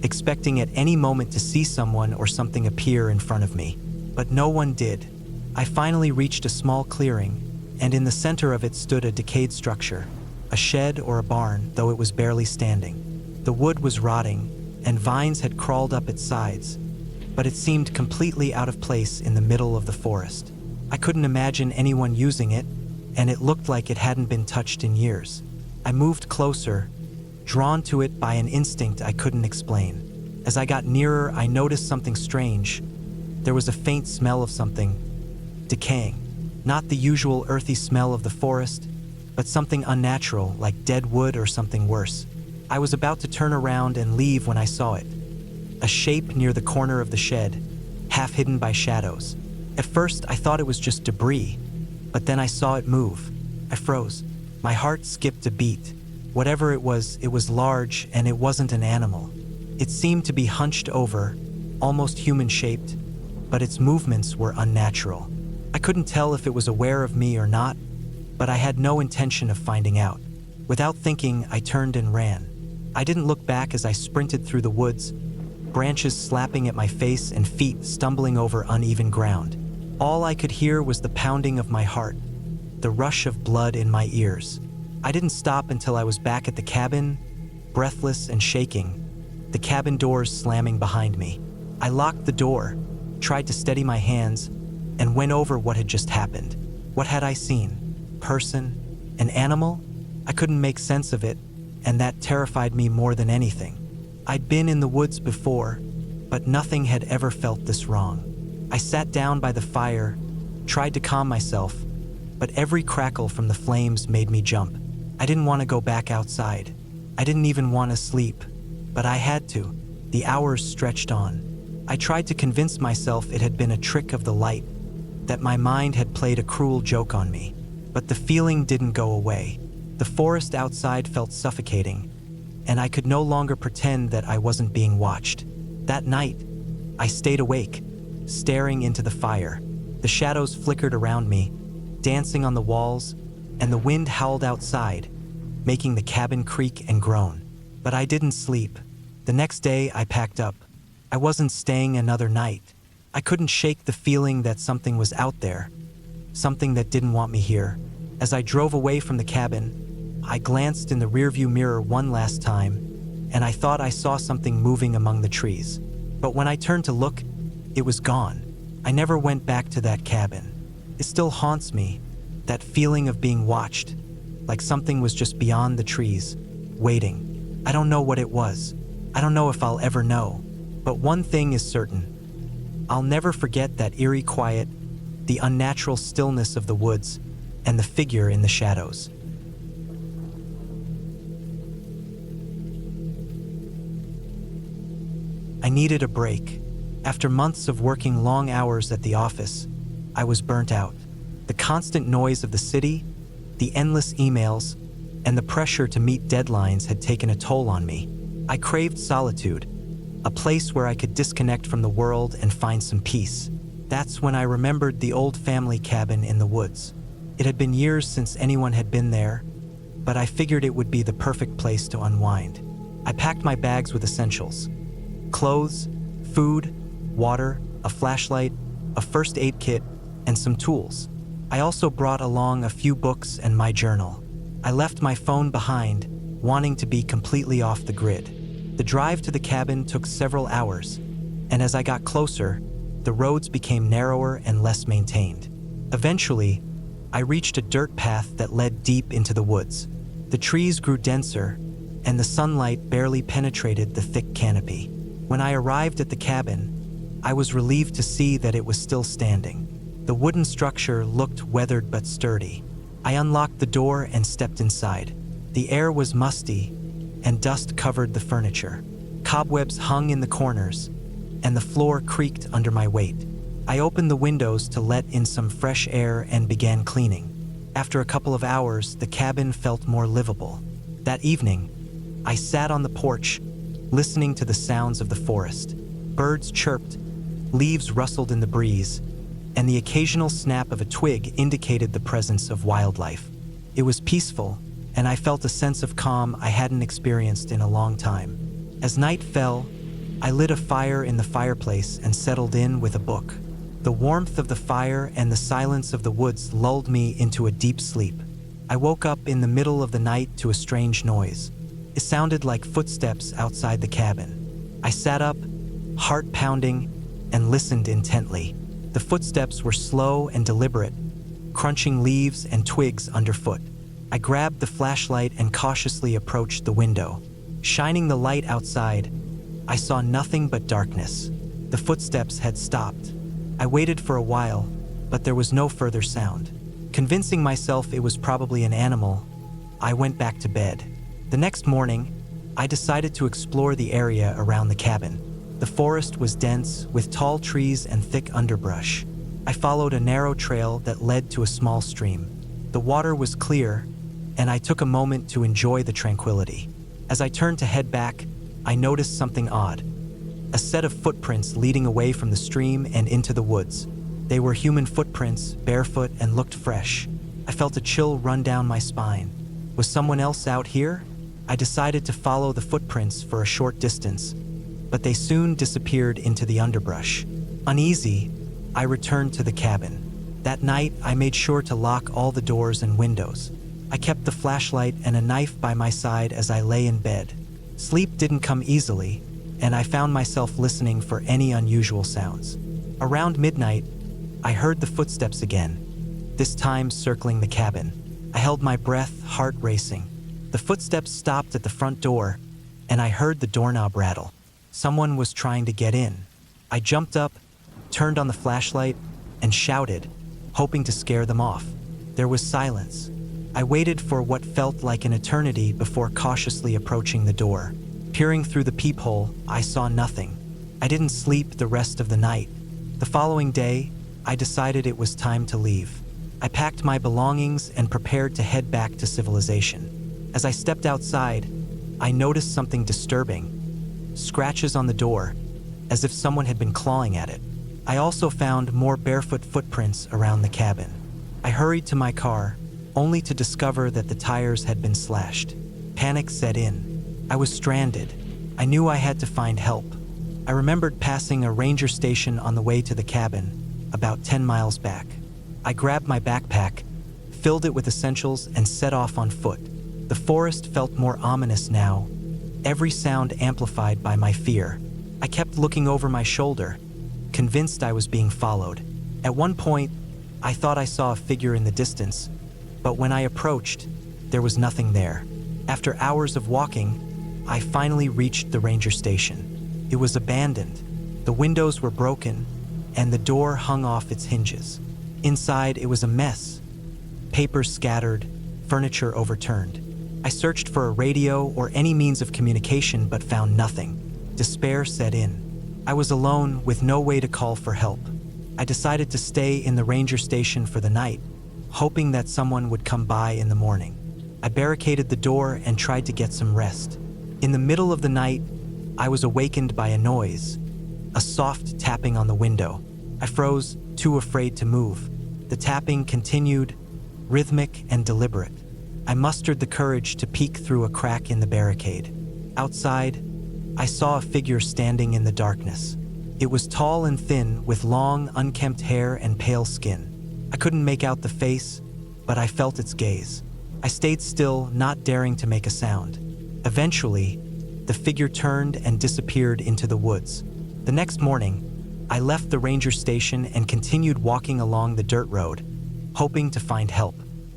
expecting at any moment to see someone or something appear in front of me. But no one did. I finally reached a small clearing, and in the center of it stood a decayed structure, a shed or a barn, though it was barely standing. The wood was rotting, and vines had crawled up its sides, but it seemed completely out of place in the middle of the forest. I couldn't imagine anyone using it, and it looked like it hadn't been touched in years. I moved closer, drawn to it by an instinct I couldn't explain. As I got nearer, I noticed something strange. There was a faint smell of something decaying. Not the usual earthy smell of the forest, but something unnatural, like dead wood or something worse. I was about to turn around and leave when I saw it. A shape near the corner of the shed, half hidden by shadows. At first, I thought it was just debris, but then I saw it move. I froze. My heart skipped a beat. Whatever it was large, and it wasn't an animal. It seemed to be hunched over, almost human-shaped, but its movements were unnatural. I couldn't tell if it was aware of me or not, but I had no intention of finding out. Without thinking, I turned and ran. I didn't look back as I sprinted through the woods, branches slapping at my face and feet stumbling over uneven ground. All I could hear was the pounding of my heart, the rush of blood in my ears. I didn't stop until I was back at the cabin, breathless and shaking, the cabin doors slamming behind me. I locked the door, tried to steady my hands, and went over what had just happened. What had I seen? Person? An animal? I couldn't make sense of it, and that terrified me more than anything. I'd been in the woods before, but nothing had ever felt this wrong. I sat down by the fire, tried to calm myself, but every crackle from the flames made me jump. I didn't want to go back outside. I didn't even want to sleep, but I had to. The hours stretched on. I tried to convince myself it had been a trick of the light, that my mind had played a cruel joke on me. But the feeling didn't go away. The forest outside felt suffocating, and I could no longer pretend that I wasn't being watched. That night, I stayed awake, staring into the fire. The shadows flickered around me, dancing on the walls, and the wind howled outside, making the cabin creak and groan. But I didn't sleep. The next day, I packed up. I wasn't staying another night. I couldn't shake the feeling that something was out there, something that didn't want me here. As I drove away from the cabin, I glanced in the rearview mirror one last time, and I thought I saw something moving among the trees. But when I turned to look, it was gone. I never went back to that cabin. It still haunts me, that feeling of being watched, like something was just beyond the trees, waiting. I don't know what it was. I don't know if I'll ever know. But one thing is certain. I'll never forget that eerie quiet, the unnatural stillness of the woods, and the figure in the shadows. I needed a break. After months of working long hours at the office, I was burnt out. The constant noise of the city, the endless emails, and the pressure to meet deadlines had taken a toll on me. I craved solitude, a place where I could disconnect from the world and find some peace. That's when I remembered the old family cabin in the woods. It had been years since anyone had been there, but I figured it would be the perfect place to unwind. I packed my bags with essentials: clothes, food, water, a flashlight, a first aid kit, and some tools. I also brought along a few books and my journal. I left my phone behind, wanting to be completely off the grid. The drive to the cabin took several hours, and as I got closer, the roads became narrower and less maintained. Eventually, I reached a dirt path that led deep into the woods. The trees grew denser, and the sunlight barely penetrated the thick canopy. When I arrived at the cabin, I was relieved to see that it was still standing. The wooden structure looked weathered but sturdy. I unlocked the door and stepped inside. The air was musty, and dust covered the furniture. Cobwebs hung in the corners, and the floor creaked under my weight. I opened the windows to let in some fresh air and began cleaning. After a couple of hours, the cabin felt more livable. That evening, I sat on the porch, listening to the sounds of the forest. Birds chirped, leaves rustled in the breeze, and the occasional snap of a twig indicated the presence of wildlife. It was peaceful, and I felt a sense of calm I hadn't experienced in a long time. As night fell, I lit a fire in the fireplace and settled in with a book. The warmth of the fire and the silence of the woods lulled me into a deep sleep. I woke up in the middle of the night to a strange noise. It sounded like footsteps outside the cabin. I sat up, heart pounding, and listened intently. The footsteps were slow and deliberate, crunching leaves and twigs underfoot. I grabbed the flashlight and cautiously approached the window. Shining the light outside, I saw nothing but darkness. The footsteps had stopped. I waited for a while, but there was no further sound. Convincing myself it was probably an animal, I went back to bed. The next morning, I decided to explore the area around the cabin. The forest was dense, with tall trees and thick underbrush. I followed a narrow trail that led to a small stream. The water was clear, and I took a moment to enjoy the tranquility. As I turned to head back, I noticed something odd. A set of footprints leading away from the stream and into the woods. They were human footprints, barefoot, and looked fresh. I felt a chill run down my spine. Was someone else out here? I decided to follow the footprints for a short distance, but they soon disappeared into the underbrush. Uneasy, I returned to the cabin. That night, I made sure to lock all the doors and windows. I kept the flashlight and a knife by my side as I lay in bed. Sleep didn't come easily, and I found myself listening for any unusual sounds. Around midnight, I heard the footsteps again, this time circling the cabin. I held my breath, heart racing. The footsteps stopped at the front door, and I heard the doorknob rattle. Someone was trying to get in. I jumped up, turned on the flashlight, and shouted, hoping to scare them off. There was silence. I waited for what felt like an eternity before cautiously approaching the door. Peering through the peephole, I saw nothing. I didn't sleep the rest of the night. The following day, I decided it was time to leave. I packed my belongings and prepared to head back to civilization. As I stepped outside, I noticed something disturbing. Scratches on the door, as if someone had been clawing at it. I also found more barefoot footprints around the cabin. I hurried to my car, only to discover that the tires had been slashed. Panic set in. I was stranded. I knew I had to find help. I remembered passing a ranger station on the way to the cabin, about 10 miles back. I grabbed my backpack, filled it with essentials, and set off on foot. The forest felt more ominous now, every sound amplified by my fear. I kept looking over my shoulder, convinced I was being followed. At one point, I thought I saw a figure in the distance, but when I approached, there was nothing there. After hours of walking, I finally reached the ranger station. It was abandoned. The windows were broken, and the door hung off its hinges. Inside, it was a mess. Papers scattered, furniture overturned. I searched for a radio or any means of communication but found nothing. Despair set in. I was alone with no way to call for help. I decided to stay in the ranger station for the night, hoping that someone would come by in the morning. I barricaded the door and tried to get some rest. In the middle of the night, I was awakened by a noise, a soft tapping on the window. I froze, too afraid to move. The tapping continued, rhythmic and deliberate. I mustered the courage to peek through a crack in the barricade. Outside, I saw a figure standing in the darkness. It was tall and thin, with long, unkempt hair and pale skin. I couldn't make out the face, but I felt its gaze. I stayed still, not daring to make a sound. Eventually, the figure turned and disappeared into the woods. The next morning, I left the ranger station and continued walking along the dirt road, hoping to find help.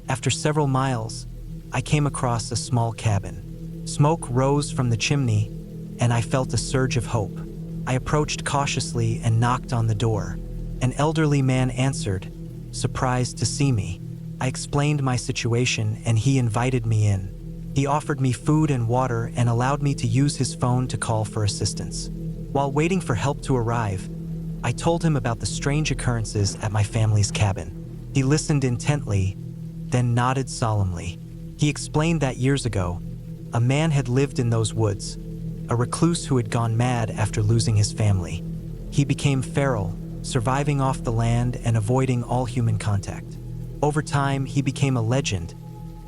After several miles, I came across a small cabin. Smoke rose from the chimney, and I felt a surge of hope. I approached cautiously and knocked on the door. An elderly man answered, surprised to see me. I explained my situation, and he invited me in. He offered me food and water and allowed me to use his phone to call for assistance. While waiting for help to arrive, I told him about the strange occurrences at my family's cabin. He listened intently, then nodded solemnly. He explained that years ago, a man had lived in those woods, a recluse who had gone mad after losing his family. He became feral, surviving off the land and avoiding all human contact. Over time, he became a legend,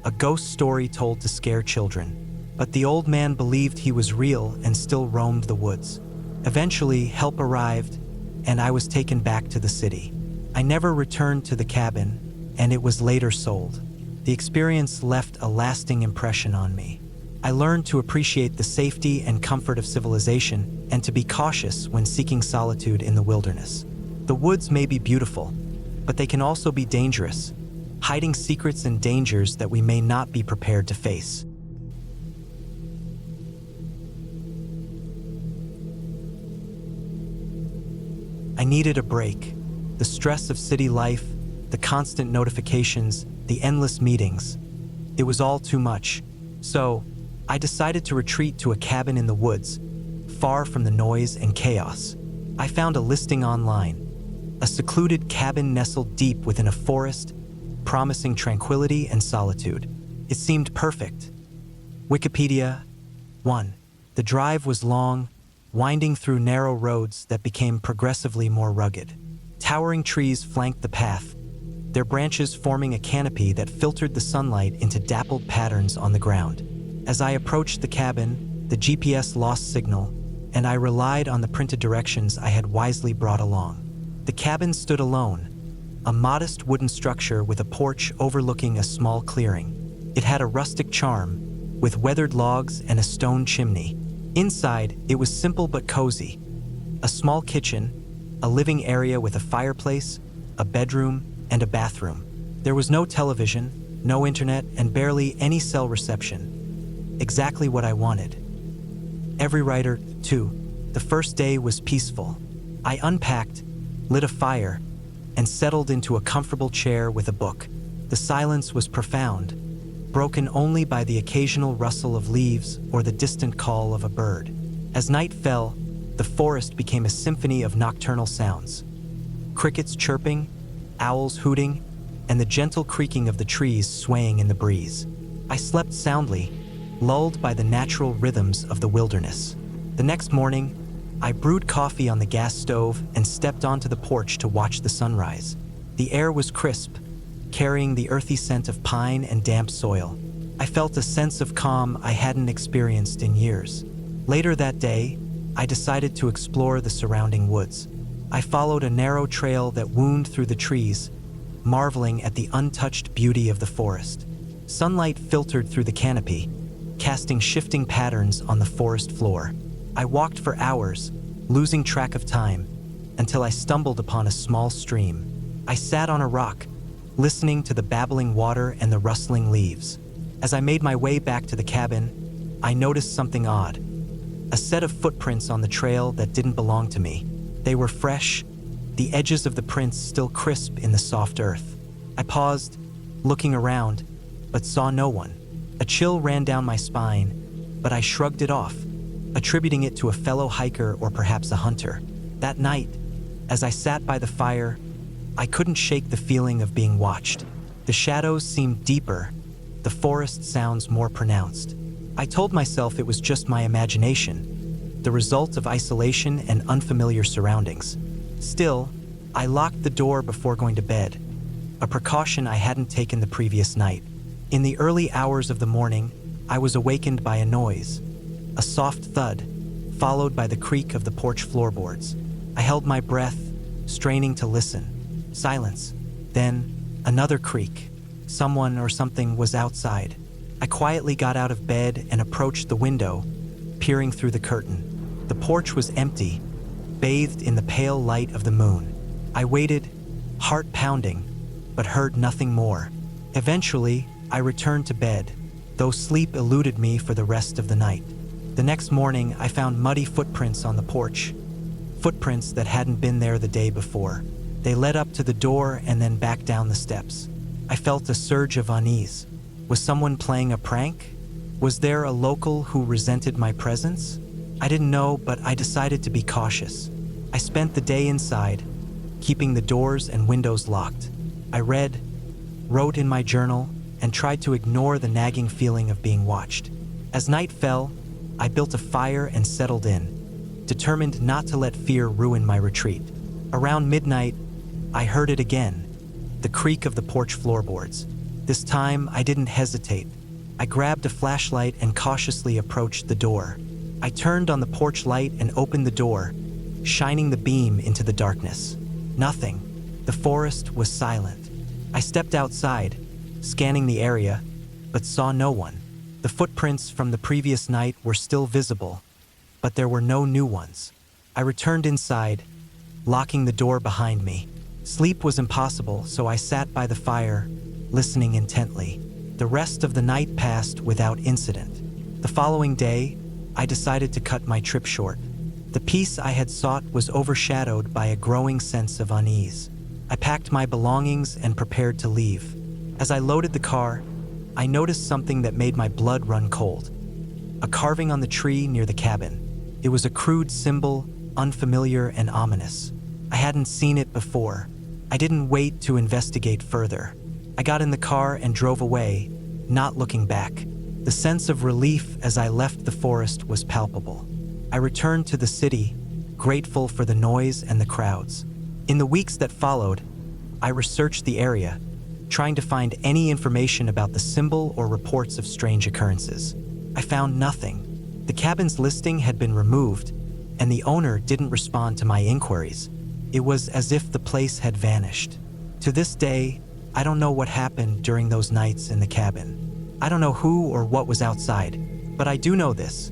a ghost story told to scare children. But the old man believed he was real and still roamed the woods. Eventually, help arrived, and I was taken back to the city. I never returned to the cabin, and it was later sold. The experience left a lasting impression on me. I learned to appreciate the safety and comfort of civilization and to be cautious when seeking solitude in the wilderness. The woods may be beautiful, but they can also be dangerous, hiding secrets and dangers that we may not be prepared to face. I needed a break. The stress of city life, the constant notifications, the endless meetings. It was all too much. So, I decided to retreat to a cabin in the woods, far from the noise and chaos. I found a listing online, a secluded cabin nestled deep within a forest, promising tranquility and solitude. It seemed perfect. Wikipedia 1. The drive was long, winding through narrow roads that became progressively more rugged. Towering trees flanked the path, their branches forming a canopy that filtered the sunlight into dappled patterns on the ground. As I approached the cabin, the GPS lost signal, and I relied on the printed directions I had wisely brought along. The cabin stood alone, a modest wooden structure with a porch overlooking a small clearing. It had a rustic charm, with weathered logs and a stone chimney. Inside, it was simple but cozy. A small kitchen, a living area with a fireplace, a bedroom, and a bathroom. There was no television, no internet, and barely any cell reception. Exactly what I wanted. Every writer, too. The first day was peaceful. I unpacked, lit a fire, and settled into a comfortable chair with a book. The silence was profound, broken only by the occasional rustle of leaves or the distant call of a bird. As night fell, the forest became a symphony of nocturnal sounds. Crickets chirping, owls hooting, and the gentle creaking of the trees swaying in the breeze. I slept soundly, lulled by the natural rhythms of the wilderness. The next morning, I brewed coffee on the gas stove and stepped onto the porch to watch the sunrise. The air was crisp, carrying the earthy scent of pine and damp soil. I felt a sense of calm I hadn't experienced in years. Later that day, I decided to explore the surrounding woods. I followed a narrow trail that wound through the trees, marveling at the untouched beauty of the forest. Sunlight filtered through the canopy, casting shifting patterns on the forest floor. I walked for hours, losing track of time, until I stumbled upon a small stream. I sat on a rock, listening to the babbling water and the rustling leaves. As I made my way back to the cabin, I noticed something odd. A set of footprints on the trail that didn't belong to me. They were fresh, the edges of the prints still crisp in the soft earth. I paused, looking around, but saw no one. A chill ran down my spine, but I shrugged it off, attributing it to a fellow hiker or perhaps a hunter. That night, as I sat by the fire, I couldn't shake the feeling of being watched. The shadows seemed deeper, the forest sounds more pronounced. I told myself it was just my imagination, the result of isolation and unfamiliar surroundings. Still, I locked the door before going to bed, a precaution I hadn't taken the previous night. In the early hours of the morning, I was awakened by a noise, a soft thud, followed by the creak of the porch floorboards. I held my breath, straining to listen. Silence. Then, another creak. Someone or something was outside. I quietly got out of bed and approached the window, peering through the curtain. The porch was empty, bathed in the pale light of the moon. I waited, heart pounding, but heard nothing more. Eventually, I returned to bed, though sleep eluded me for the rest of the night. The next morning, I found muddy footprints on the porch, footprints that hadn't been there the day before. They led up to the door and then back down the steps. I felt a surge of unease. Was someone playing a prank? Was there a local who resented my presence? I didn't know, but I decided to be cautious. I spent the day inside, keeping the doors and windows locked. I read, wrote in my journal, and tried to ignore the nagging feeling of being watched. As night fell, I built a fire and settled in, determined not to let fear ruin my retreat. Around midnight, I heard it again, the creak of the porch floorboards. This time, I didn't hesitate. I grabbed a flashlight and cautiously approached the door. I turned on the porch light and opened the door, shining the beam into the darkness. Nothing. The forest was silent. I stepped outside, scanning the area, but saw no one. The footprints from the previous night were still visible, but there were no new ones. I returned inside, locking the door behind me. Sleep was impossible, so I sat by the fire, listening intently. The rest of the night passed without incident. The following day, I decided to cut my trip short. The peace I had sought was overshadowed by a growing sense of unease. I packed my belongings and prepared to leave. As I loaded the car, I noticed something that made my blood run cold. A carving on the tree near the cabin. It was a crude symbol, unfamiliar and ominous. I hadn't seen it before. I didn't wait to investigate further. I got in the car and drove away, not looking back. The sense of relief as I left the forest was palpable. I returned to the city, grateful for the noise and the crowds. In the weeks that followed, I researched the area, trying to find any information about the symbol or reports of strange occurrences. I found nothing. The cabin's listing had been removed, and the owner didn't respond to my inquiries. It was as if the place had vanished. To this day, I don't know what happened during those nights in the cabin. I don't know who or what was outside, but I do know this.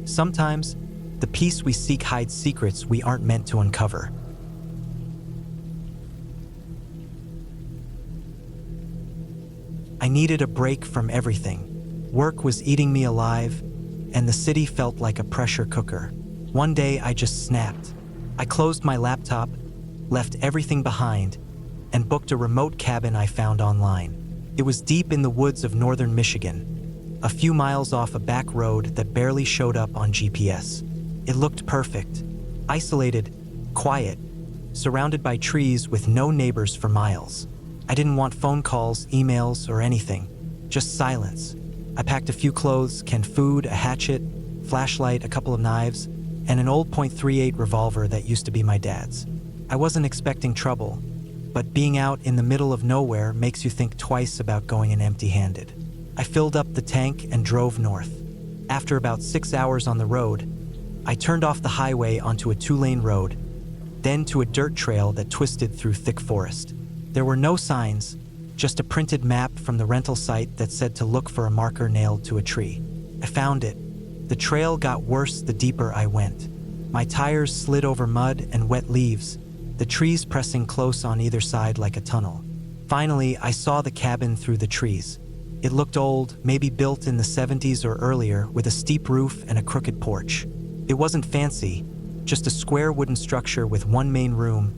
Sometimes, the peace we seek hides secrets we aren't meant to uncover. I needed a break from everything. Work was eating me alive, and the city felt like a pressure cooker. One day I just snapped. I closed my laptop, left everything behind, and booked a remote cabin I found online. It was deep in the woods of northern Michigan, a few miles off a back road that barely showed up on GPS. It looked perfect, isolated, quiet, surrounded by trees with no neighbors for miles. I didn't want phone calls, emails, or anything, just silence. I packed a few clothes, canned food, a hatchet, flashlight, a couple of knives, and an old .38 revolver that used to be my dad's. I wasn't expecting trouble, but being out in the middle of nowhere makes you think twice about going in empty-handed. I filled up the tank and drove north. After about 6 hours on the road, I turned off the highway onto a 2-lane road, then to a dirt trail that twisted through thick forest. There were no signs, just a printed map from the rental site that said to look for a marker nailed to a tree. I found it. The trail got worse the deeper I went. My tires slid over mud and wet leaves, the trees pressing close on either side like a tunnel. Finally, I saw the cabin through the trees. It looked old, maybe built in the 70s or earlier, with a steep roof and a crooked porch. It wasn't fancy, just a square wooden structure with one main room,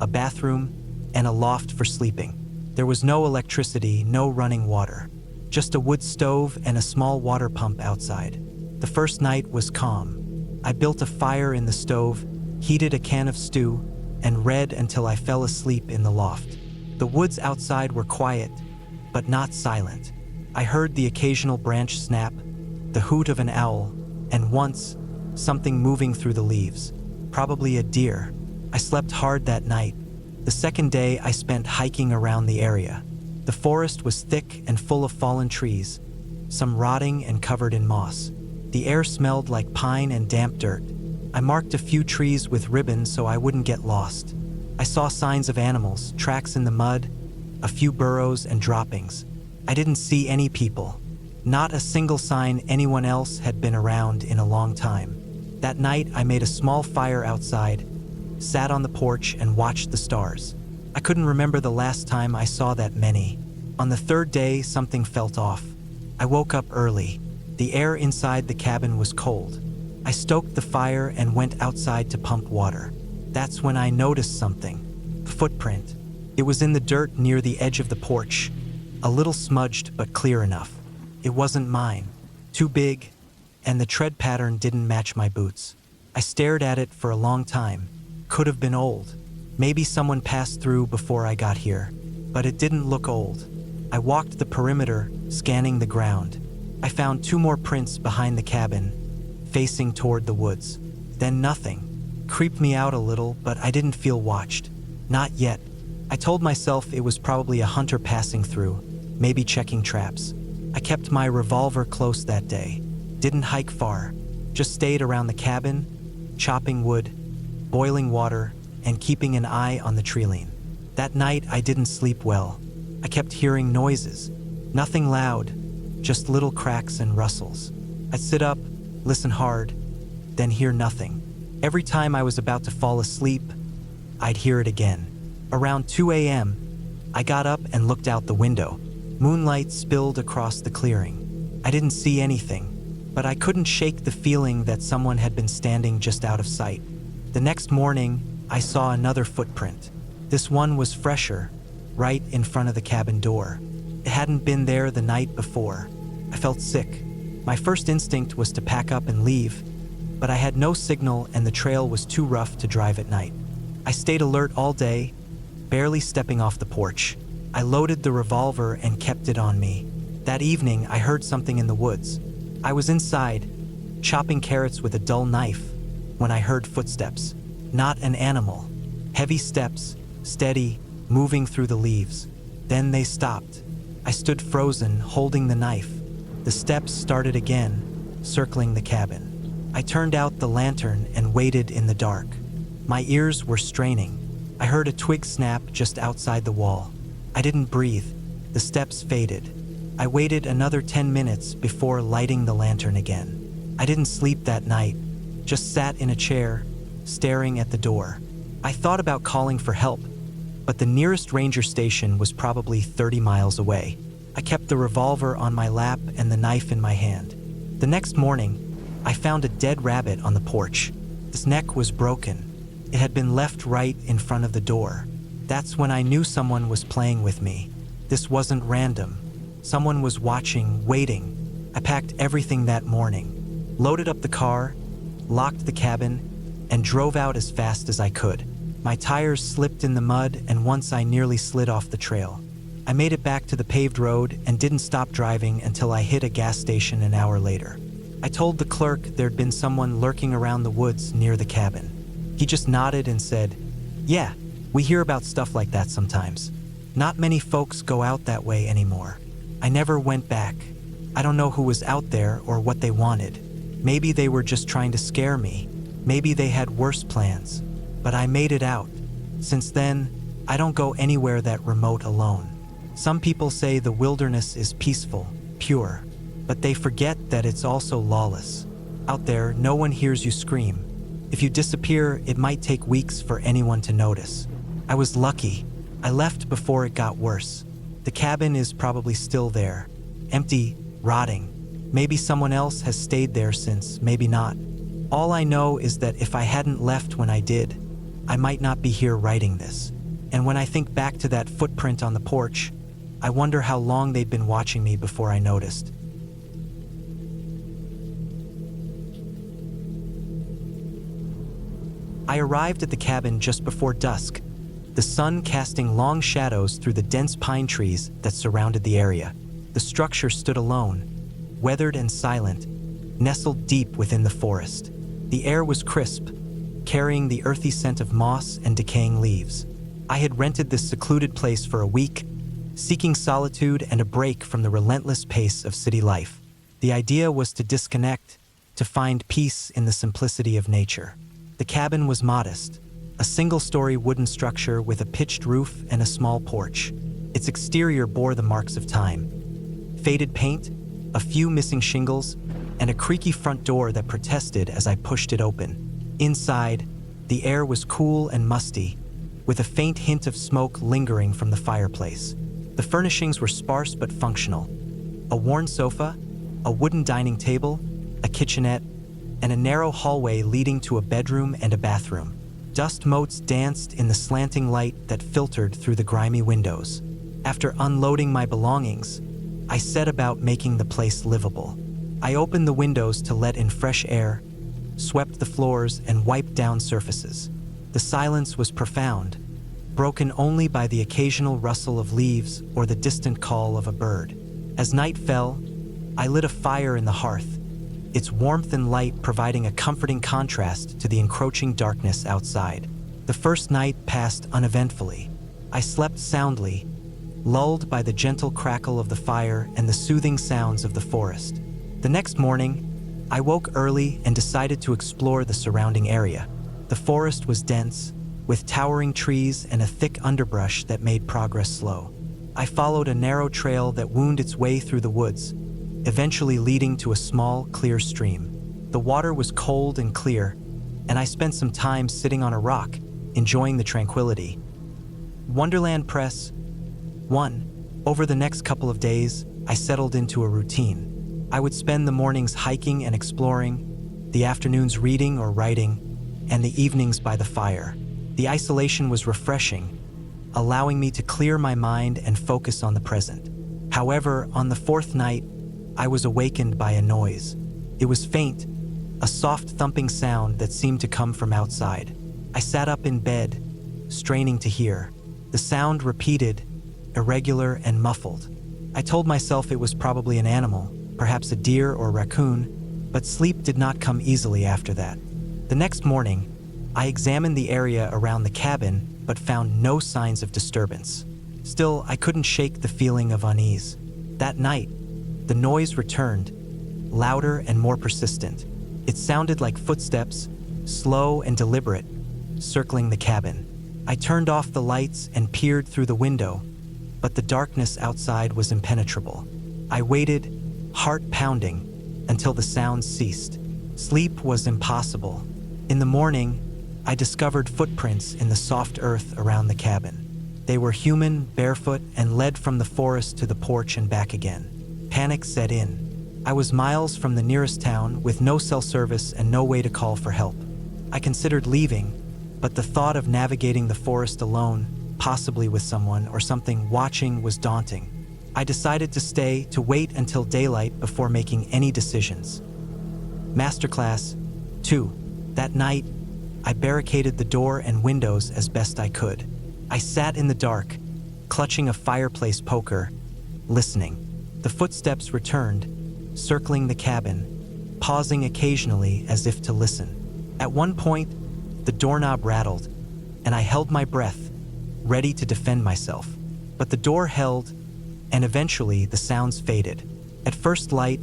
a bathroom, and a loft for sleeping. There was no electricity, no running water, just a wood stove and a small water pump outside. The first night was calm. I built a fire in the stove, heated a can of stew, and read until I fell asleep in the loft. The woods outside were quiet, but not silent. I heard the occasional branch snap, the hoot of an owl, and once, something moving through the leaves. Probably a deer. I slept hard that night. The second day I spent hiking around the area. The forest was thick and full of fallen trees, some rotting and covered in moss. The air smelled like pine and damp dirt. I marked a few trees with ribbons so I wouldn't get lost. I saw signs of animals, tracks in the mud, a few burrows and droppings. I didn't see any people. Not a single sign anyone else had been around in a long time. That night I made a small fire outside, sat on the porch and watched the stars. I couldn't remember the last time I saw that many. On the third day, something felt off. I woke up early. The air inside the cabin was cold. I stoked the fire and went outside to pump water. That's when I noticed something. A footprint. It was in the dirt near the edge of the porch, a little smudged but clear enough. It wasn't mine. Too big, and the tread pattern didn't match my boots. I stared at it for a long time. Could have been old. Maybe someone passed through before I got here, but it didn't look old. I walked the perimeter, scanning the ground. I found 2 more prints behind the cabin, facing toward the woods. Then nothing. Creeped me out a little, but I didn't feel watched. Not yet. I told myself it was probably a hunter passing through, maybe checking traps. I kept my revolver close that day. Didn't hike far. Just stayed around the cabin, chopping wood, boiling water, and keeping an eye on the tree-line. That night I didn't sleep well. I kept hearing noises. Nothing loud, just little cracks and rustles. I'd sit up, listen hard, then hear nothing. Every time I was about to fall asleep, I'd hear it again. Around 2 a.m., I got up and looked out the window. Moonlight spilled across the clearing. I didn't see anything, but I couldn't shake the feeling that someone had been standing just out of sight. The next morning, I saw another footprint. This one was fresher, right in front of the cabin door. It hadn't been there the night before. I felt sick. My first instinct was to pack up and leave, but I had no signal and the trail was too rough to drive at night. I stayed alert all day, barely stepping off the porch. I loaded the revolver and kept it on me. That evening, I heard something in the woods. I was inside, chopping carrots with a dull knife, when I heard footsteps. Not an animal. Heavy steps, steady, moving through the leaves. Then they stopped. I stood frozen, holding the knife. The steps started again, circling the cabin. I turned out the lantern and waited in the dark. My ears were straining. I heard a twig snap just outside the wall. I didn't breathe. The steps faded. I waited another 10 minutes before lighting the lantern again. I didn't sleep that night, just sat in a chair, staring at the door. I thought about calling for help, but the nearest ranger station was probably 30 miles away. I kept the revolver on my lap and the knife in my hand. The next morning, I found a dead rabbit on the porch. Its neck was broken. It had been left right in front of the door. That's when I knew someone was playing with me. This wasn't random. Someone was watching, waiting. I packed everything that morning, loaded up the car, locked the cabin, and drove out as fast as I could. My tires slipped in the mud, and once I nearly slid off the trail. I made it back to the paved road and didn't stop driving until I hit a gas station an hour later. I told the clerk there'd been someone lurking around the woods near the cabin. He just nodded and said, "Yeah, we hear about stuff like that sometimes. Not many folks go out that way anymore." I never went back. I don't know who was out there or what they wanted. Maybe they were just trying to scare me. Maybe they had worse plans. But I made it out. Since then, I don't go anywhere that remote alone. Some people say the wilderness is peaceful, pure, but they forget that it's also lawless. Out there, no one hears you scream. If you disappear, it might take weeks for anyone to notice. I was lucky. I left before it got worse. The cabin is probably still there, empty, rotting. Maybe someone else has stayed there since, maybe not. All I know is that if I hadn't left when I did, I might not be here writing this. And when I think back to that footprint on the porch, I wonder how long they'd been watching me before I noticed. I arrived at the cabin just before dusk, the sun casting long shadows through the dense pine trees that surrounded the area. The structure stood alone, weathered and silent, nestled deep within the forest. The air was crisp, carrying the earthy scent of moss and decaying leaves. I had rented this secluded place for a week, seeking solitude and a break from the relentless pace of city life. The idea was to disconnect, to find peace in the simplicity of nature. The cabin was modest, a single-story wooden structure with a pitched roof and a small porch. Its exterior bore the marks of time. Faded paint, a few missing shingles, and a creaky front door that protested as I pushed it open. Inside, the air was cool and musty, with a faint hint of smoke lingering from the fireplace. The furnishings were sparse but functional. A worn sofa, a wooden dining table, a kitchenette, and a narrow hallway leading to a bedroom and a bathroom. Dust motes danced in the slanting light that filtered through the grimy windows. After unloading my belongings, I set about making the place livable. I opened the windows to let in fresh air, swept the floors, and wiped down surfaces. The silence was profound, broken only by the occasional rustle of leaves or the distant call of a bird. As night fell, I lit a fire in the hearth, its warmth and light providing a comforting contrast to the encroaching darkness outside. The first night passed uneventfully. I slept soundly, lulled by the gentle crackle of the fire and the soothing sounds of the forest. The next morning, I woke early and decided to explore the surrounding area. The forest was dense, with towering trees and a thick underbrush that made progress slow. I followed a narrow trail that wound its way through the woods, eventually leading to a small, clear stream. The water was cold and clear, and I spent some time sitting on a rock, enjoying the tranquility. Wonderland Press 1. Over the next couple of days, I settled into a routine. I would spend the mornings hiking and exploring, the afternoons reading or writing, and the evenings by the fire. The isolation was refreshing, allowing me to clear my mind and focus on the present. However, on the fourth night, I was awakened by a noise. It was faint, a soft thumping sound that seemed to come from outside. I sat up in bed, straining to hear. The sound repeated, irregular and muffled. I told myself it was probably an animal, perhaps a deer or raccoon, but sleep did not come easily after that. The next morning, I examined the area around the cabin but found no signs of disturbance. Still, I couldn't shake the feeling of unease. That night, the noise returned, louder and more persistent. It sounded like footsteps, slow and deliberate, circling the cabin. I turned off the lights and peered through the window, but the darkness outside was impenetrable. I waited, heart pounding, until the sounds ceased. Sleep was impossible. In the morning, I discovered footprints in the soft earth around the cabin. They were human, barefoot, and led from the forest to the porch and back again. Panic set in. I was miles from the nearest town with no cell service and no way to call for help. I considered leaving, but the thought of navigating the forest alone, possibly with someone or something watching, was daunting. I decided to stay, to wait until daylight before making any decisions. Masterclass 2. That night, I barricaded the door and windows as best I could. I sat in the dark, clutching a fireplace poker, listening. The footsteps returned, circling the cabin, pausing occasionally as if to listen. At one point, the doorknob rattled, and I held my breath, ready to defend myself. But the door held, and eventually the sounds faded. At first light,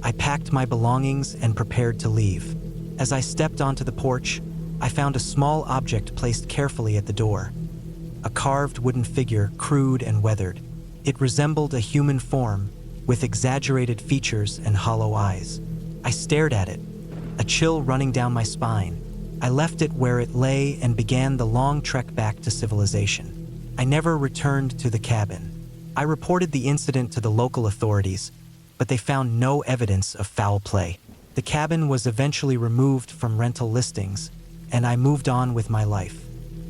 I packed my belongings and prepared to leave. As I stepped onto the porch, I found a small object placed carefully at the door. A carved wooden figure, crude and weathered. It resembled a human form, with exaggerated features and hollow eyes. I stared at it, a chill running down my spine. I left it where it lay and began the long trek back to civilization. I never returned to the cabin. I reported the incident to the local authorities, but they found no evidence of foul play. The cabin was eventually removed from rental listings, and I moved on with my life.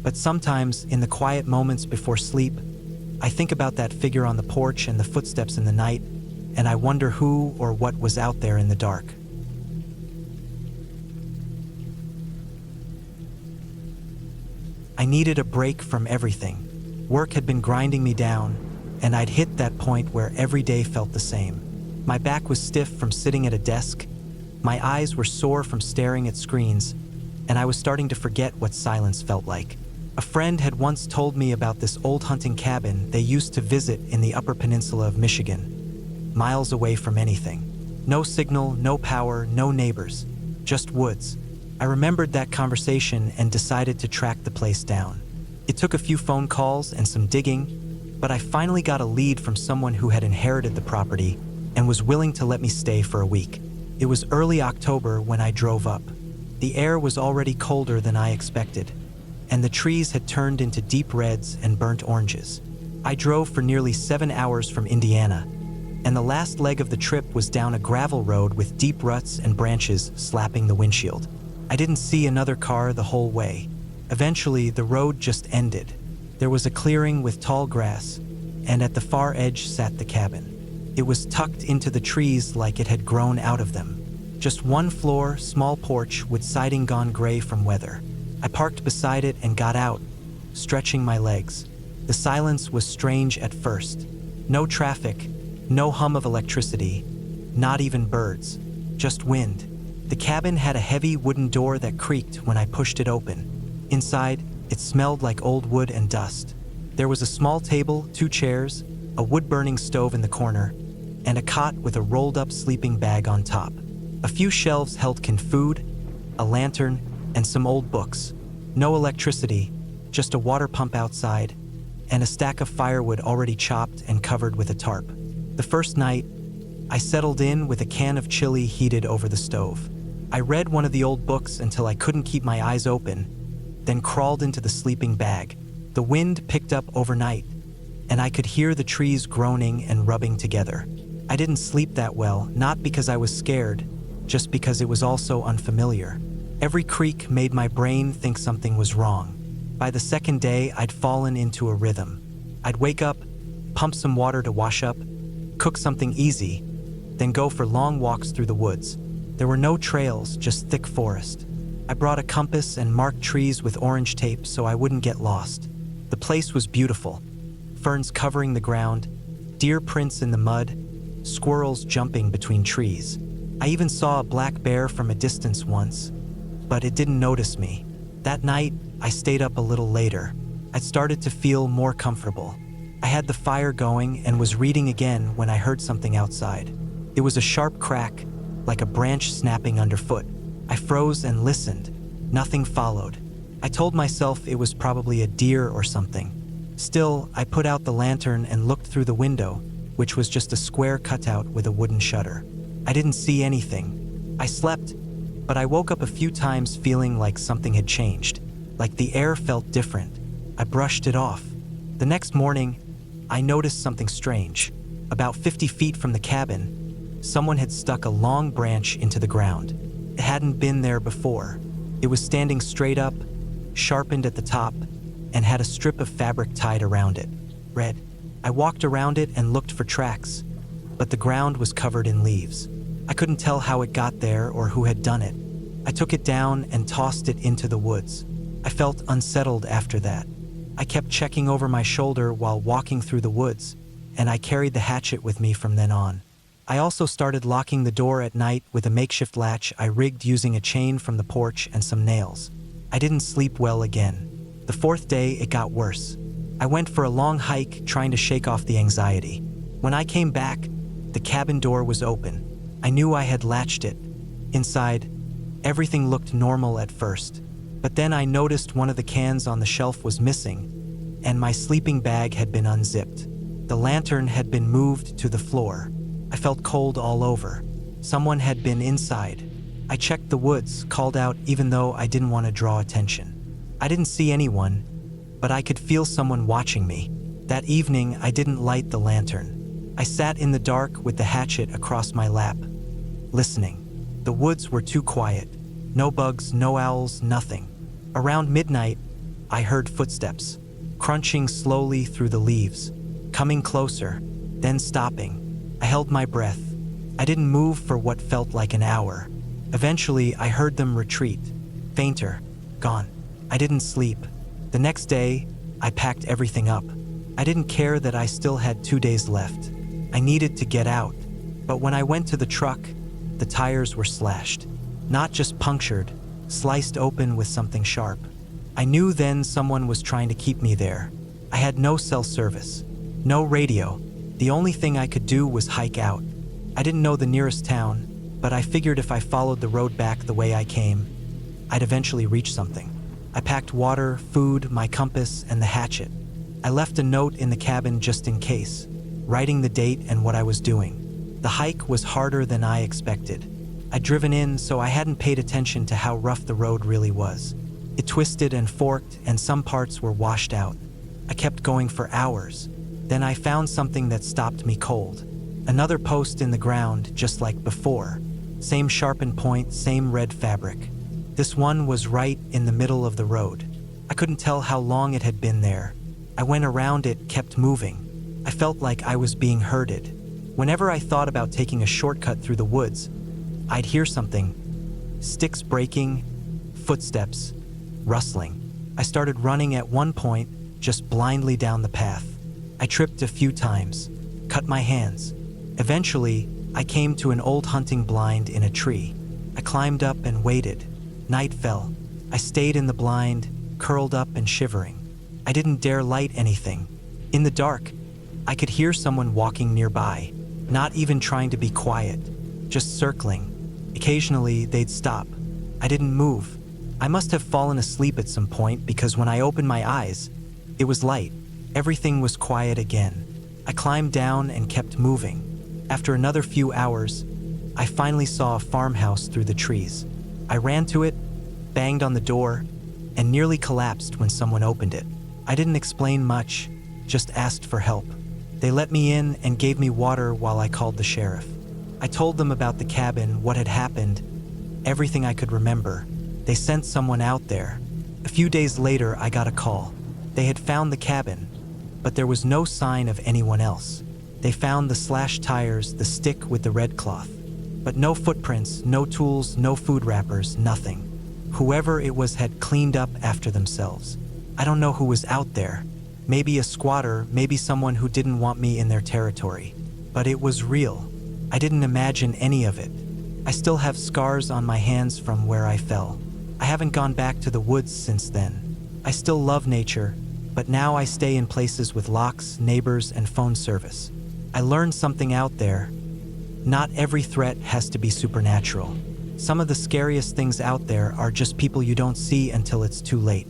But sometimes, in the quiet moments before sleep, I think about that figure on the porch and the footsteps in the night, and I wonder who or what was out there in the dark. I needed a break from everything. Work had been grinding me down, and I'd hit that point where every day felt the same. My back was stiff from sitting at a desk, my eyes were sore from staring at screens, and I was starting to forget what silence felt like. A friend had once told me about this old hunting cabin they used to visit in the Upper Peninsula of Michigan, miles away from anything. No signal, no power, no neighbors, just woods. I remembered that conversation and decided to track the place down. It took a few phone calls and some digging, but I finally got a lead from someone who had inherited the property and was willing to let me stay for a week. It was early October when I drove up. The air was already colder than I expected, and the trees had turned into deep reds and burnt oranges. I drove for nearly 7 hours from Indiana, and the last leg of the trip was down a gravel road with deep ruts and branches slapping the windshield. I didn't see another car the whole way. Eventually, the road just ended. There was a clearing with tall grass, and at the far edge sat the cabin. It was tucked into the trees like it had grown out of them. Just one floor, small porch with siding gone gray from weather. I parked beside it and got out, stretching my legs. The silence was strange at first. No traffic, no hum of electricity, not even birds, just wind. The cabin had a heavy wooden door that creaked when I pushed it open. Inside, it smelled like old wood and dust. There was a small table, 2 chairs, a wood-burning stove in the corner, and a cot with a rolled-up sleeping bag on top. A few shelves held canned food, a lantern, and some old books. No electricity, just a water pump outside, and a stack of firewood already chopped and covered with a tarp. The first night, I settled in with a can of chili heated over the stove. I read one of the old books until I couldn't keep my eyes open, then crawled into the sleeping bag. The wind picked up overnight, and I could hear the trees groaning and rubbing together. I didn't sleep that well, not because I was scared, just because it was all so unfamiliar. Every creak made my brain think something was wrong. By the second day, I'd fallen into a rhythm. I'd wake up, pump some water to wash up, cook something easy, then go for long walks through the woods. There were no trails, just thick forest. I brought a compass and marked trees with orange tape so I wouldn't get lost. The place was beautiful. Ferns covering the ground, deer prints in the mud, squirrels jumping between trees. I even saw a black bear from a distance once, but it didn't notice me. That night, I stayed up a little later. I'd started to feel more comfortable. I had the fire going and was reading again when I heard something outside. It was a sharp crack, like a branch snapping underfoot. I froze and listened. Nothing followed. I told myself it was probably a deer or something. Still, I put out the lantern and looked through the window, which was just a square cutout with a wooden shutter. I didn't see anything. I slept, but I woke up a few times feeling like something had changed, like the air felt different. I brushed it off. The next morning, I noticed something strange. About 50 feet from the cabin, someone had stuck a long branch into the ground. It hadn't been there before. It was standing straight up, sharpened at the top, and had a strip of fabric tied around it. Red. I walked around it and looked for tracks, but the ground was covered in leaves. I couldn't tell how it got there or who had done it. I took it down and tossed it into the woods. I felt unsettled after that. I kept checking over my shoulder while walking through the woods, and I carried the hatchet with me from then on. I also started locking the door at night with a makeshift latch I rigged using a chain from the porch and some nails. I didn't sleep well again. The fourth day, it got worse. I went for a long hike trying to shake off the anxiety. When I came back, the cabin door was open. I knew I had latched it. Inside, everything looked normal at first, but then I noticed one of the cans on the shelf was missing, and my sleeping bag had been unzipped. The lantern had been moved to the floor. I felt cold all over. Someone had been inside. I checked the woods, called out even though I didn't want to draw attention. I didn't see anyone, but I could feel someone watching me. That evening, I didn't light the lantern. I sat in the dark with the hatchet across my lap, listening. The woods were too quiet. No bugs, no owls, nothing. Around midnight, I heard footsteps, crunching slowly through the leaves, coming closer, then stopping. I held my breath. I didn't move for what felt like an hour. Eventually, I heard them retreat, fainter, gone. I didn't sleep. The next day, I packed everything up. I didn't care that I still had 2 days left. I needed to get out. But when I went to the truck, the tires were slashed. Not just punctured, sliced open with something sharp. I knew then someone was trying to keep me there. I had no cell service, no radio. The only thing I could do was hike out. I didn't know the nearest town, but I figured if I followed the road back the way I came, I'd eventually reach something. I packed water, food, my compass, and the hatchet. I left a note in the cabin just in case, writing the date and what I was doing. The hike was harder than I expected. I'd driven in, so I hadn't paid attention to how rough the road really was. It twisted and forked, and some parts were washed out. I kept going for hours. Then I found something that stopped me cold. Another post in the ground, just like before. Same sharpened point, same red fabric. This one was right in the middle of the road. I couldn't tell how long it had been there. I went around it, kept moving. I felt like I was being herded. Whenever I thought about taking a shortcut through the woods, I'd hear something. Sticks breaking, footsteps, rustling. I started running at one point, just blindly down the path. I tripped a few times, cut my hands. Eventually, I came to an old hunting blind in a tree. I climbed up and waited. Night fell. I stayed in the blind, curled up and shivering. I didn't dare light anything. In the dark, I could hear someone walking nearby, not even trying to be quiet, just circling. Occasionally, they'd stop. I didn't move. I must have fallen asleep at some point because when I opened my eyes, it was light. Everything was quiet again. I climbed down and kept moving. After another few hours, I finally saw a farmhouse through the trees. I ran to it, banged on the door, and nearly collapsed when someone opened it. I didn't explain much, just asked for help. They let me in and gave me water while I called the sheriff. I told them about the cabin, what had happened, everything I could remember. They sent someone out there. A few days later, I got a call. They had found the cabin, but there was no sign of anyone else. They found the slashed tires, the stick with the red cloth, but no footprints, no tools, no food wrappers, nothing. Whoever it was had cleaned up after themselves. I don't know who was out there. Maybe a squatter, maybe someone who didn't want me in their territory. But it was real. I didn't imagine any of it. I still have scars on my hands from where I fell. I haven't gone back to the woods since then. I still love nature, but now I stay in places with locks, neighbors, and phone service. I learned something out there. Not every threat has to be supernatural. Some of the scariest things out there are just people you don't see until it's too late.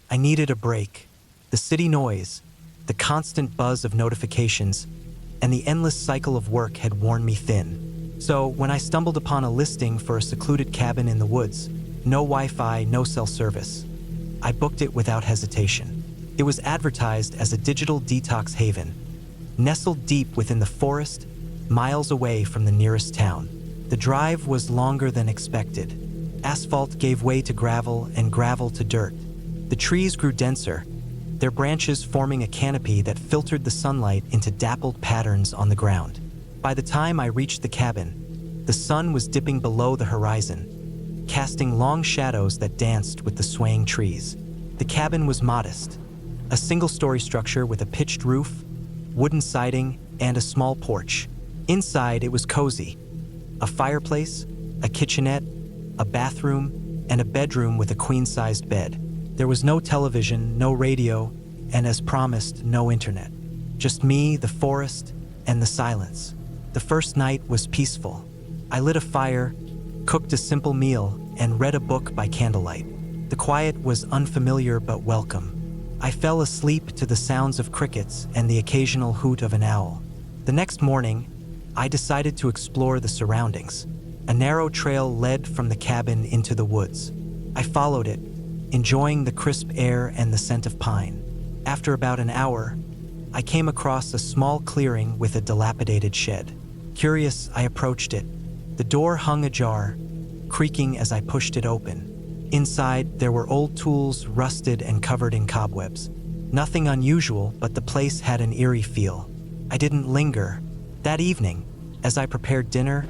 I needed a break. The city noise, the constant buzz of notifications, and the endless cycle of work had worn me thin. So, when I stumbled upon a listing for a secluded cabin in the woods, no Wi-Fi, no cell service, I booked it without hesitation. It was advertised as a digital detox haven, nestled deep within the forest, miles away from the nearest town. The drive was longer than expected. Asphalt gave way to gravel and gravel to dirt. The trees grew denser, their branches forming a canopy that filtered the sunlight into dappled patterns on the ground. By the time I reached the cabin, the sun was dipping below the horizon, casting long shadows that danced with the swaying trees. The cabin was modest, a single-story structure with a pitched roof, wooden siding, and a small porch. Inside, it was cozy. A fireplace, a kitchenette, a bathroom, and a bedroom with a queen-sized bed. There was no television, no radio, and as promised, no internet. Just me, the forest, and the silence. The first night was peaceful. I lit a fire, cooked a simple meal, and read a book by candlelight. The quiet was unfamiliar but welcome. I fell asleep to the sounds of crickets and the occasional hoot of an owl. The next morning, I decided to explore the surroundings. A narrow trail led from the cabin into the woods. I followed it, enjoying the crisp air and the scent of pine. After about an hour, I came across a small clearing with a dilapidated shed. Curious, I approached it. The door hung ajar, creaking as I pushed it open. Inside, there were old tools, rusted and covered in cobwebs. Nothing unusual, but the place had an eerie feel. I didn't linger. That evening, as I prepared dinner,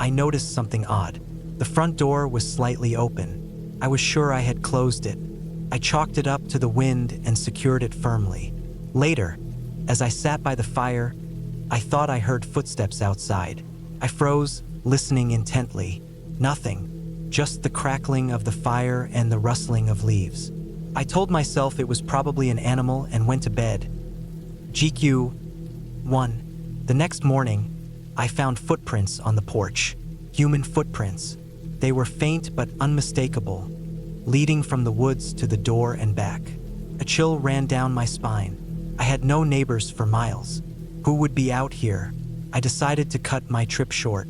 I noticed something odd. The front door was slightly open. I was sure I had closed it. I chalked it up to the wind and secured it firmly. Later, as I sat by the fire, I thought I heard footsteps outside. I froze, listening intently. Nothing. Just the crackling of the fire and the rustling of leaves. I told myself it was probably an animal and went to bed. GQ 1. The next morning, I found footprints on the porch. Human footprints. They were faint but unmistakable, leading from the woods to the door and back. A chill ran down my spine. I had no neighbors for miles. Who would be out here? I decided to cut my trip short.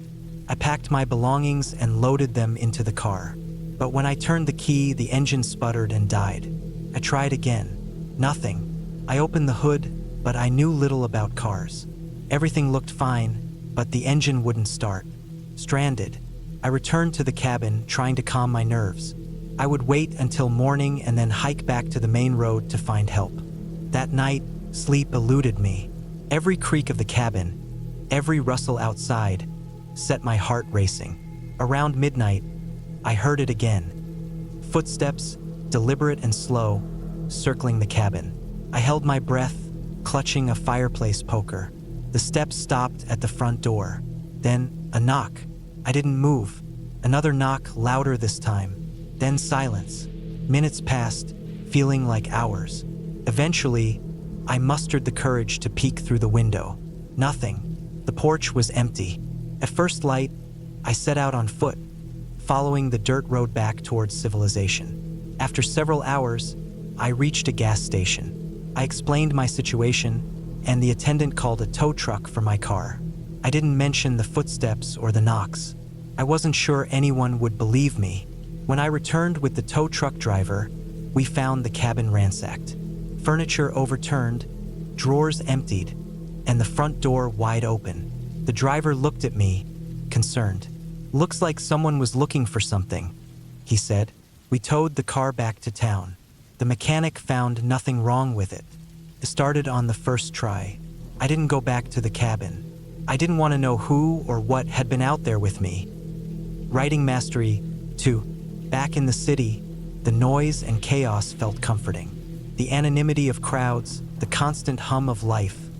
I packed my belongings and loaded them into the car. But when I turned the key, the engine sputtered and died. I tried again. Nothing. I opened the hood, but I knew little about cars. Everything looked fine, but the engine wouldn't start. Stranded, I returned to the cabin, trying to calm my nerves. I would wait until morning and then hike back to the main road to find help. That night, sleep eluded me. Every creak of the cabin, every rustle outside, set my heart racing. Around midnight, I heard it again. Footsteps, deliberate and slow, circling the cabin. I held my breath, clutching a fireplace poker. The steps stopped at the front door. Then, a knock. I didn't move. Another knock, louder this time. Then silence. Minutes passed, feeling like hours. Eventually, I mustered the courage to peek through the window. Nothing. The porch was empty. At first light, I set out on foot, following the dirt road back towards civilization. After several hours, I reached a gas station. I explained my situation, and the attendant called a tow truck for my car. I didn't mention the footsteps or the knocks. I wasn't sure anyone would believe me. When I returned with the tow truck driver, we found the cabin ransacked. Furniture overturned, drawers emptied, and the front door wide open. The driver looked at me, concerned. "Looks like someone was looking for something," he said. We towed the car back to town. The mechanic found nothing wrong with it. It started on the first try. I didn't go back to the cabin. I didn't want to know who or what had been out there with me. Writing Mastery 2. Back in the city, the noise and chaos felt comforting. The anonymity of crowds, the constant hum of life.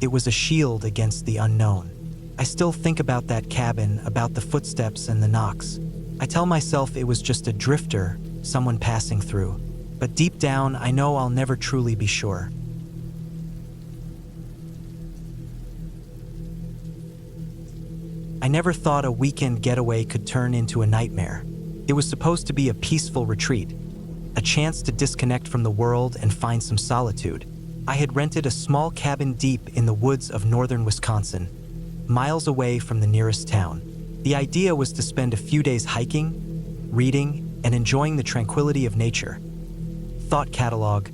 It was a shield against the unknown. I still think about that cabin, about the footsteps and the knocks. I tell myself it was just a drifter, someone passing through. But deep down, I know I'll never truly be sure. I never thought a weekend getaway could turn into a nightmare. It was supposed to be a peaceful retreat, a chance to disconnect from the world and find some solitude. I had rented a small cabin deep in the woods of northern Wisconsin, miles away from the nearest town. The idea was to spend a few days hiking, reading, and enjoying the tranquility of nature. Thought catalog.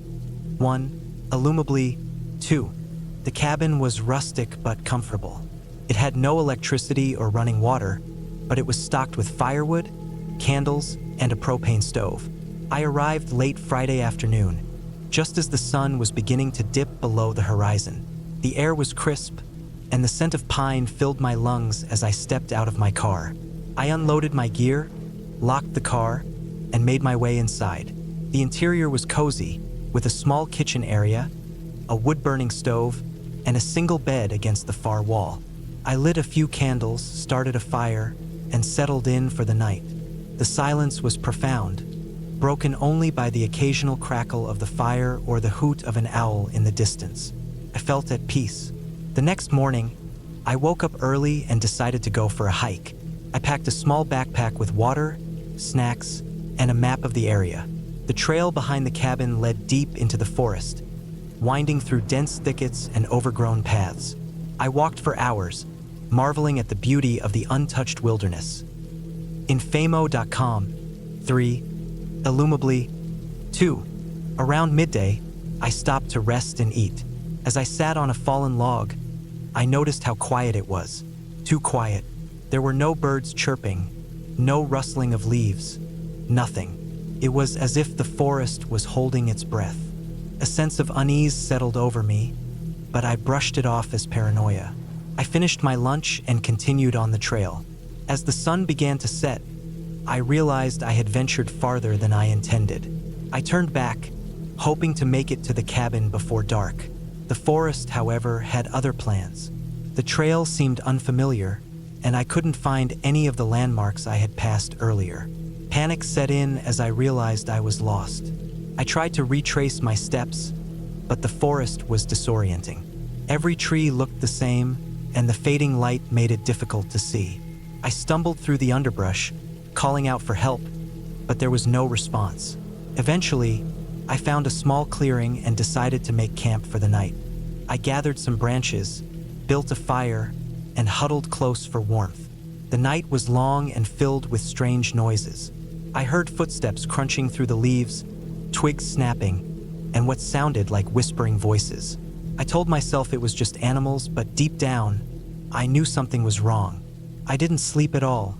1. Illumably. 2. The cabin was rustic but comfortable. It had no electricity or running water, but it was stocked with firewood, candles, and a propane stove. I arrived late Friday afternoon, just as the sun was beginning to dip below the horizon. The air was crisp, and the scent of pine filled my lungs as I stepped out of my car. I unloaded my gear, locked the car, and made my way inside. The interior was cozy, with a small kitchen area, a wood-burning stove, and a single bed against the far wall. I lit a few candles, started a fire, and settled in for the night. The silence was profound, broken only by the occasional crackle of the fire or the hoot of an owl in the distance. I felt at peace. The next morning, I woke up early and decided to go for a hike. I packed a small backpack with water, snacks, and a map of the area. The trail behind the cabin led deep into the forest, winding through dense thickets and overgrown paths. I walked for hours, marveling at the beauty of the untouched wilderness. In Famo.com. 3. Illumably. 2. Around midday, I stopped to rest and eat. As I sat on a fallen log, I noticed how quiet it was. Too quiet. There were no birds chirping, no rustling of leaves, nothing. It was as if the forest was holding its breath. A sense of unease settled over me, but I brushed it off as paranoia. I finished my lunch and continued on the trail. As the sun began to set, I realized I had ventured farther than I intended. I turned back, hoping to make it to the cabin before dark. The forest, however, had other plans. The trail seemed unfamiliar, and I couldn't find any of the landmarks I had passed earlier. Panic set in as I realized I was lost. I tried to retrace my steps, but the forest was disorienting. Every tree looked the same, and the fading light made it difficult to see. I stumbled through the underbrush, calling out for help, but there was no response. Eventually, I found a small clearing and decided to make camp for the night. I gathered some branches, built a fire, and huddled close for warmth. The night was long and filled with strange noises. I heard footsteps crunching through the leaves, twigs snapping, and what sounded like whispering voices. I told myself it was just animals, but deep down, I knew something was wrong. I didn't sleep at all,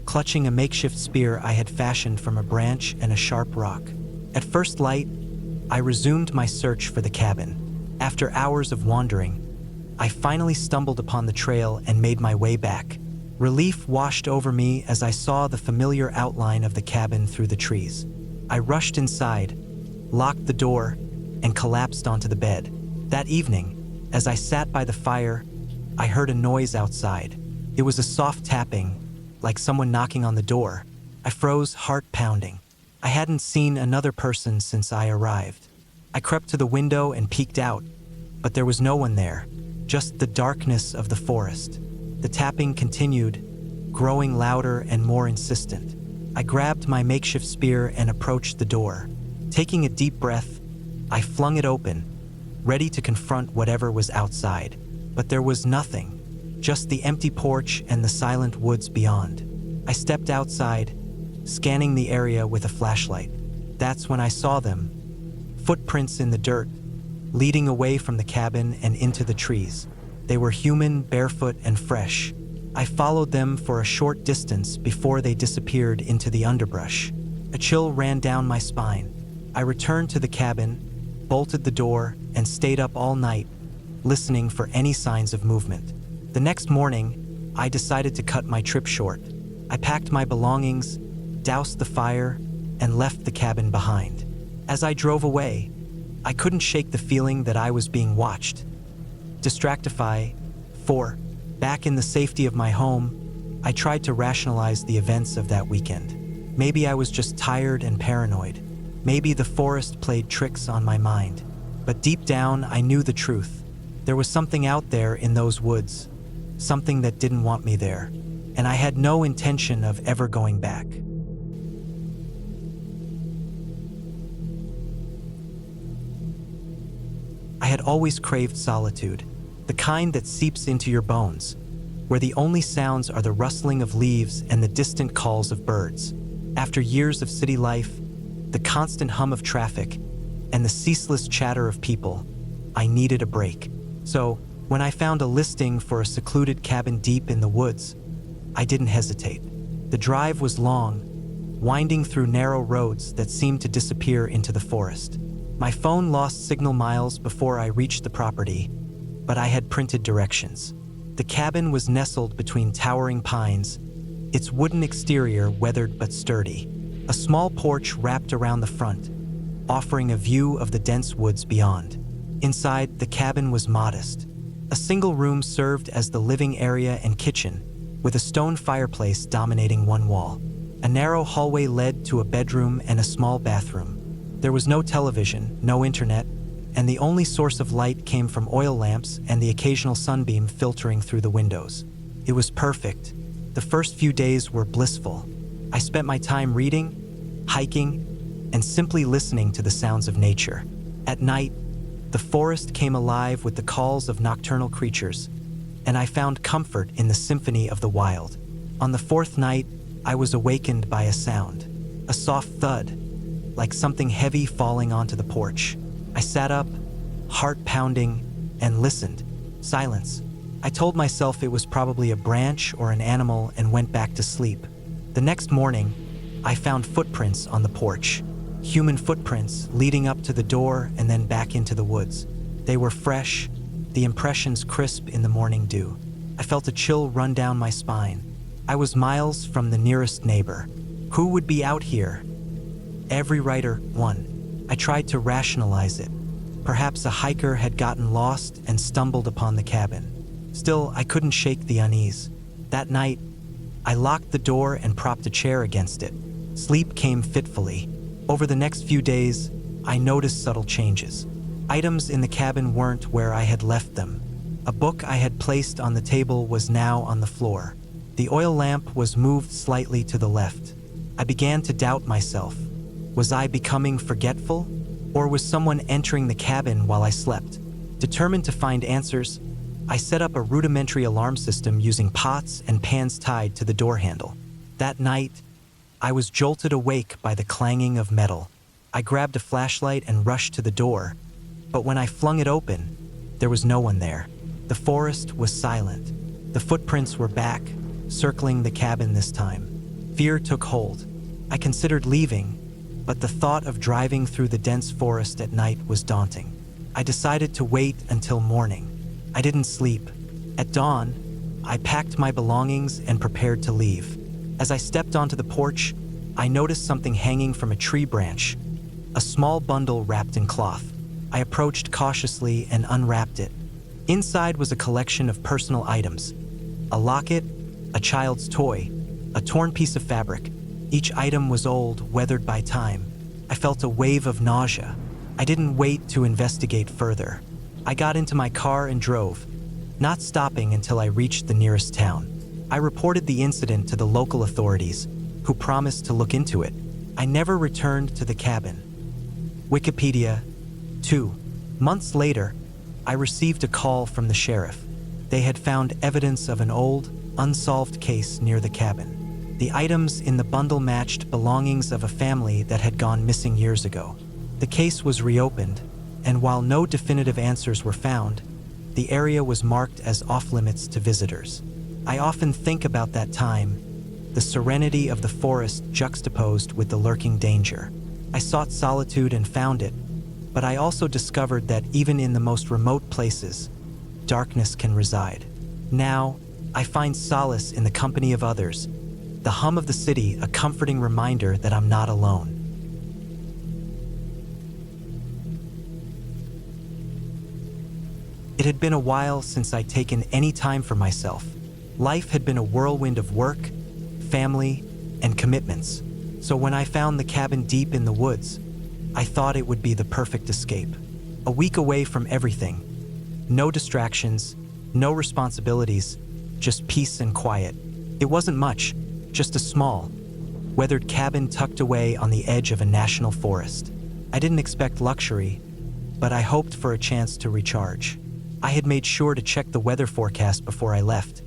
clutching a makeshift spear I had fashioned from a branch and a sharp rock. At first light, I resumed my search for the cabin. After hours of wandering, I finally stumbled upon the trail and made my way back. Relief washed over me as I saw the familiar outline of the cabin through the trees. I rushed inside, locked the door, and collapsed onto the bed. That evening, as I sat by the fire, I heard a noise outside. It was a soft tapping, like someone knocking on the door. I froze, heart pounding. I hadn't seen another person since I arrived. I crept to the window and peeked out, but there was no one there, just the darkness of the forest. The tapping continued, growing louder and more insistent. I grabbed my makeshift spear and approached the door. Taking a deep breath, I flung it open, ready to confront whatever was outside. But there was nothing, just the empty porch and the silent woods beyond. I stepped outside, scanning the area with a flashlight. That's when I saw them. Footprints in the dirt, leading away from the cabin and into the trees. They were human, barefoot, and fresh. I followed them for a short distance before they disappeared into the underbrush. A chill ran down my spine. I returned to the cabin, bolted the door, and stayed up all night, listening for any signs of movement. The next morning, I decided to cut my trip short. I packed my belongings, doused the fire, and left the cabin behind. As I drove away, I couldn't shake the feeling that I was being watched. Distractify. 4. Back in the safety of my home, I tried to rationalize the events of that weekend. Maybe I was just tired and paranoid. Maybe the forest played tricks on my mind. But deep down, I knew the truth. There was something out there in those woods, something that didn't want me there, and I had no intention of ever going back. I had always craved solitude, the kind that seeps into your bones, where the only sounds are the rustling of leaves and the distant calls of birds. After years of city life, the constant hum of traffic, and the ceaseless chatter of people, I needed a break. So, when I found a listing for a secluded cabin deep in the woods, I didn't hesitate. The drive was long, winding through narrow roads that seemed to disappear into the forest. My phone lost signal miles before I reached the property, but I had printed directions. The cabin was nestled between towering pines, its wooden exterior weathered but sturdy. A small porch wrapped around the front, offering a view of the dense woods beyond. Inside, the cabin was modest. A single room served as the living area and kitchen, with a stone fireplace dominating one wall. A narrow hallway led to a bedroom and a small bathroom. There was no television, no internet, and the only source of light came from oil lamps and the occasional sunbeam filtering through the windows. It was perfect. The first few days were blissful. I spent my time reading, hiking, and simply listening to the sounds of nature. At night, the forest came alive with the calls of nocturnal creatures, and I found comfort in the symphony of the wild. On the fourth night, I was awakened by a sound, a soft thud, like something heavy falling onto the porch. I sat up, heart pounding, and listened. Silence. I told myself it was probably a branch or an animal and went back to sleep. The next morning, I found footprints on the porch. Human footprints leading up to the door and then back into the woods. They were fresh, the impressions crisp in the morning dew. I felt a chill run down my spine. I was miles from the nearest neighbor. Who would be out here? Every writer, one. I tried to rationalize it. Perhaps a hiker had gotten lost and stumbled upon the cabin. Still, I couldn't shake the unease. That night, I locked the door and propped a chair against it. Sleep came fitfully. Over the next few days, I noticed subtle changes. Items in the cabin weren't where I had left them. A book I had placed on the table was now on the floor. The oil lamp was moved slightly to the left. I began to doubt myself. Was I becoming forgetful? Or was someone entering the cabin while I slept? Determined to find answers, I set up a rudimentary alarm system using pots and pans tied to the door handle. That night, I was jolted awake by the clanging of metal. I grabbed a flashlight and rushed to the door, but when I flung it open, there was no one there. The forest was silent. The footprints were back, circling the cabin this time. Fear took hold. I considered leaving, but the thought of driving through the dense forest at night was daunting. I decided to wait until morning. I didn't sleep. At dawn, I packed my belongings and prepared to leave. As I stepped onto the porch, I noticed something hanging from a tree branch, a small bundle wrapped in cloth. I approached cautiously and unwrapped it. Inside was a collection of personal items: a locket, a child's toy, a torn piece of fabric. Each item was old, weathered by time. I felt a wave of nausea. I didn't wait to investigate further. I got into my car and drove, not stopping until I reached the nearest town. I reported the incident to the local authorities, who promised to look into it. I never returned to the cabin. Wikipedia. 2 months later, I received a call from the sheriff. They had found evidence of an old, unsolved case near the cabin. The items in the bundle matched belongings of a family that had gone missing years ago. The case was reopened, and while no definitive answers were found, the area was marked as off-limits to visitors. I often think about that time, the serenity of the forest juxtaposed with the lurking danger. I sought solitude and found it, but I also discovered that even in the most remote places, darkness can reside. Now, I find solace in the company of others, the hum of the city a comforting reminder that I'm not alone. It had been a while since I'd taken any time for myself. Life had been a whirlwind of work, family, and commitments. So when I found the cabin deep in the woods, I thought it would be the perfect escape. A week away from everything. No distractions, no responsibilities, just peace and quiet. It wasn't much, just a small, weathered cabin tucked away on the edge of a national forest. I didn't expect luxury, but I hoped for a chance to recharge. I had made sure to check the weather forecast before I left.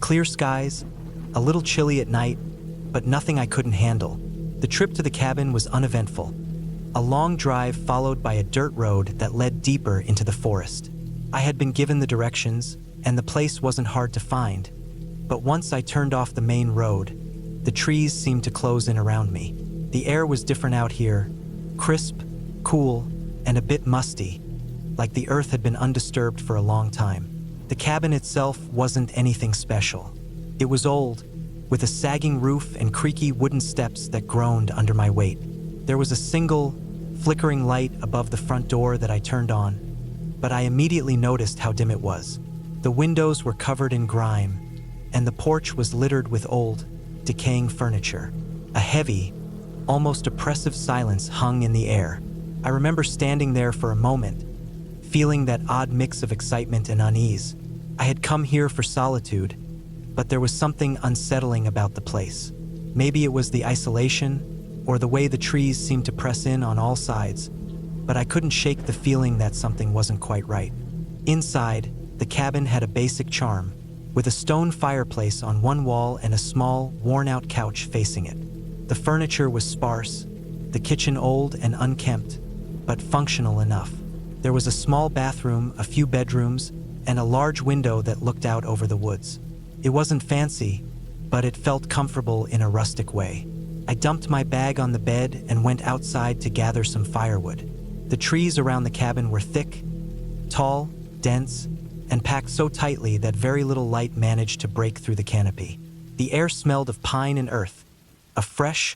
Clear skies, a little chilly at night, but nothing I couldn't handle. The trip to the cabin was uneventful. A long drive followed by a dirt road that led deeper into the forest. I had been given the directions, and the place wasn't hard to find. But once I turned off the main road, the trees seemed to close in around me. The air was different out here, crisp, cool, and a bit musty, like the earth had been undisturbed for a long time. The cabin itself wasn't anything special. It was old, with a sagging roof and creaky wooden steps that groaned under my weight. There was a single, flickering light above the front door that I turned on, but I immediately noticed how dim it was. The windows were covered in grime, and the porch was littered with old, decaying furniture. A heavy, almost oppressive silence hung in the air. I remember standing there for a moment, feeling that odd mix of excitement and unease. I had come here for solitude, but there was something unsettling about the place. Maybe it was the isolation, or the way the trees seemed to press in on all sides, but I couldn't shake the feeling that something wasn't quite right. Inside, the cabin had a basic charm, with a stone fireplace on one wall and a small, worn-out couch facing it. The furniture was sparse, the kitchen old and unkempt, but functional enough. There was a small bathroom, a few bedrooms, and a large window that looked out over the woods. It wasn't fancy, but it felt comfortable in a rustic way. I dumped my bag on the bed and went outside to gather some firewood. The trees around the cabin were thick, tall, dense, and packed so tightly that very little light managed to break through the canopy. The air smelled of pine and earth, a fresh,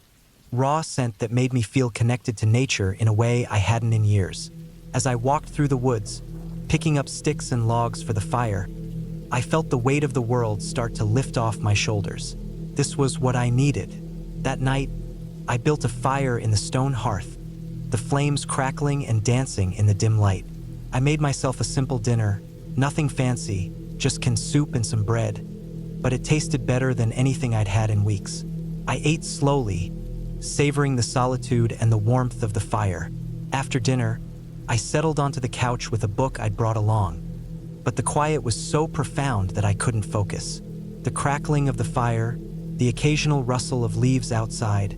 raw scent that made me feel connected to nature in a way I hadn't in years. As I walked through the woods, picking up sticks and logs for the fire, I felt the weight of the world start to lift off my shoulders. This was what I needed. That night, I built a fire in the stone hearth, the flames crackling and dancing in the dim light. I made myself a simple dinner, nothing fancy, just canned soup and some bread, but it tasted better than anything I'd had in weeks. I ate slowly, savoring the solitude and the warmth of the fire. After dinner, I settled onto the couch with a book I'd brought along, but the quiet was so profound that I couldn't focus. The crackling of the fire, the occasional rustle of leaves outside,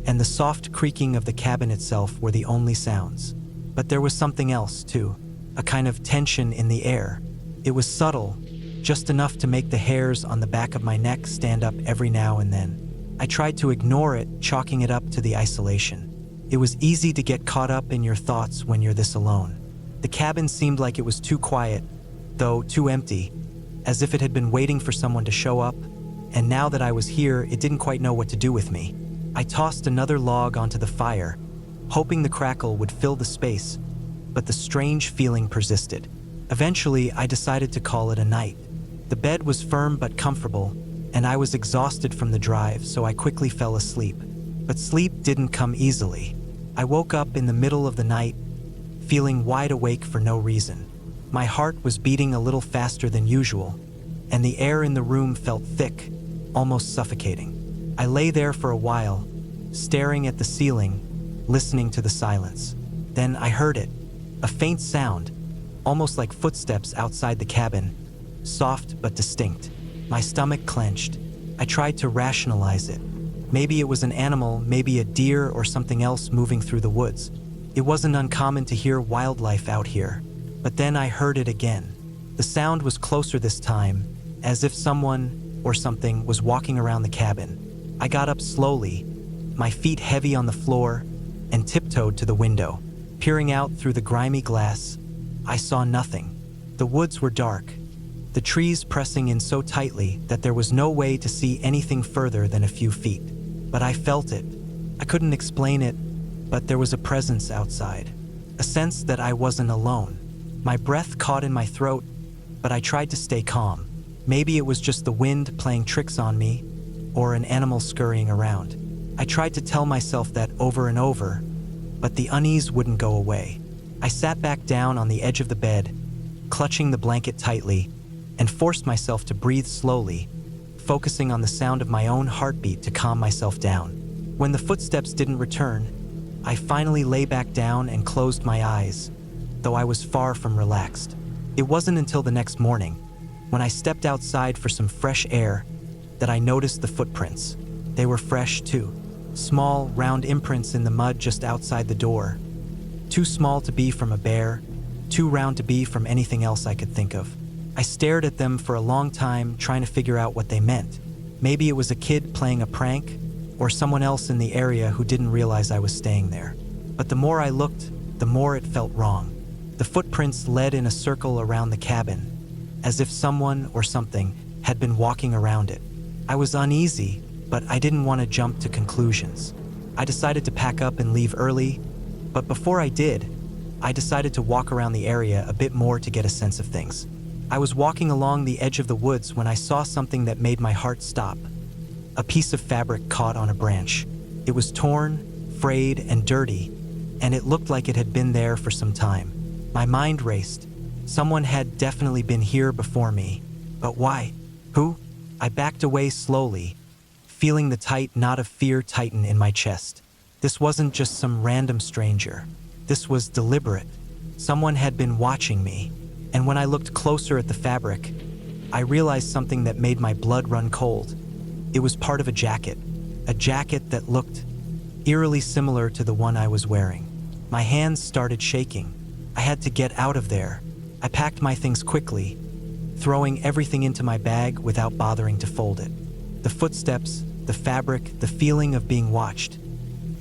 and the soft creaking of the cabin itself were the only sounds. But there was something else, too, a kind of tension in the air. It was subtle, just enough to make the hairs on the back of my neck stand up every now and then. I tried to ignore it, chalking it up to the isolation. It was easy to get caught up in your thoughts when you're this alone. The cabin seemed like it was too quiet, though too empty, as if it had been waiting for someone to show up, and now that I was here, it didn't quite know what to do with me. I tossed another log onto the fire, hoping the crackle would fill the space, but the strange feeling persisted. Eventually, I decided to call it a night. The bed was firm but comfortable, and I was exhausted from the drive, so I quickly fell asleep. But sleep didn't come easily. I woke up in the middle of the night, feeling wide awake for no reason. My heart was beating a little faster than usual, and the air in the room felt thick, almost suffocating. I lay there for a while, staring at the ceiling, listening to the silence. Then I heard it, a faint sound, almost like footsteps outside the cabin, soft but distinct. My stomach clenched. I tried to rationalize it. Maybe it was an animal, maybe a deer or something else moving through the woods. It wasn't uncommon to hear wildlife out here. But then I heard it again. The sound was closer this time, as if someone or something was walking around the cabin. I got up slowly, my feet heavy on the floor, and tiptoed to the window. Peering out through the grimy glass, I saw nothing. The woods were dark, the trees pressing in so tightly that there was no way to see anything further than a few feet. But I felt it. I couldn't explain it, but there was a presence outside, a sense that I wasn't alone. My breath caught in my throat, but I tried to stay calm. Maybe it was just the wind playing tricks on me, or an animal scurrying around. I tried to tell myself that over and over, but the unease wouldn't go away. I sat back down on the edge of the bed, clutching the blanket tightly, and forced myself to breathe slowly, focusing on the sound of my own heartbeat to calm myself down. When the footsteps didn't return, I finally lay back down and closed my eyes, though I was far from relaxed. It wasn't until the next morning, when I stepped outside for some fresh air that I noticed the footprints. They were fresh too. Small, round imprints in the mud just outside the door. Too small to be from a bear, too round to be from anything else I could think of. I stared at them for a long time, trying to figure out what they meant. Maybe it was a kid playing a prank, or someone else in the area who didn't realize I was staying there. But the more I looked, the more it felt wrong. The footprints led in a circle around the cabin, as if someone or something had been walking around it. I was uneasy, but I didn't want to jump to conclusions. I decided to pack up and leave early, but before I did, I decided to walk around the area a bit more to get a sense of things. I was walking along the edge of the woods when I saw something that made my heart stop. A piece of fabric caught on a branch. It was torn, frayed, and dirty, and it looked like it had been there for some time. My mind raced. Someone had definitely been here before me. But why? Who? I backed away slowly, feeling the tight knot of fear tighten in my chest. This wasn't just some random stranger. This was deliberate. Someone had been watching me. And when I looked closer at the fabric, I realized something that made my blood run cold. It was part of a jacket that looked eerily similar to the one I was wearing. My hands started shaking. I had to get out of there. I packed my things quickly, throwing everything into my bag without bothering to fold it. The footsteps, the fabric, the feeling of being watched.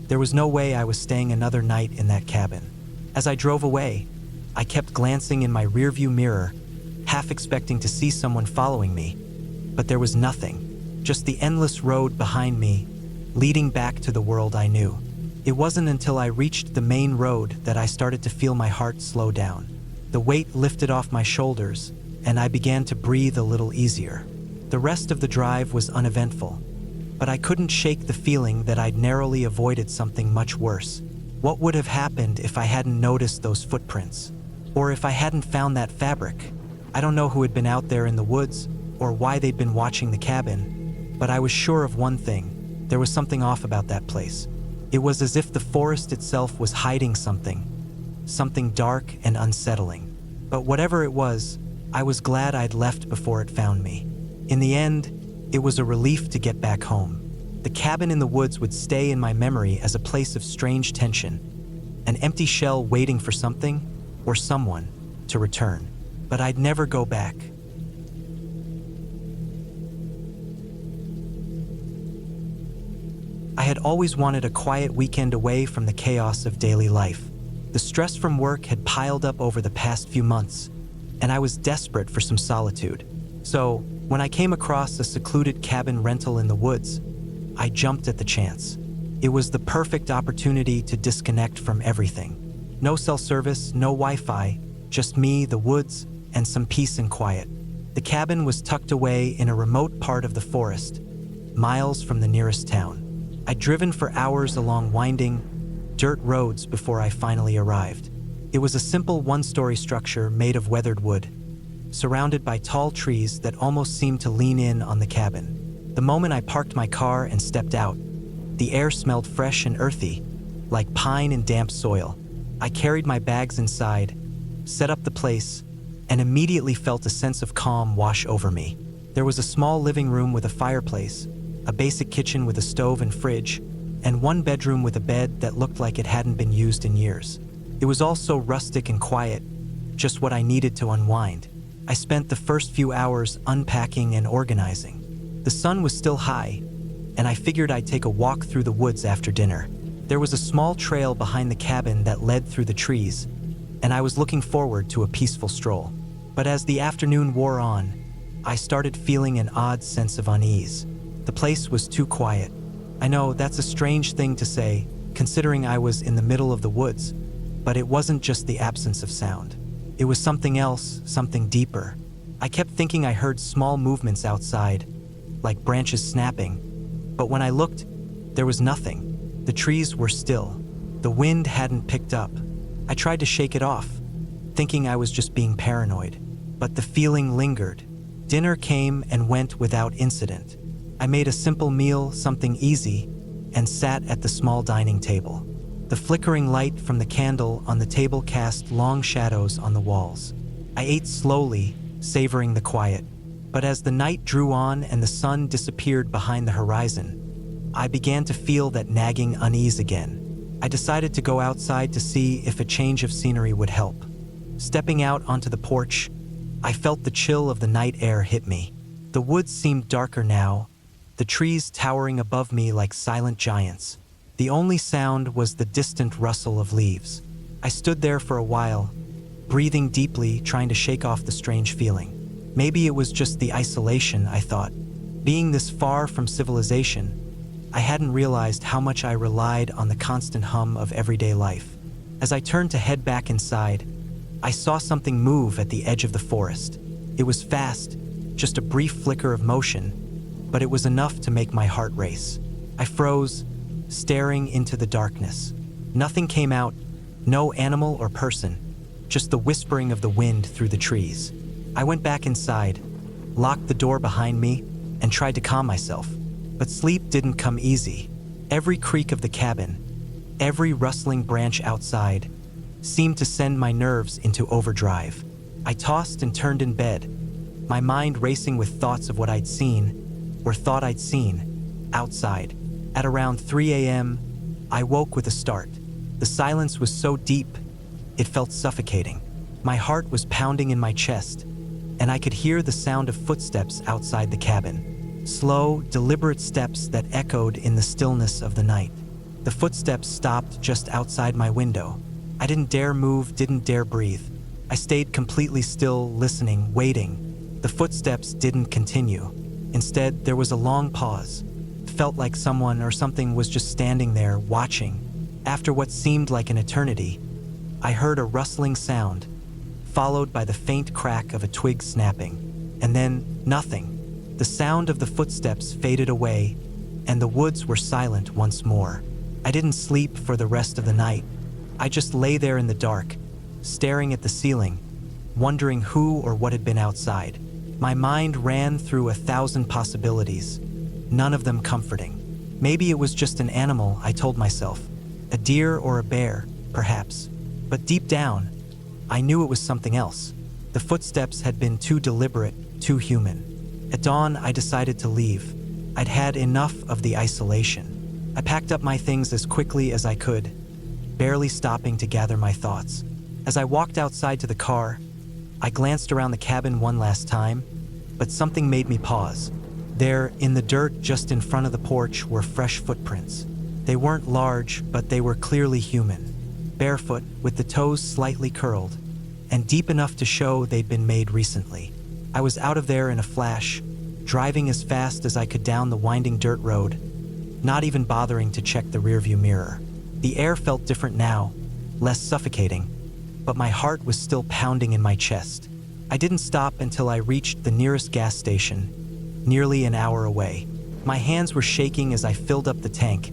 There was no way I was staying another night in that cabin. As I drove away, I kept glancing in my rearview mirror, half expecting to see someone following me, but there was nothing, just the endless road behind me, leading back to the world I knew. It wasn't until I reached the main road that I started to feel my heart slow down. The weight lifted off my shoulders, and I began to breathe a little easier. The rest of the drive was uneventful, but I couldn't shake the feeling that I'd narrowly avoided something much worse. What would have happened if I hadn't noticed those footprints? Or if I hadn't found that fabric? I don't know who had been out there in the woods, or why they'd been watching the cabin, but I was sure of one thing. There was something off about that place. It was as if the forest itself was hiding something dark and unsettling. But whatever it was, I was glad I'd left before it found me. In the end, it was a relief to get back home. The cabin in the woods would stay in my memory as a place of strange tension, an empty shell waiting for something or someone to return. But I'd never go back. I had always wanted a quiet weekend away from the chaos of daily life. The stress from work had piled up over the past few months, and I was desperate for some solitude. So, when I came across a secluded cabin rental in the woods, I jumped at the chance. It was the perfect opportunity to disconnect from everything. No cell service, no Wi-Fi, just me, the woods, and some peace and quiet. The cabin was tucked away in a remote part of the forest, miles from the nearest town. I'd driven for hours along winding, dirt roads before I finally arrived. It was a simple one-story structure made of weathered wood, surrounded by tall trees that almost seemed to lean in on the cabin. The moment I parked my car and stepped out, the air smelled fresh and earthy, like pine and damp soil. I carried my bags inside, set up the place, and immediately felt a sense of calm wash over me. There was a small living room with a fireplace, a basic kitchen with a stove and fridge, and one bedroom with a bed that looked like it hadn't been used in years. It was all so rustic and quiet, just what I needed to unwind. I spent the first few hours unpacking and organizing. The sun was still high, and I figured I'd take a walk through the woods after dinner. There was a small trail behind the cabin that led through the trees, and I was looking forward to a peaceful stroll. But as the afternoon wore on, I started feeling an odd sense of unease. The place was too quiet. I know that's a strange thing to say, considering I was in the middle of the woods, but it wasn't just the absence of sound. It was something else, something deeper. I kept thinking I heard small movements outside, like branches snapping, but when I looked, there was nothing. The trees were still. The wind hadn't picked up. I tried to shake it off, thinking I was just being paranoid, but the feeling lingered. Dinner came and went without incident. I made a simple meal, something easy, and sat at the small dining table. The flickering light from the candle on the table cast long shadows on the walls. I ate slowly, savoring the quiet. But as the night drew on and the sun disappeared behind the horizon, I began to feel that nagging unease again. I decided to go outside to see if a change of scenery would help. Stepping out onto the porch, I felt the chill of the night air hit me. The woods seemed darker now, the trees towering above me like silent giants. The only sound was the distant rustle of leaves. I stood there for a while, breathing deeply, trying to shake off the strange feeling. Maybe it was just the isolation, I thought. Being this far from civilization, I hadn't realized how much I relied on the constant hum of everyday life. As I turned to head back inside, I saw something move at the edge of the forest. It was fast, just a brief flicker of motion, but it was enough to make my heart race. I froze, staring into the darkness. Nothing came out, no animal or person, just the whispering of the wind through the trees. I went back inside, locked the door behind me, and tried to calm myself. But sleep didn't come easy. Every creak of the cabin, every rustling branch outside, seemed to send my nerves into overdrive. I tossed and turned in bed, my mind racing with thoughts of what I'd seen, or thought I'd seen, outside. At around 3 a.m., I woke with a start. The silence was so deep, it felt suffocating. My heart was pounding in my chest, and I could hear the sound of footsteps outside the cabin. Slow, deliberate steps that echoed in the stillness of the night. The footsteps stopped just outside my window. I didn't dare move, didn't dare breathe. I stayed completely still, listening, waiting. The footsteps didn't continue. Instead, there was a long pause. It felt like someone or something was just standing there, watching. After what seemed like an eternity, I heard a rustling sound, followed by the faint crack of a twig snapping. And then, nothing. The sound of the footsteps faded away, and the woods were silent once more. I didn't sleep for the rest of the night. I just lay there in the dark, staring at the ceiling, wondering who or what had been outside. My mind ran through 1,000 possibilities, none of them comforting. Maybe it was just an animal, I told myself. A deer or a bear, perhaps. But deep down, I knew it was something else. The footsteps had been too deliberate, too human. At dawn, I decided to leave. I'd had enough of the isolation. I packed up my things as quickly as I could, barely stopping to gather my thoughts. As I walked outside to the car, I glanced around the cabin one last time, but something made me pause. There, in the dirt just in front of the porch, were fresh footprints. They weren't large, but they were clearly human. Barefoot, with the toes slightly curled, and deep enough to show they'd been made recently. I was out of there in a flash, driving as fast as I could down the winding dirt road, not even bothering to check the rearview mirror. The air felt different now, less suffocating, but my heart was still pounding in my chest. I didn't stop until I reached the nearest gas station, nearly an hour away. My hands were shaking as I filled up the tank,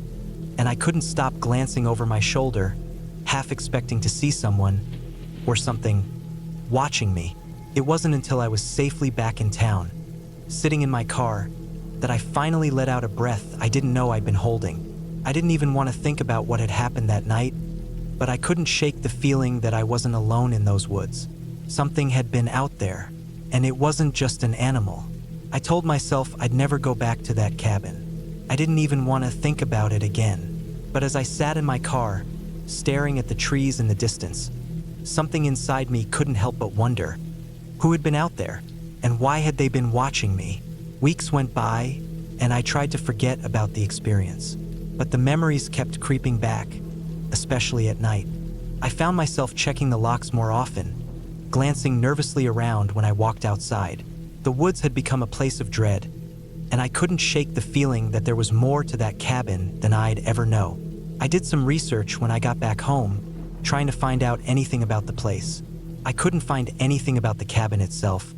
and I couldn't stop glancing over my shoulder, half expecting to see someone, or something, watching me. It wasn't until I was safely back in town, sitting in my car, that I finally let out a breath I didn't know I'd been holding. I didn't even want to think about what had happened that night, but I couldn't shake the feeling that I wasn't alone in those woods. Something had been out there, and it wasn't just an animal. I told myself I'd never go back to that cabin. I didn't even want to think about it again. But as I sat in my car, staring at the trees in the distance, something inside me couldn't help but wonder, who had been out there, and why had they been watching me? Weeks went by, and I tried to forget about the experience. But the memories kept creeping back, especially at night. I found myself checking the locks more often, glancing nervously around when I walked outside. The woods had become a place of dread, and I couldn't shake the feeling that there was more to that cabin than I'd ever know. I did some research when I got back home, trying to find out anything about the place. I couldn't find anything about the cabin itself,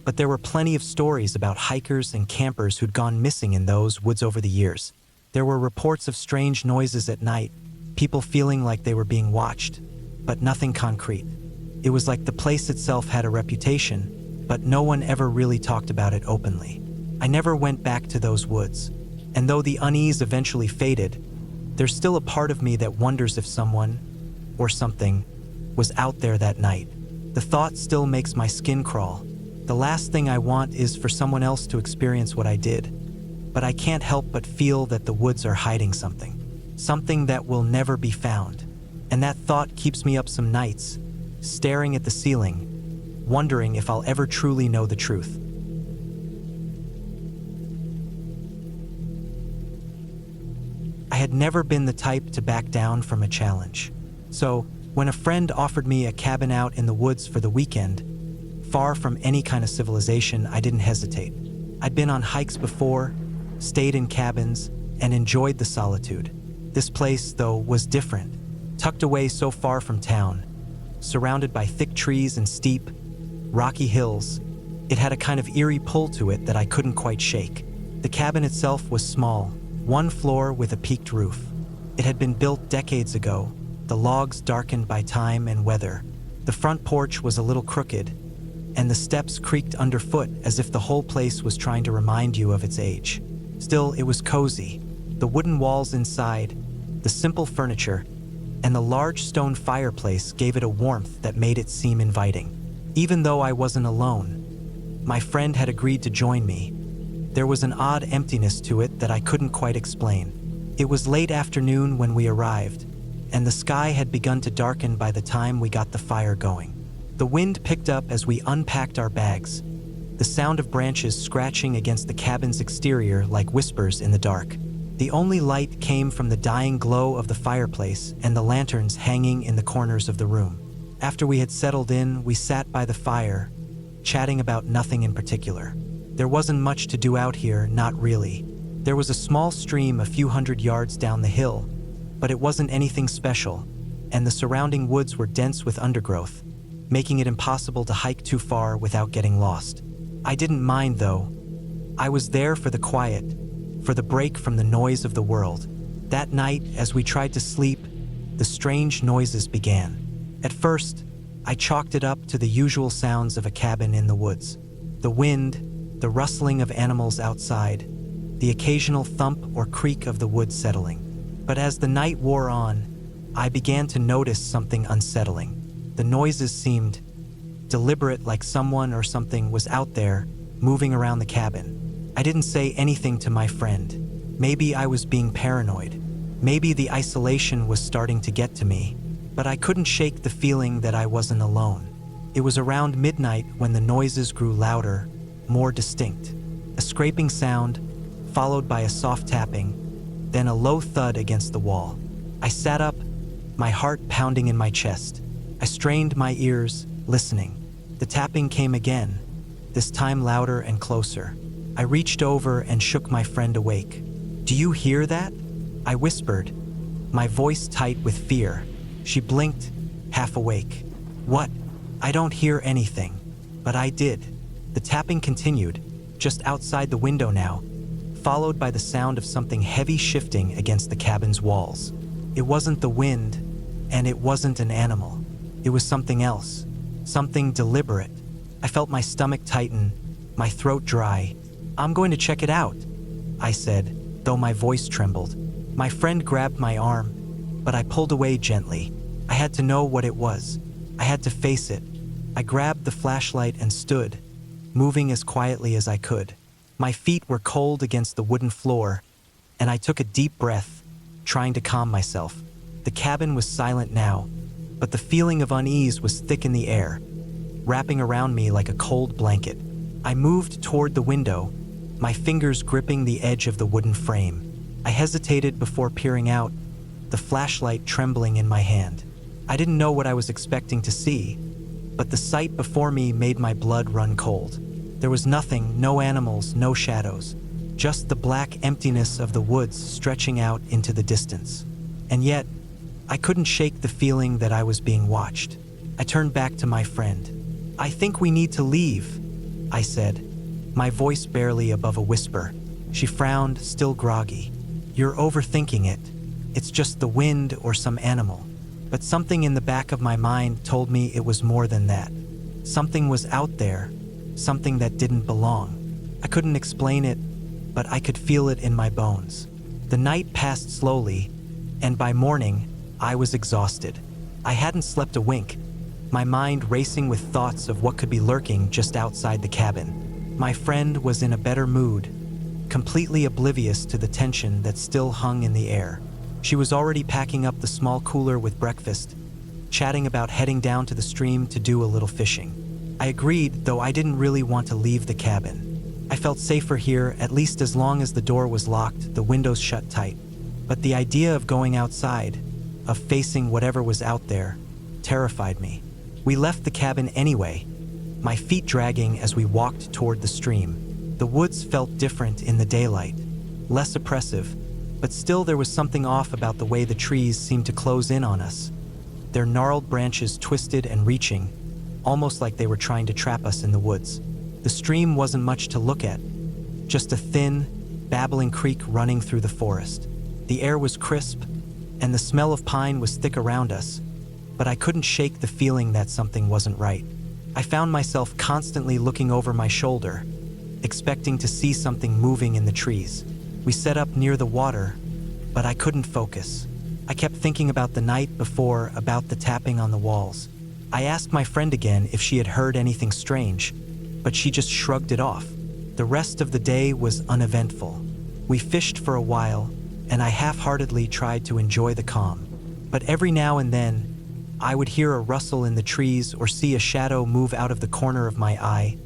but there were plenty of stories about hikers and campers who'd gone missing in those woods over the years. There were reports of strange noises at night, people feeling like they were being watched, but nothing concrete. It was like the place itself had a reputation, but no one ever really talked about it openly. I never went back to those woods, and though the unease eventually faded, there's still a part of me that wonders if someone, or something, was out there that night. The thought still makes my skin crawl, The last thing I want is for someone else to experience what I did. But I can't help but feel that the woods are hiding something. Something that will never be found. And that thought keeps me up some nights, staring at the ceiling, wondering if I'll ever truly know the truth. I had never been the type to back down from a challenge. So, when a friend offered me a cabin out in the woods for the weekend, far from any kind of civilization, I didn't hesitate. I'd been on hikes before, stayed in cabins, and enjoyed the solitude. This place, though, was different. Tucked away so far from town, surrounded by thick trees and steep, rocky hills, it had a kind of eerie pull to it that I couldn't quite shake. The cabin itself was small, one floor with a peaked roof. It had been built decades ago, the logs darkened by time and weather. The front porch was a little crooked, and the steps creaked underfoot as if the whole place was trying to remind you of its age. Still, it was cozy. The wooden walls inside, the simple furniture, and the large stone fireplace gave it a warmth that made it seem inviting. Even though I wasn't alone, my friend had agreed to join me. There was an odd emptiness to it that I couldn't quite explain. It was late afternoon when we arrived, and the sky had begun to darken by the time we got the fire going. The wind picked up as we unpacked our bags, the sound of branches scratching against the cabin's exterior like whispers in the dark. The only light came from the dying glow of the fireplace and the lanterns hanging in the corners of the room. After we had settled in, we sat by the fire, chatting about nothing in particular. There wasn't much to do out here, not really. There was a small stream a few hundred yards down the hill, but it wasn't anything special, and the surrounding woods were dense with undergrowth, making it impossible to hike too far without getting lost. I didn't mind, though. I was there for the quiet, for the break from the noise of the world. That night, as we tried to sleep, the strange noises began. At first, I chalked it up to the usual sounds of a cabin in the woods. The wind, the rustling of animals outside, the occasional thump or creak of the wood settling. But as the night wore on, I began to notice something unsettling. The noises seemed deliberate, like someone or something was out there, moving around the cabin. I didn't say anything to my friend. Maybe I was being paranoid. Maybe the isolation was starting to get to me. But I couldn't shake the feeling that I wasn't alone. It was around midnight when the noises grew louder, more distinct. A scraping sound, followed by a soft tapping, then a low thud against the wall. I sat up, my heart pounding in my chest. I strained my ears, listening. The tapping came again, this time louder and closer. I reached over and shook my friend awake. "Do you hear that?" I whispered, my voice tight with fear. She blinked, half awake. "What?" "I don't hear anything." But I did. The tapping continued, just outside the window now, followed by the sound of something heavy shifting against the cabin's walls. It wasn't the wind, and it wasn't an animal. It was something else, something deliberate. I felt my stomach tighten, my throat dry. "I'm going to check it out," I said, though my voice trembled. My friend grabbed my arm, but I pulled away gently. I had to know what it was. I had to face it. I grabbed the flashlight and stood, moving as quietly as I could. My feet were cold against the wooden floor, and I took a deep breath, trying to calm myself. The cabin was silent now, but the feeling of unease was thick in the air, wrapping around me like a cold blanket. I moved toward the window, my fingers gripping the edge of the wooden frame. I hesitated before peering out, the flashlight trembling in my hand. I didn't know what I was expecting to see, but the sight before me made my blood run cold. There was nothing, no animals, no shadows, just the black emptiness of the woods stretching out into the distance. And yet, I couldn't shake the feeling that I was being watched. I turned back to my friend. "I think we need to leave," I said, my voice barely above a whisper. She frowned, still groggy. "You're overthinking it. It's just the wind or some animal." But something in the back of my mind told me it was more than that. Something was out there, something that didn't belong. I couldn't explain it, but I could feel it in my bones. The night passed slowly, and by morning, I was exhausted. I hadn't slept a wink, my mind racing with thoughts of what could be lurking just outside the cabin. My friend was in a better mood, completely oblivious to the tension that still hung in the air. She was already packing up the small cooler with breakfast, chatting about heading down to the stream to do a little fishing. I agreed, though I didn't really want to leave the cabin. I felt safer here, at least as long as the door was locked, the windows shut tight. But the idea of going outside, of facing whatever was out there, terrified me. We left the cabin anyway, my feet dragging as we walked toward the stream. The woods felt different in the daylight, less oppressive, but still there was something off about the way the trees seemed to close in on us, their gnarled branches twisted and reaching, almost like they were trying to trap us in the woods. The stream wasn't much to look at, just a thin, babbling creek running through the forest. The air was crisp, and the smell of pine was thick around us, but I couldn't shake the feeling that something wasn't right. I found myself constantly looking over my shoulder, expecting to see something moving in the trees. We set up near the water, but I couldn't focus. I kept thinking about the night before, about the tapping on the walls. I asked my friend again if she had heard anything strange, but she just shrugged it off. The rest of the day was uneventful. We fished for a while, and I half-heartedly tried to enjoy the calm. But every now and then, I would hear a rustle in the trees or see a shadow move out of the corner of my eye,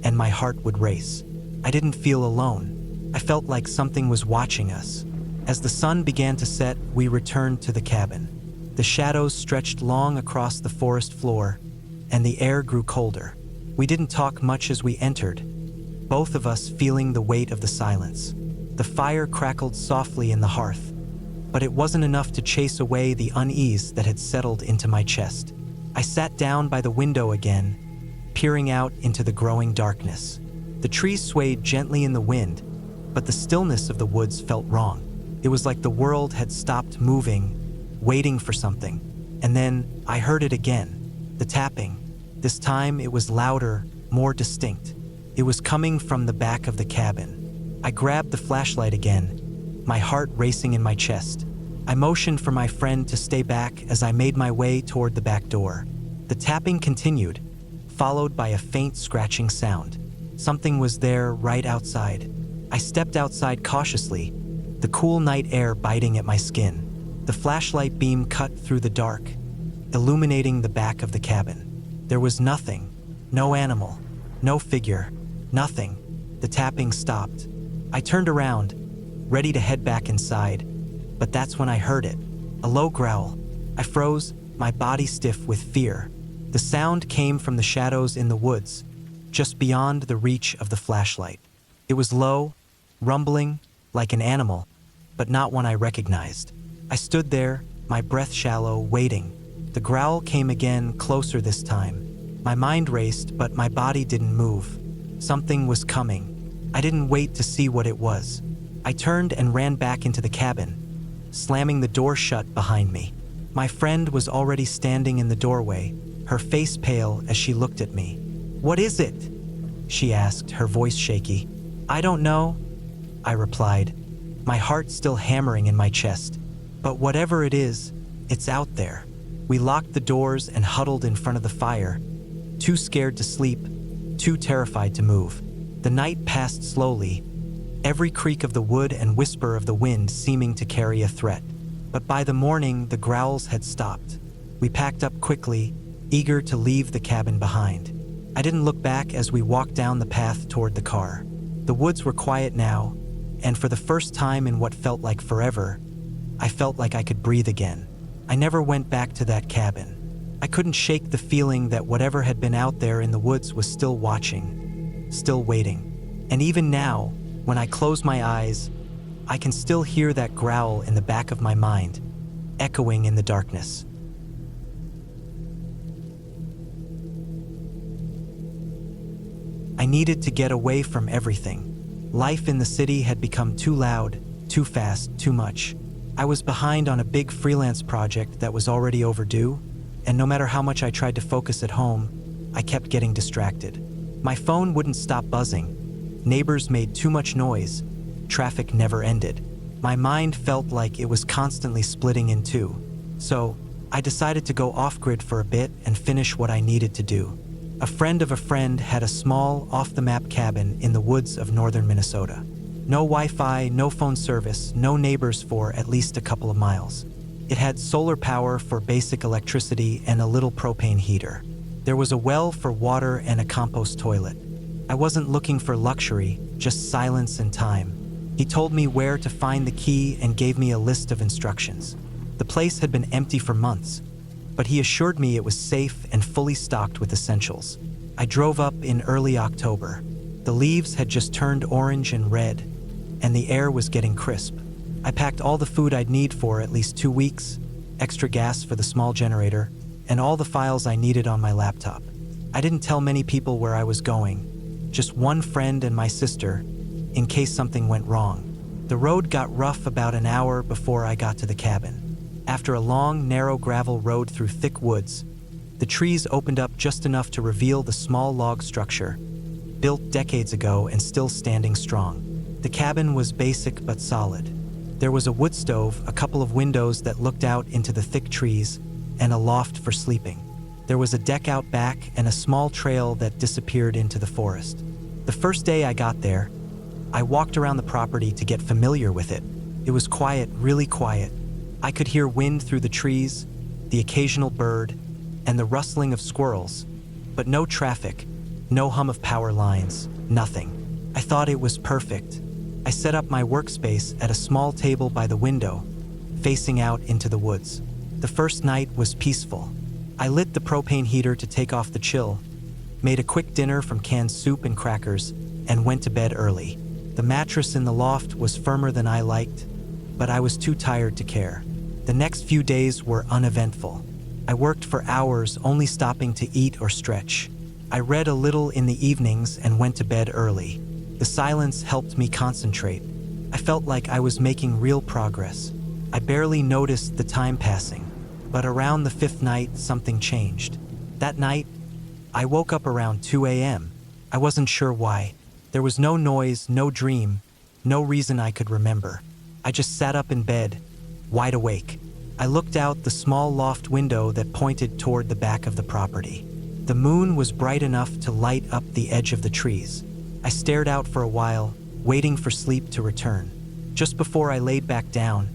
and my heart would race. I didn't feel alone. I felt like something was watching us. As the sun began to set, we returned to the cabin. The shadows stretched long across the forest floor, and the air grew colder. We didn't talk much as we entered, both of us feeling the weight of the silence. The fire crackled softly in the hearth, but it wasn't enough to chase away the unease that had settled into my chest. I sat down by the window again, peering out into the growing darkness. The trees swayed gently in the wind, but the stillness of the woods felt wrong. It was like the world had stopped moving, waiting for something. And then I heard it again, the tapping. This time it was louder, more distinct. It was coming from the back of the cabin. I grabbed the flashlight again, my heart racing in my chest. I motioned for my friend to stay back as I made my way toward the back door. The tapping continued, followed by a faint scratching sound. Something was there right outside. I stepped outside cautiously, the cool night air biting at my skin. The flashlight beam cut through the dark, illuminating the back of the cabin. There was nothing, no animal, no figure, nothing. The tapping stopped. I turned around, ready to head back inside, but that's when I heard it, a low growl. I froze, my body stiff with fear. The sound came from the shadows in the woods, just beyond the reach of the flashlight. It was low, rumbling, like an animal, but not one I recognized. I stood there, my breath shallow, waiting. The growl came again, closer this time. My mind raced, but my body didn't move. Something was coming. I didn't wait to see what it was. I turned and ran back into the cabin, slamming the door shut behind me. My friend was already standing in the doorway, her face pale as she looked at me. "What is it?" she asked, her voice shaky. "I don't know," I replied, my heart still hammering in my chest. "But whatever it is, it's out there." We locked the doors and huddled in front of the fire, too scared to sleep, too terrified to move. The night passed slowly, every creak of the wood and whisper of the wind seeming to carry a threat. But by the morning, the growls had stopped. We packed up quickly, eager to leave the cabin behind. I didn't look back as we walked down the path toward the car. The woods were quiet now, and for the first time in what felt like forever, I felt like I could breathe again. I never went back to that cabin. I couldn't shake the feeling that whatever had been out there in the woods was still watching, still waiting. And even now, when I close my eyes, I can still hear that growl in the back of my mind, echoing in the darkness. I needed to get away from everything. Life in the city had become too loud, too fast, too much. I was behind on a big freelance project that was already overdue, and no matter how much I tried to focus at home, I kept getting distracted. My phone wouldn't stop buzzing. Neighbors made too much noise. Traffic never ended. My mind felt like it was constantly splitting in two. So, I decided to go off-grid for a bit and finish what I needed to do. A friend of a friend had a small, off-the-map cabin in the woods of northern Minnesota. No Wi-Fi, no phone service, no neighbors for at least a couple of miles. It had solar power for basic electricity and a little propane heater. There was a well for water and a compost toilet. I wasn't looking for luxury, just silence and time. He told me where to find the key and gave me a list of instructions. The place had been empty for months, but he assured me it was safe and fully stocked with essentials. I drove up in early October. The leaves had just turned orange and red, and the air was getting crisp. I packed all the food I'd need for at least 2 weeks, extra gas for the small generator, and all the files I needed on my laptop. I didn't tell many people where I was going, just one friend and my sister, in case something went wrong. The road got rough about an hour before I got to the cabin. After a long, narrow gravel road through thick woods, the trees opened up just enough to reveal the small log structure, built decades ago and still standing strong. The cabin was basic but solid. There was a wood stove, a couple of windows that looked out into the thick trees, and a loft for sleeping. There was a deck out back and a small trail that disappeared into the forest. The first day I got there, I walked around the property to get familiar with it. It was quiet, really quiet. I could hear wind through the trees, the occasional bird, and the rustling of squirrels, but no traffic, no hum of power lines, nothing. I thought it was perfect. I set up my workspace at a small table by the window, facing out into the woods. The first night was peaceful. I lit the propane heater to take off the chill, made a quick dinner from canned soup and crackers, and went to bed early. The mattress in the loft was firmer than I liked, but I was too tired to care. The next few days were uneventful. I worked for hours, only stopping to eat or stretch. I read a little in the evenings and went to bed early. The silence helped me concentrate. I felt like I was making real progress. I barely noticed the time passing, but around the 5th night, something changed. That night, I woke up around 2 a.m. I wasn't sure why. There was no noise, no dream, no reason I could remember. I just sat up in bed, wide awake. I looked out the small loft window that pointed toward the back of the property. The moon was bright enough to light up the edge of the trees. I stared out for a while, waiting for sleep to return. Just before I laid back down,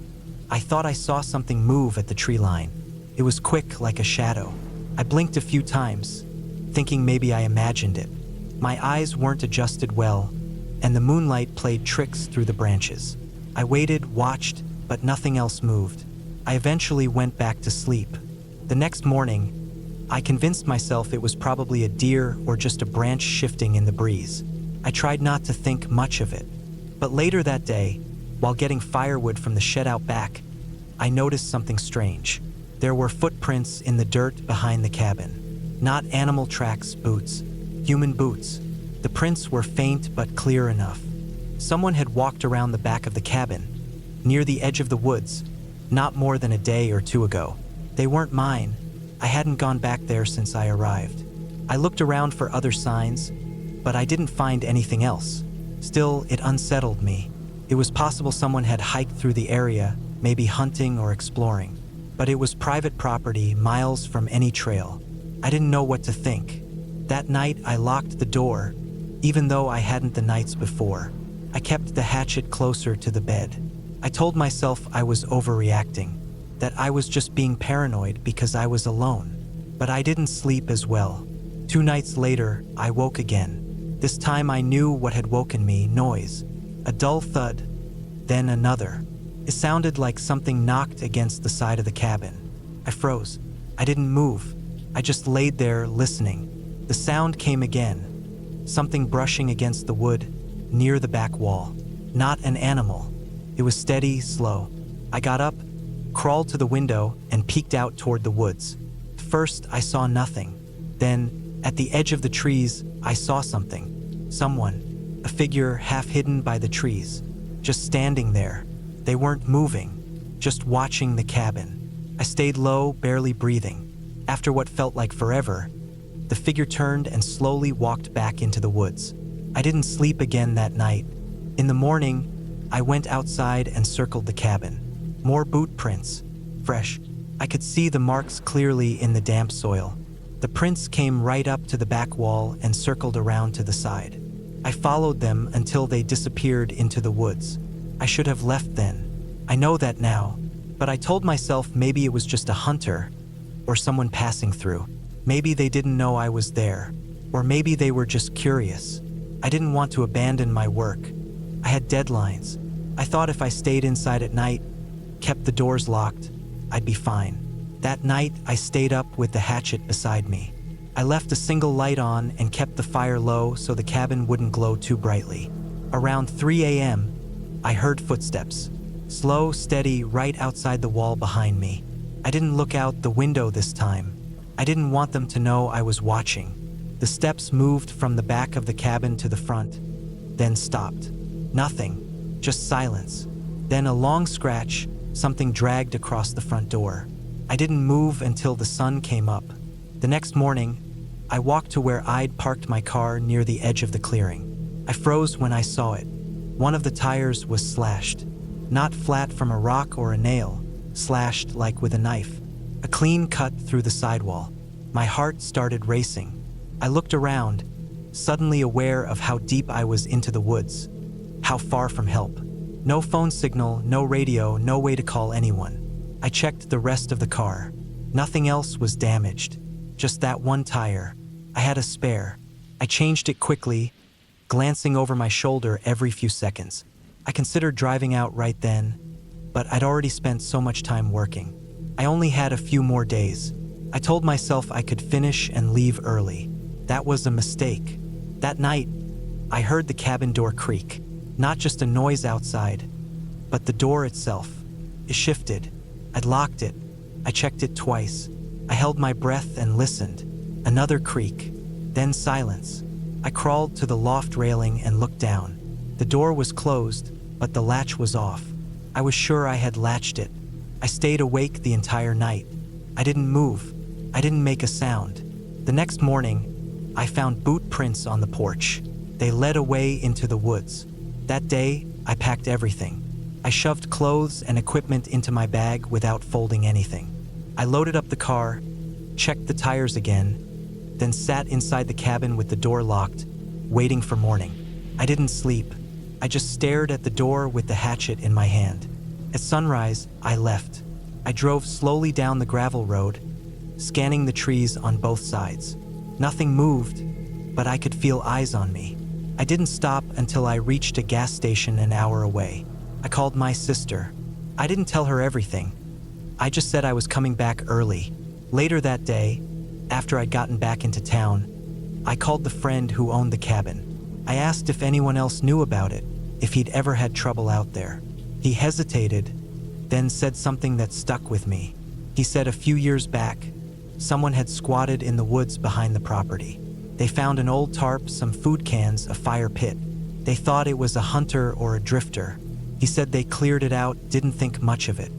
I thought I saw something move at the tree line. It was quick, like a shadow. I blinked a few times, thinking maybe I imagined it. My eyes weren't adjusted well, and the moonlight played tricks through the branches. I waited, watched, but nothing else moved. I eventually went back to sleep. The next morning, I convinced myself it was probably a deer or just a branch shifting in the breeze. I tried not to think much of it. But later that day, while getting firewood from the shed out back, I noticed something strange. There were footprints in the dirt behind the cabin. Not animal tracks, boots. Human boots. The prints were faint but clear enough. Someone had walked around the back of the cabin, near the edge of the woods, not more than a day or 2 ago. They weren't mine. I hadn't gone back there since I arrived. I looked around for other signs, but I didn't find anything else. Still, it unsettled me. It was possible someone had hiked through the area, maybe hunting or exploring. But it was private property, miles from any trail. I didn't know what to think. That night, I locked the door, even though I hadn't the nights before. I kept the hatchet closer to the bed. I told myself I was overreacting, that I was just being paranoid because I was alone. But I didn't sleep as well. 2 nights later, I woke again. This time I knew what had woken me, noise. A dull thud, then another. It sounded like something knocked against the side of the cabin. I froze. I didn't move. I just laid there listening. The sound came again. Something brushing against the wood, near the back wall. Not an animal. It was steady, slow. I got up, crawled to the window, and peeked out toward the woods. First, I saw nothing. Then, at the edge of the trees, I saw something. Someone. A figure half hidden by the trees. Just standing there. They weren't moving, just watching the cabin. I stayed low, barely breathing. After what felt like forever, the figure turned and slowly walked back into the woods. I didn't sleep again that night. In the morning, I went outside and circled the cabin. More boot prints. Fresh. I could see the marks clearly in the damp soil. The prints came right up to the back wall and circled around to the side. I followed them until they disappeared into the woods. I should have left then. I know that now, but I told myself maybe it was just a hunter or someone passing through. Maybe they didn't know I was there, or maybe they were just curious. I didn't want to abandon my work. I had deadlines. I thought if I stayed inside at night, kept the doors locked, I'd be fine. That night, I stayed up with the hatchet beside me. I left a single light on and kept the fire low so the cabin wouldn't glow too brightly. Around 3 a.m., I heard footsteps. Slow, steady, right outside the wall behind me. I didn't look out the window this time. I didn't want them to know I was watching. The steps moved from the back of the cabin to the front, then stopped. Nothing, just silence. Then a long scratch, something dragged across the front door. I didn't move until the sun came up. The next morning, I walked to where I'd parked my car near the edge of the clearing. I froze when I saw it. One of the tires was slashed. Not flat from a rock or a nail, slashed like with a knife. A clean cut through the sidewall. My heart started racing. I looked around, suddenly aware of how deep I was into the woods, how far from help. No phone signal, no radio, no way to call anyone. I checked the rest of the car. Nothing else was damaged, just that one tire. I had a spare. I changed it quickly, glancing over my shoulder every few seconds. I considered driving out right then, but I'd already spent so much time working. I only had a few more days. I told myself I could finish and leave early. That was a mistake. That night, I heard the cabin door creak. Not just a noise outside, but the door itself. It shifted. I'd locked it. I checked it twice. I held my breath and listened. Another creak, then silence. I crawled to the loft railing and looked down. The door was closed, but the latch was off. I was sure I had latched it. I stayed awake the entire night. I didn't move. I didn't make a sound. The next morning, I found boot prints on the porch. They led away into the woods. That day, I packed everything. I shoved clothes and equipment into my bag without folding anything. I loaded up the car, checked the tires again, then sat inside the cabin with the door locked, waiting for morning. I didn't sleep. I just stared at the door with the hatchet in my hand. At sunrise, I left. I drove slowly down the gravel road, scanning the trees on both sides. Nothing moved, but I could feel eyes on me. I didn't stop until I reached a gas station an hour away. I called my sister. I didn't tell her everything. I just said I was coming back early. Later that day, after I'd gotten back into town, I called the friend who owned the cabin. I asked if anyone else knew about it, if he'd ever had trouble out there. He hesitated, then said something that stuck with me. He said a few years back, someone had squatted in the woods behind the property. They found an old tarp, some food cans, a fire pit. They thought it was a hunter or a drifter. He said they cleared it out, didn't think much of it.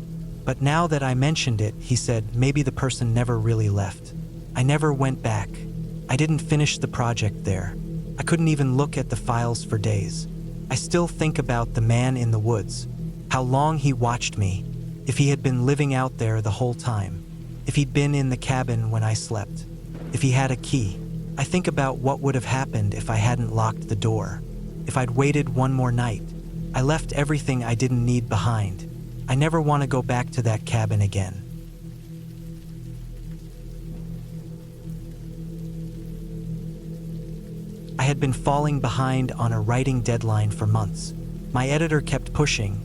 But now that I mentioned it, he said maybe the person never really left. I never went back. I didn't finish the project there. I couldn't even look at the files for days. I still think about the man in the woods, how long he watched me, if he had been living out there the whole time, if he'd been in the cabin when I slept, if he had a key. I think about what would have happened if I hadn't locked the door, if I'd waited one more night. I left everything I didn't need behind. I never want to go back to that cabin again. I had been falling behind on a writing deadline for months. My editor kept pushing,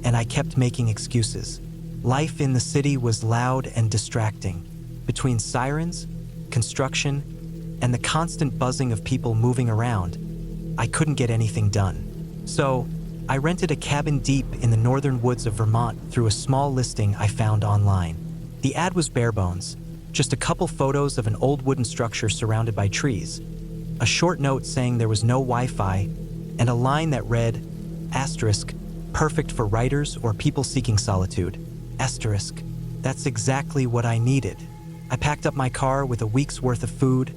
and I kept making excuses. Life in the city was loud and distracting. Between sirens, construction, and the constant buzzing of people moving around, I couldn't get anything done. So, I rented a cabin deep in the northern woods of Vermont through a small listing I found online. The ad was bare bones, just a couple photos of an old wooden structure surrounded by trees, a short note saying there was no Wi-Fi, and a line that read, asterisk, perfect for writers or people seeking solitude, asterisk. That's exactly what I needed. I packed up my car with a week's worth of food,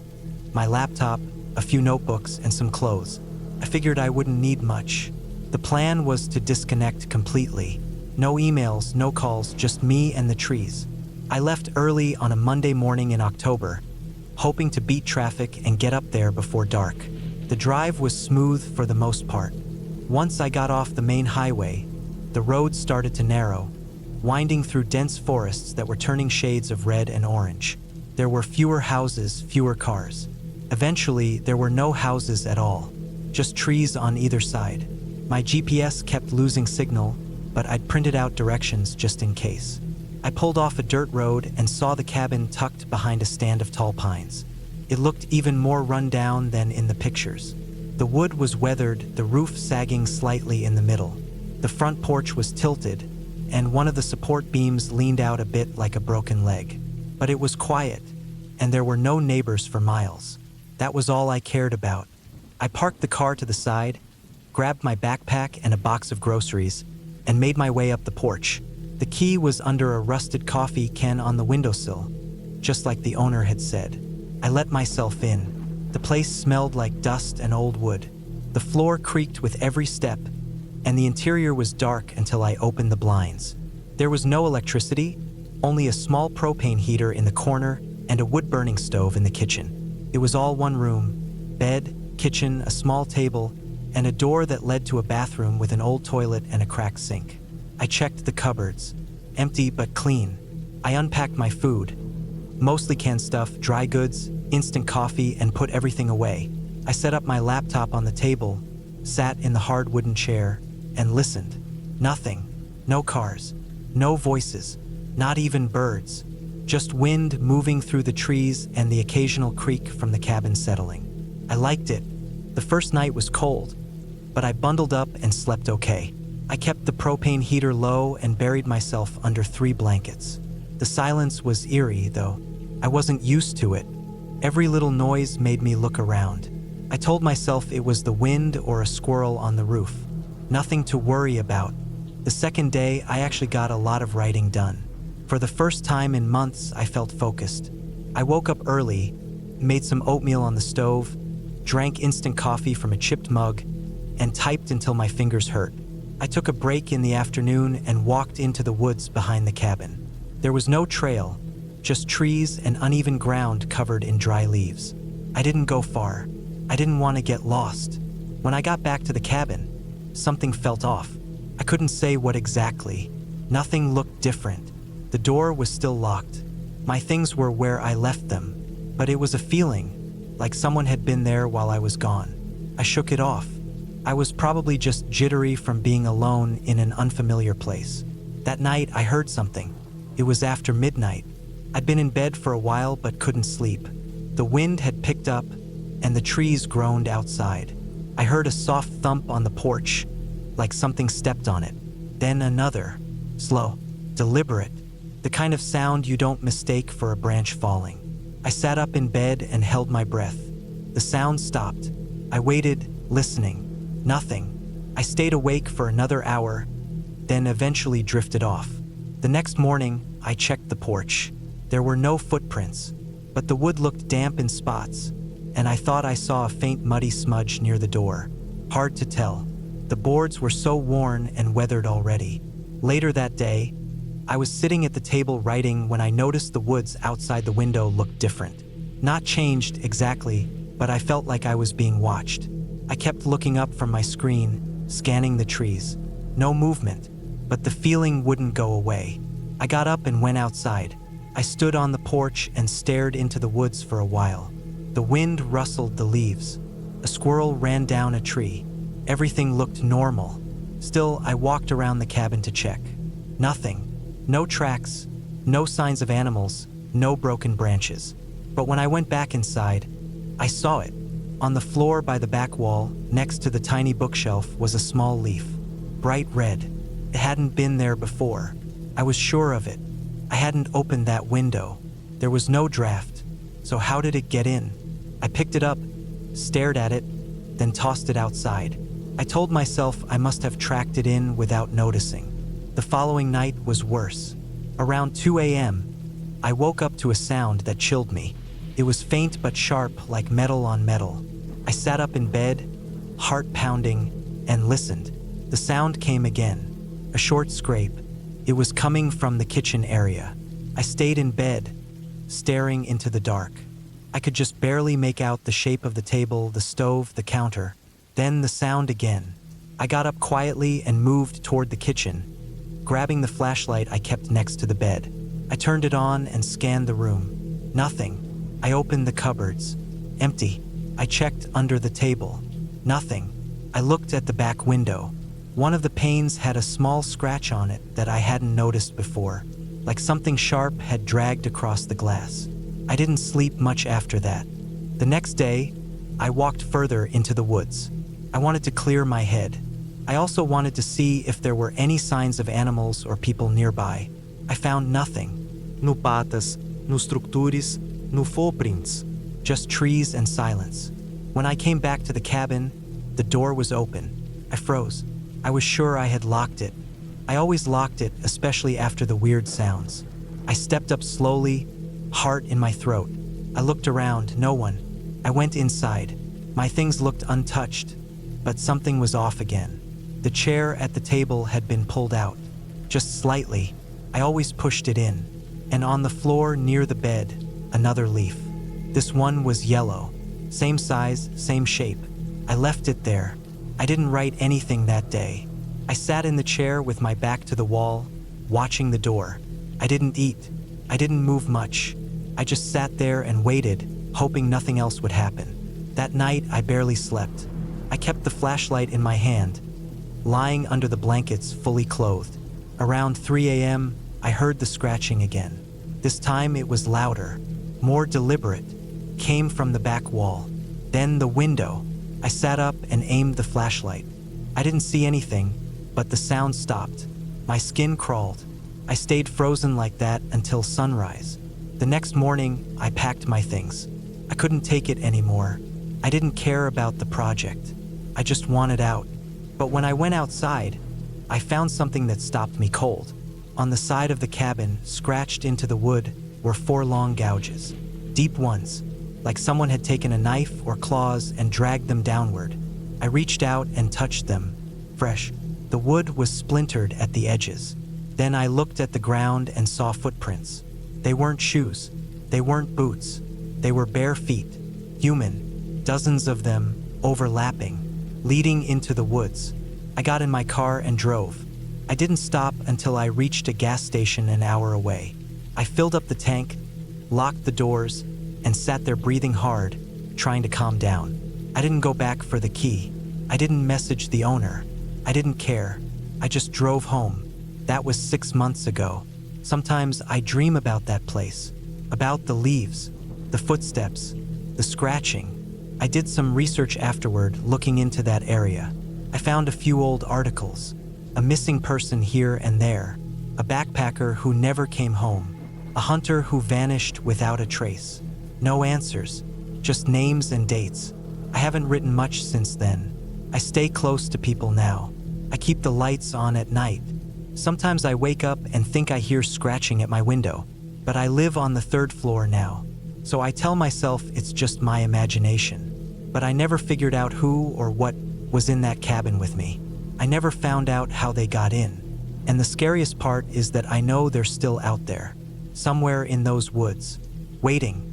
my laptop, a few notebooks, and some clothes. I figured I wouldn't need much. The plan was to disconnect completely. No emails, no calls, just me and the trees. I left early on a Monday morning in October, hoping to beat traffic and get up there before dark. The drive was smooth for the most part. Once I got off the main highway, the road started to narrow, winding through dense forests that were turning shades of red and orange. There were fewer houses, fewer cars. Eventually, there were no houses at all, just trees on either side. My GPS kept losing signal, but I'd printed out directions just in case. I pulled off a dirt road and saw the cabin tucked behind a stand of tall pines. It looked even more run down than in the pictures. The wood was weathered, the roof sagging slightly in the middle. The front porch was tilted, and one of the support beams leaned out a bit like a broken leg. But it was quiet, and there were no neighbors for miles. That was all I cared about. I parked the car to the side, grabbed my backpack and a box of groceries, and made my way up the porch. The key was under a rusted coffee can on the windowsill, just like the owner had said. I let myself in. The place smelled like dust and old wood. The floor creaked with every step, and the interior was dark until I opened the blinds. There was no electricity, only a small propane heater in the corner and a wood-burning stove in the kitchen. It was all one room: bed, kitchen, a small table, and a door that led to a bathroom with an old toilet and a cracked sink. I checked the cupboards, empty but clean. I unpacked my food, mostly canned stuff, dry goods, instant coffee, and put everything away. I set up my laptop on the table, sat in the hard wooden chair, and listened. Nothing. No cars. No voices. Not even birds. Just wind moving through the trees and the occasional creak from the cabin settling. I liked it. The first night was cold, but I bundled up and slept okay. I kept the propane heater low and buried myself under 3 blankets. The silence was eerie, though. I wasn't used to it. Every little noise made me look around. I told myself it was the wind or a squirrel on the roof. Nothing to worry about. The second day, I actually got a lot of writing done. For the first time in months, I felt focused. I woke up early, made some oatmeal on the stove, drank instant coffee from a chipped mug, and typed until my fingers hurt. I took a break in the afternoon and walked into the woods behind the cabin. There was no trail, just trees and uneven ground covered in dry leaves. I didn't go far. I didn't want to get lost. When I got back to the cabin, something felt off. I couldn't say what exactly. Nothing looked different. The door was still locked. My things were where I left them, but it was a feeling, like someone had been there while I was gone. I shook it off. I was probably just jittery from being alone in an unfamiliar place. That night, I heard something. It was after midnight. I'd been in bed for a while but couldn't sleep. The wind had picked up, and the trees groaned outside. I heard a soft thump on the porch, like something stepped on it. Then another, slow, deliberate, the kind of sound you don't mistake for a branch falling. I sat up in bed and held my breath. The sound stopped. I waited, listening. Nothing. I stayed awake for another hour, then eventually drifted off. The next morning, I checked the porch. There were no footprints, but the wood looked damp in spots, and I thought I saw a faint muddy smudge near the door. Hard to tell. The boards were so worn and weathered already. Later that day, I was sitting at the table writing when I noticed the woods outside the window looked different. Not changed exactly, but I felt like I was being watched. I kept looking up from my screen, scanning the trees. No movement, but the feeling wouldn't go away. I got up and went outside. I stood on the porch and stared into the woods for a while. The wind rustled the leaves. A squirrel ran down a tree. Everything looked normal. Still, I walked around the cabin to check. Nothing. No tracks, no signs of animals, no broken branches. But when I went back inside, I saw it. On the floor by the back wall, next to the tiny bookshelf, was a small leaf. Bright red. It hadn't been there before. I was sure of it. I hadn't opened that window. There was no draft. So how did it get in? I picked it up, stared at it, then tossed it outside. I told myself I must have tracked it in without noticing. The following night was worse. Around 2 a.m., I woke up to a sound that chilled me. It was faint but sharp, like metal on metal. I sat up in bed, heart pounding, and listened. The sound came again. A short scrape. It was coming from the kitchen area. I stayed in bed, staring into the dark. I could just barely make out the shape of the table, the stove, the counter. Then the sound again. I got up quietly and moved toward the kitchen, grabbing the flashlight I kept next to the bed. I turned it on and scanned the room. Nothing. I opened the cupboards. Empty. I checked under the table. Nothing. I looked at the back window. One of the panes had a small scratch on it that I hadn't noticed before, like something sharp had dragged across the glass. I didn't sleep much after that. The next day, I walked further into the woods. I wanted to clear my head. I also wanted to see if there were any signs of animals or people nearby. I found nothing. No patas, no structures, no footprints. Just trees and silence. When I came back to the cabin, the door was open. I froze. I was sure I had locked it. I always locked it, especially after the weird sounds. I stepped up slowly, heart in my throat. I looked around, no one. I went inside. My things looked untouched, but something was off again. The chair at the table had been pulled out, just slightly. I always pushed it in. And on the floor near the bed, another leaf. This one was yellow. Same size, same shape. I left it there. I didn't write anything that day. I sat in the chair with my back to the wall, watching the door. I didn't eat. I didn't move much. I just sat there and waited, hoping nothing else would happen. That night, I barely slept. I kept the flashlight in my hand, lying under the blankets, fully clothed. Around 3 a.m., I heard the scratching again. This time it was louder, more deliberate, came from the back wall. Then the window. I sat up and aimed the flashlight. I didn't see anything, but the sound stopped. My skin crawled. I stayed frozen like that until sunrise. The next morning, I packed my things. I couldn't take it anymore. I didn't care about the project. I just wanted out. But when I went outside, I found something that stopped me cold. On the side of the cabin, scratched into the wood, were 4 long gouges. Deep ones, like someone had taken a knife or claws and dragged them downward. I reached out and touched them. Fresh. The wood was splintered at the edges. Then I looked at the ground and saw footprints. They weren't shoes. They weren't boots. They were bare feet. Human. Dozens of them, overlapping, leading into the woods. I got in my car and drove. I didn't stop until I reached a gas station an hour away. I filled up the tank, locked the doors, and sat there breathing hard, trying to calm down. I didn't go back for the key. I didn't message the owner. I didn't care. I just drove home. That was 6 months ago. Sometimes I dream about that place, about the leaves, the footsteps, the scratching. I did some research afterward, looking into that area. I found a few old articles, a missing person here and there, a backpacker who never came home, a hunter who vanished without a trace. No answers, just names and dates. I haven't written much since then. I stay close to people now. I keep the lights on at night. Sometimes I wake up and think I hear scratching at my window, but I live on the 3rd floor now, so I tell myself it's just my imagination. But I never figured out who or what was in that cabin with me. I never found out how they got in. And the scariest part is that I know they're still out there, somewhere in those woods, waiting.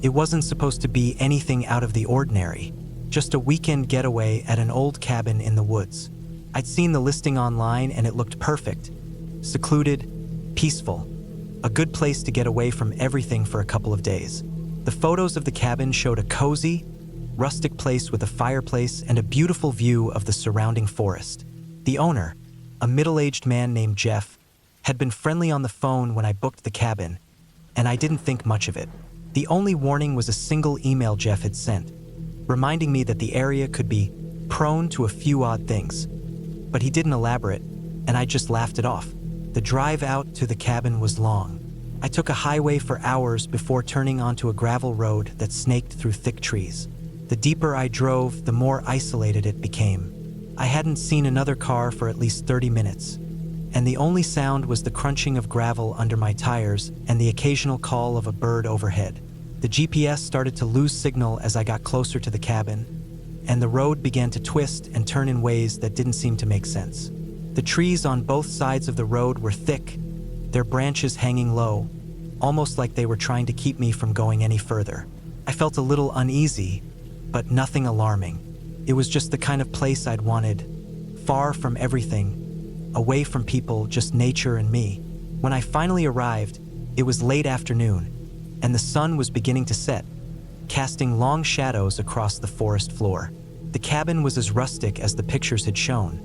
It wasn't supposed to be anything out of the ordinary, just a weekend getaway at an old cabin in the woods. I'd seen the listing online and it looked perfect, secluded, peaceful, a good place to get away from everything for a couple of days. The photos of the cabin showed a cozy, rustic place with a fireplace and a beautiful view of the surrounding forest. The owner, a middle-aged man named Jeff, had been friendly on the phone when I booked the cabin, and I didn't think much of it. The only warning was a single email Jeff had sent, reminding me that the area could be prone to a few odd things. But he didn't elaborate, and I just laughed it off. The drive out to the cabin was long. I took a highway for hours before turning onto a gravel road that snaked through thick trees. The deeper I drove, the more isolated it became. I hadn't seen another car for at least 30 minutes, and the only sound was the crunching of gravel under my tires and the occasional call of a bird overhead. The GPS started to lose signal as I got closer to the cabin, and the road began to twist and turn in ways that didn't seem to make sense. The trees on both sides of the road were thick, their branches hanging low, almost like they were trying to keep me from going any further. I felt a little uneasy, but nothing alarming. It was just the kind of place I'd wanted, far from everything, away from people, just nature and me. When I finally arrived, it was late afternoon, and the sun was beginning to set, casting long shadows across the forest floor. The cabin was as rustic as the pictures had shown.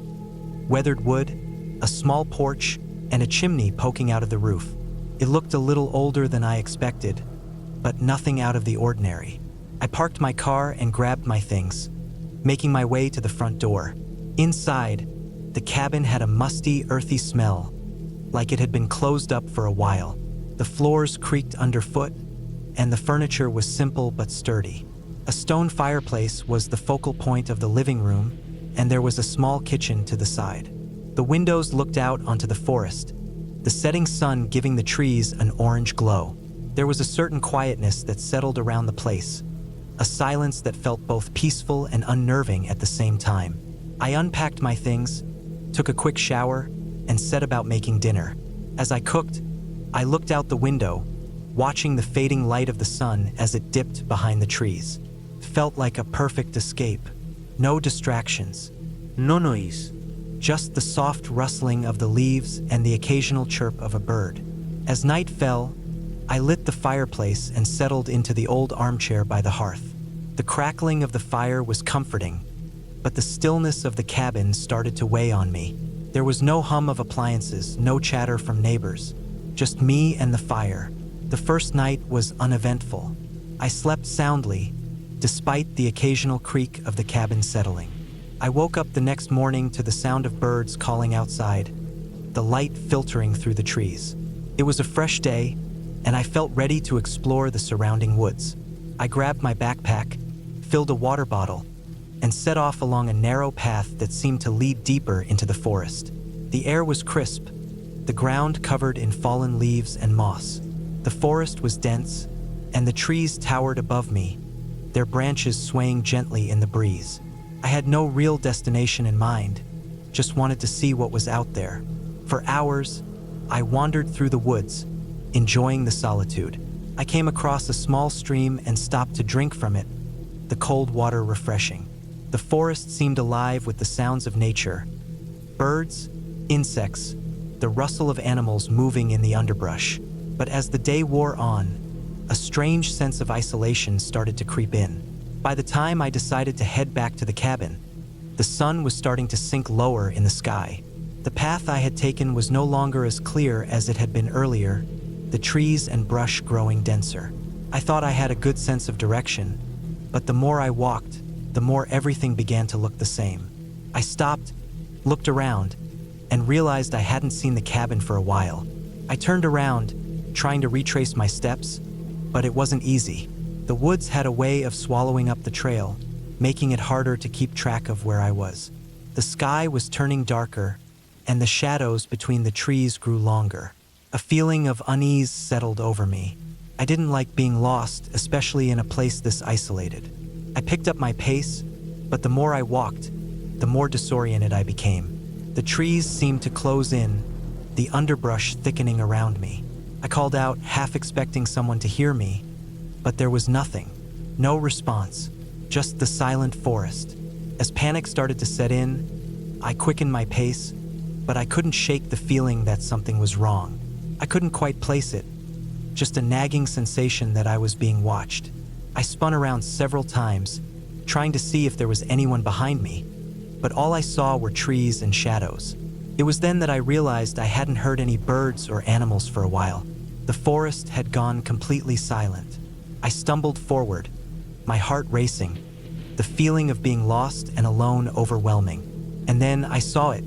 Weathered wood, a small porch, and a chimney poking out of the roof. It looked a little older than I expected, but nothing out of the ordinary. I parked my car and grabbed my things, making my way to the front door. Inside, the cabin had a musty, earthy smell, like it had been closed up for a while. The floors creaked underfoot, and the furniture was simple but sturdy. A stone fireplace was the focal point of the living room, and there was a small kitchen to the side. The windows looked out onto the forest, the setting sun giving the trees an orange glow. There was a certain quietness that settled around the place, a silence that felt both peaceful and unnerving at the same time. I unpacked my things, took a quick shower, and set about making dinner. As I cooked, I looked out the window, watching the fading light of the sun as it dipped behind the trees. Felt like a perfect escape. No distractions. No noise. Just the soft rustling of the leaves and the occasional chirp of a bird. As night fell, I lit the fireplace and settled into the old armchair by the hearth. The crackling of the fire was comforting, but the stillness of the cabin started to weigh on me. There was no hum of appliances, no chatter from neighbors, just me and the fire. The first night was uneventful. I slept soundly, despite the occasional creak of the cabin settling. I woke up the next morning to the sound of birds calling outside, the light filtering through the trees. It was a fresh day, and I felt ready to explore the surrounding woods. I grabbed my backpack, filled a water bottle, and set off along a narrow path that seemed to lead deeper into the forest. The air was crisp, the ground covered in fallen leaves and moss. The forest was dense, and the trees towered above me, their branches swaying gently in the breeze. I had no real destination in mind, just wanted to see what was out there. For hours, I wandered through the woods, enjoying the solitude. I came across a small stream and stopped to drink from it, the cold water refreshing. The forest seemed alive with the sounds of nature. Birds, insects, the rustle of animals moving in the underbrush. But as the day wore on, a strange sense of isolation started to creep in. By the time I decided to head back to the cabin, the sun was starting to sink lower in the sky. The path I had taken was no longer as clear as it had been earlier, the trees and brush growing denser. I thought I had a good sense of direction, but the more I walked, the more everything began to look the same. I stopped, looked around, and realized I hadn't seen the cabin for a while. I turned around, trying to retrace my steps, but it wasn't easy. The woods had a way of swallowing up the trail, making it harder to keep track of where I was. The sky was turning darker, and the shadows between the trees grew longer. A feeling of unease settled over me. I didn't like being lost, especially in a place this isolated. I picked up my pace, but the more I walked, the more disoriented I became. The trees seemed to close in, the underbrush thickening around me. I called out, half expecting someone to hear me, but there was nothing. No response, just the silent forest. As panic started to set in, I quickened my pace, but I couldn't shake the feeling that something was wrong. I couldn't quite place it, just a nagging sensation that I was being watched. I spun around several times, trying to see if there was anyone behind me, but all I saw were trees and shadows. It was then that I realized I hadn't heard any birds or animals for a while. The forest had gone completely silent. I stumbled forward, my heart racing, the feeling of being lost and alone overwhelming. And then I saw it,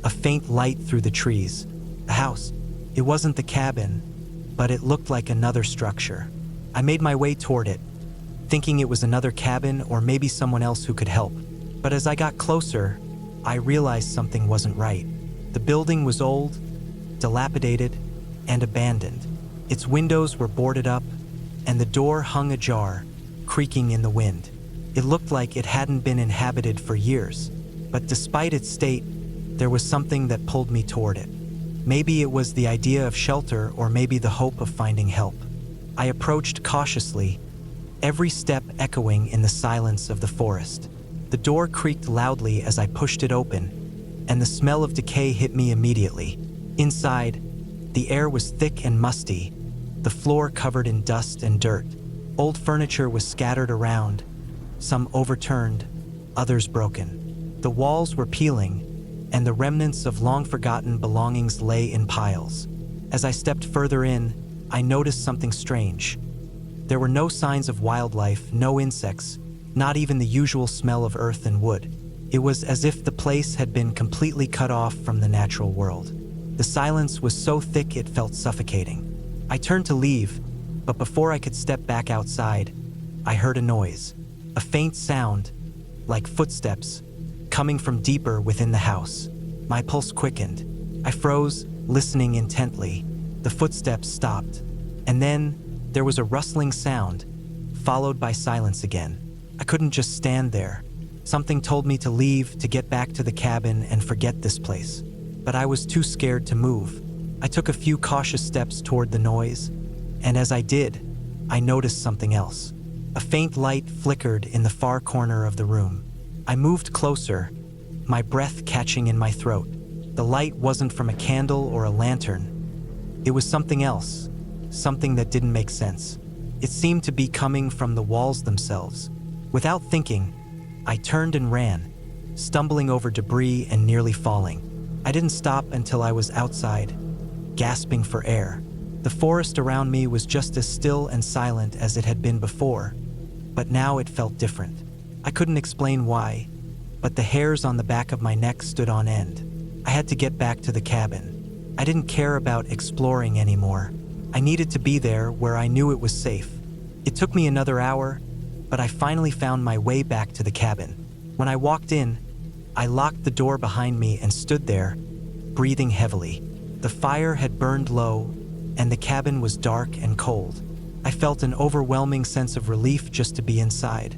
a faint light through the trees. A house. It wasn't the cabin, but it looked like another structure. I made my way toward it, thinking it was another cabin or maybe someone else who could help. But as I got closer, I realized something wasn't right. The building was old, dilapidated, and abandoned. Its windows were boarded up, and the door hung ajar, creaking in the wind. It looked like it hadn't been inhabited for years, but despite its state, there was something that pulled me toward it. Maybe it was the idea of shelter, or maybe the hope of finding help. I approached cautiously, every step echoing in the silence of the forest. The door creaked loudly as I pushed it open, and the smell of decay hit me immediately. Inside, the air was thick and musty, the floor covered in dust and dirt. Old furniture was scattered around, some overturned, others broken. The walls were peeling, and the remnants of long-forgotten belongings lay in piles. As I stepped further in, I noticed something strange. There were no signs of wildlife, no insects, not even the usual smell of earth and wood. It was as if the place had been completely cut off from the natural world. The silence was so thick it felt suffocating. I turned to leave, but before I could step back outside, I heard a noise. A faint sound, like footsteps, coming from deeper within the house. My pulse quickened. I froze, listening intently. The footsteps stopped, and then there was a rustling sound, followed by silence again. I couldn't just stand there. Something told me to leave, to get back to the cabin and forget this place. But I was too scared to move. I took a few cautious steps toward the noise, and as I did, I noticed something else. A faint light flickered in the far corner of the room. I moved closer, my breath catching in my throat. The light wasn't from a candle or a lantern. It was something else, something that didn't make sense. It seemed to be coming from the walls themselves. Without thinking, I turned and ran, stumbling over debris and nearly falling. I didn't stop until I was outside, gasping for air. The forest around me was just as still and silent as it had been before, but now it felt different. I couldn't explain why, but the hairs on the back of my neck stood on end. I had to get back to the cabin. I didn't care about exploring anymore. I needed to be there where I knew it was safe. It took me another hour, but I finally found my way back to the cabin. When I walked in, I locked the door behind me and stood there, breathing heavily. The fire had burned low, and the cabin was dark and cold. I felt an overwhelming sense of relief just to be inside,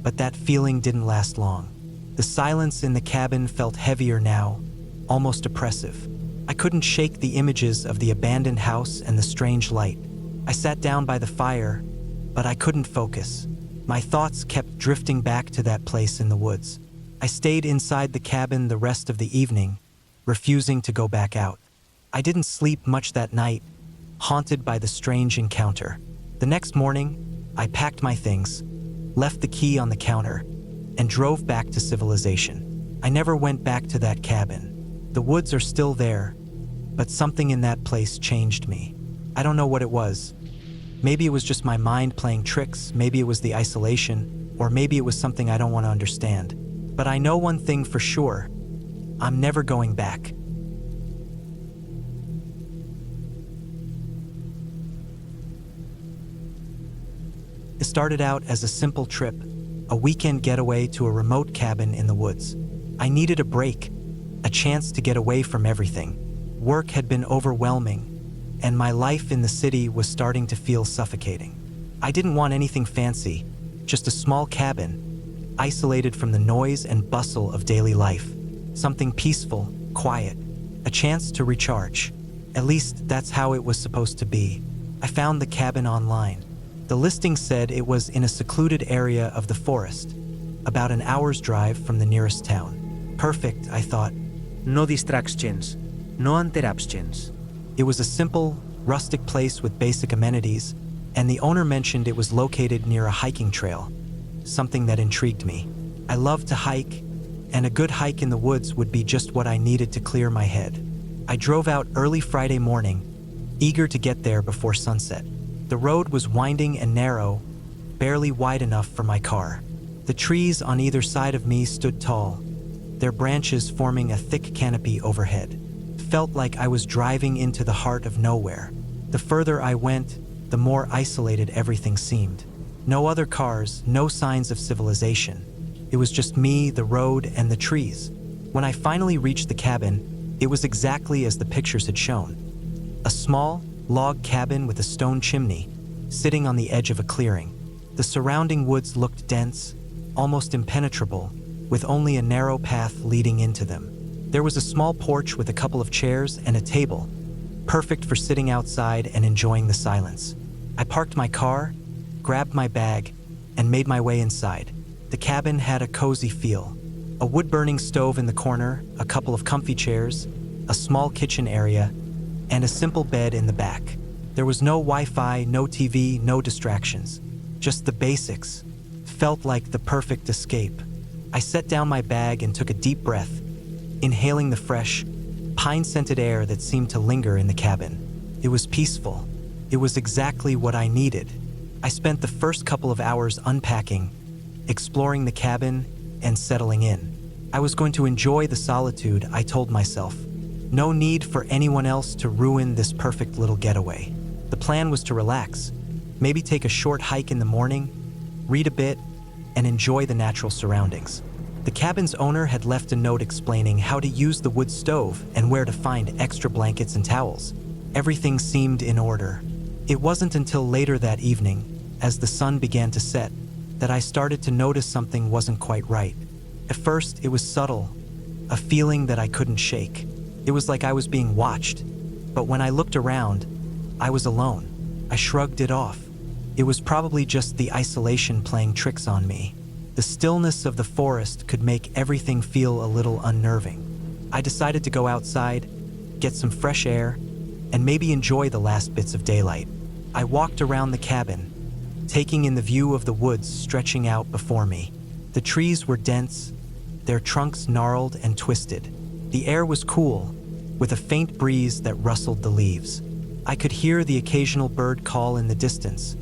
but that feeling didn't last long. The silence in the cabin felt heavier now, almost oppressive. I couldn't shake the images of the abandoned house and the strange light. I sat down by the fire, but I couldn't focus. My thoughts kept drifting back to that place in the woods. I stayed inside the cabin the rest of the evening, refusing to go back out. I didn't sleep much that night, haunted by the strange encounter. The next morning, I packed my things, left the key on the counter, and drove back to civilization. I never went back to that cabin. The woods are still there, but something in that place changed me. I don't know what it was. Maybe it was just my mind playing tricks, maybe it was the isolation, or maybe it was something I don't want to understand. But I know one thing for sure: I'm never going back. It started out as a simple trip, a weekend getaway to a remote cabin in the woods. I needed a break, a chance to get away from everything. Work had been overwhelming, and my life in the city was starting to feel suffocating. I didn't want anything fancy, just a small cabin, isolated from the noise and bustle of daily life. Something peaceful, quiet, a chance to recharge. At least that's how it was supposed to be. I found the cabin online. The listing said it was in a secluded area of the forest, about an hour's drive from the nearest town. Perfect, I thought. No distractions, no interruptions. It was a simple, rustic place with basic amenities, and the owner mentioned it was located near a hiking trail, something that intrigued me. I love to hike, and a good hike in the woods would be just what I needed to clear my head. I drove out early Friday morning, eager to get there before sunset. The road was winding and narrow, barely wide enough for my car. The trees on either side of me stood tall, their branches forming a thick canopy overhead. It felt like I was driving into the heart of nowhere. The further I went, the more isolated everything seemed. No other cars, no signs of civilization. It was just me, the road, and the trees. When I finally reached the cabin, it was exactly as the pictures had shown. A small, log cabin with a stone chimney, sitting on the edge of a clearing. The surrounding woods looked dense, almost impenetrable, with only a narrow path leading into them. There was a small porch with a couple of chairs and a table, perfect for sitting outside and enjoying the silence. I parked my car, grabbed my bag, and made my way inside. The cabin had a cozy feel. A wood-burning stove in the corner, a couple of comfy chairs, a small kitchen area, and a simple bed in the back. There was no Wi-Fi, no TV, no distractions. Just the basics. Felt like the perfect escape. I set down my bag and took a deep breath, inhaling the fresh, pine-scented air that seemed to linger in the cabin. It was peaceful. It was exactly what I needed. I spent the first couple of hours unpacking, exploring the cabin, and settling in. I was going to enjoy the solitude, I told myself. No need for anyone else to ruin this perfect little getaway. The plan was to relax, maybe take a short hike in the morning, read a bit, and enjoy the natural surroundings. The cabin's owner had left a note explaining how to use the wood stove and where to find extra blankets and towels. Everything seemed in order. It wasn't until later that evening, as the sun began to set, that I started to notice something wasn't quite right. At first, it was subtle, a feeling that I couldn't shake. It was like I was being watched, but when I looked around, I was alone. I shrugged it off. It was probably just the isolation playing tricks on me. The stillness of the forest could make everything feel a little unnerving. I decided to go outside, get some fresh air, and maybe enjoy the last bits of daylight. I walked around the cabin, taking in the view of the woods stretching out before me. The trees were dense, their trunks gnarled and twisted. The air was cool, with a faint breeze that rustled the leaves. I could hear the occasional bird call in the distance,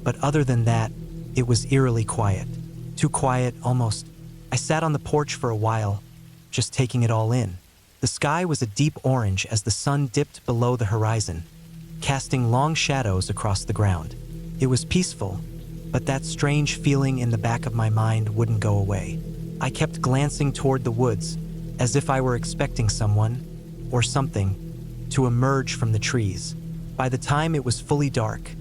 but other than that, it was eerily quiet. Too quiet, almost. I sat on the porch for a while, just taking it all in. The sky was a deep orange as the sun dipped below the horizon, casting long shadows across the ground. It was peaceful, but that strange feeling in the back of my mind wouldn't go away. I kept glancing toward the woods, as if I were expecting someone, or something, to emerge from the trees. By the time it was fully dark,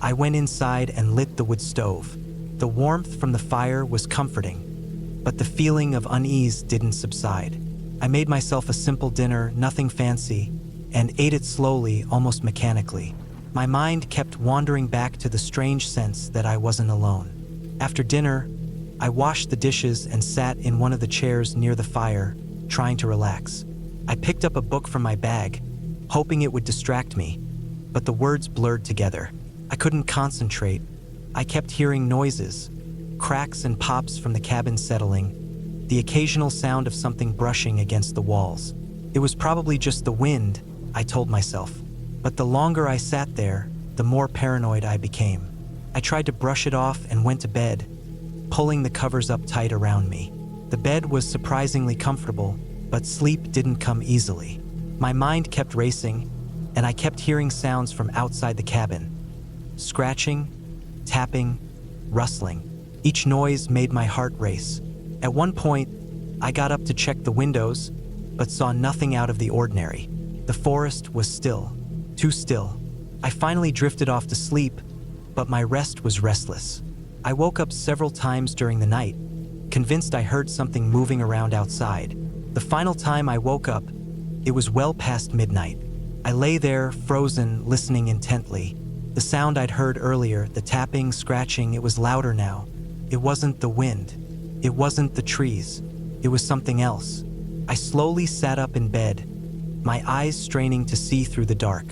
I went inside and lit the wood stove. The warmth from the fire was comforting, but the feeling of unease didn't subside. I made myself a simple dinner, nothing fancy, and ate it slowly, almost mechanically. My mind kept wandering back to the strange sense that I wasn't alone. After dinner, I washed the dishes and sat in one of the chairs near the fire, trying to relax. I picked up a book from my bag, hoping it would distract me, but the words blurred together. I couldn't concentrate. I kept hearing noises, cracks and pops from the cabin settling, the occasional sound of something brushing against the walls. It was probably just the wind, I told myself. But the longer I sat there, the more paranoid I became. I tried to brush it off and went to bed, pulling the covers up tight around me. The bed was surprisingly comfortable, but sleep didn't come easily. My mind kept racing, and I kept hearing sounds from outside the cabin. Scratching, tapping, rustling. Each noise made my heart race. At one point, I got up to check the windows, but saw nothing out of the ordinary. The forest was still, too still. I finally drifted off to sleep, but my rest was restless. I woke up several times during the night, convinced I heard something moving around outside. The final time I woke up, it was well past midnight. I lay there, frozen, listening intently. The sound I'd heard earlier, the tapping, scratching, it was louder now. It wasn't the wind. It wasn't the trees. It was something else. I slowly sat up in bed, my eyes straining to see through the dark.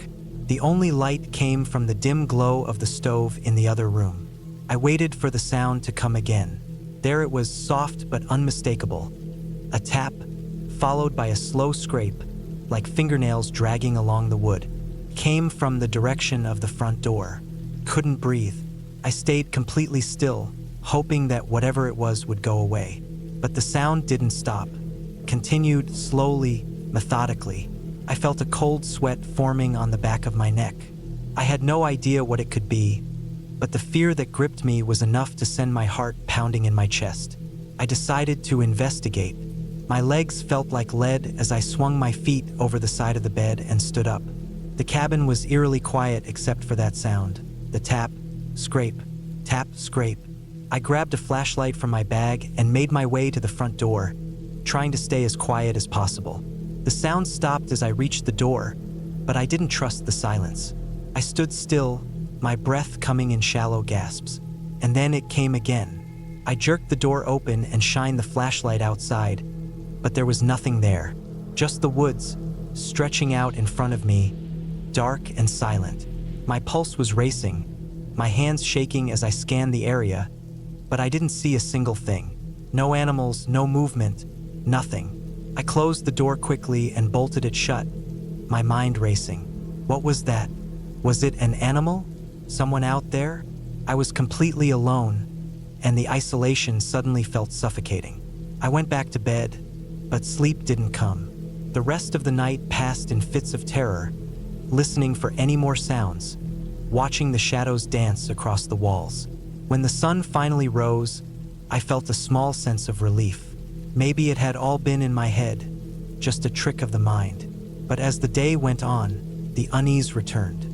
The only light came from the dim glow of the stove in the other room. I waited for the sound to come again. There it was, soft but unmistakable. A tap, followed by a slow scrape, like fingernails dragging along the wood, came from the direction of the front door. Couldn't breathe. I stayed completely still, hoping that whatever it was would go away. But the sound didn't stop. Continued slowly, methodically. I felt a cold sweat forming on the back of my neck. I had no idea what it could be, but the fear that gripped me was enough to send my heart pounding in my chest. I decided to investigate. My legs felt like lead as I swung my feet over the side of the bed and stood up. The cabin was eerily quiet except for that sound. The tap, scrape, I grabbed a flashlight from my bag and made my way to the front door, trying to stay as quiet as possible. The sound stopped as I reached the door, but I didn't trust the silence. I stood still, my breath coming in shallow gasps. And then it came again. I jerked the door open and shined the flashlight outside, but there was nothing there. Just the woods, stretching out in front of me, dark and silent. My pulse was racing, my hands shaking as I scanned the area, but I didn't see a single thing. No animals, no movement, nothing. I closed the door quickly and bolted it shut, my mind racing. What was that? Was it an animal? Someone out there? I was completely alone, and the isolation suddenly felt suffocating. I went back to bed, but sleep didn't come. The rest of the night passed in fits of terror, listening for any more sounds, watching the shadows dance across the walls. When the sun finally rose, I felt a small sense of relief. Maybe it had all been in my head, just a trick of the mind. But as the day went on, the unease returned.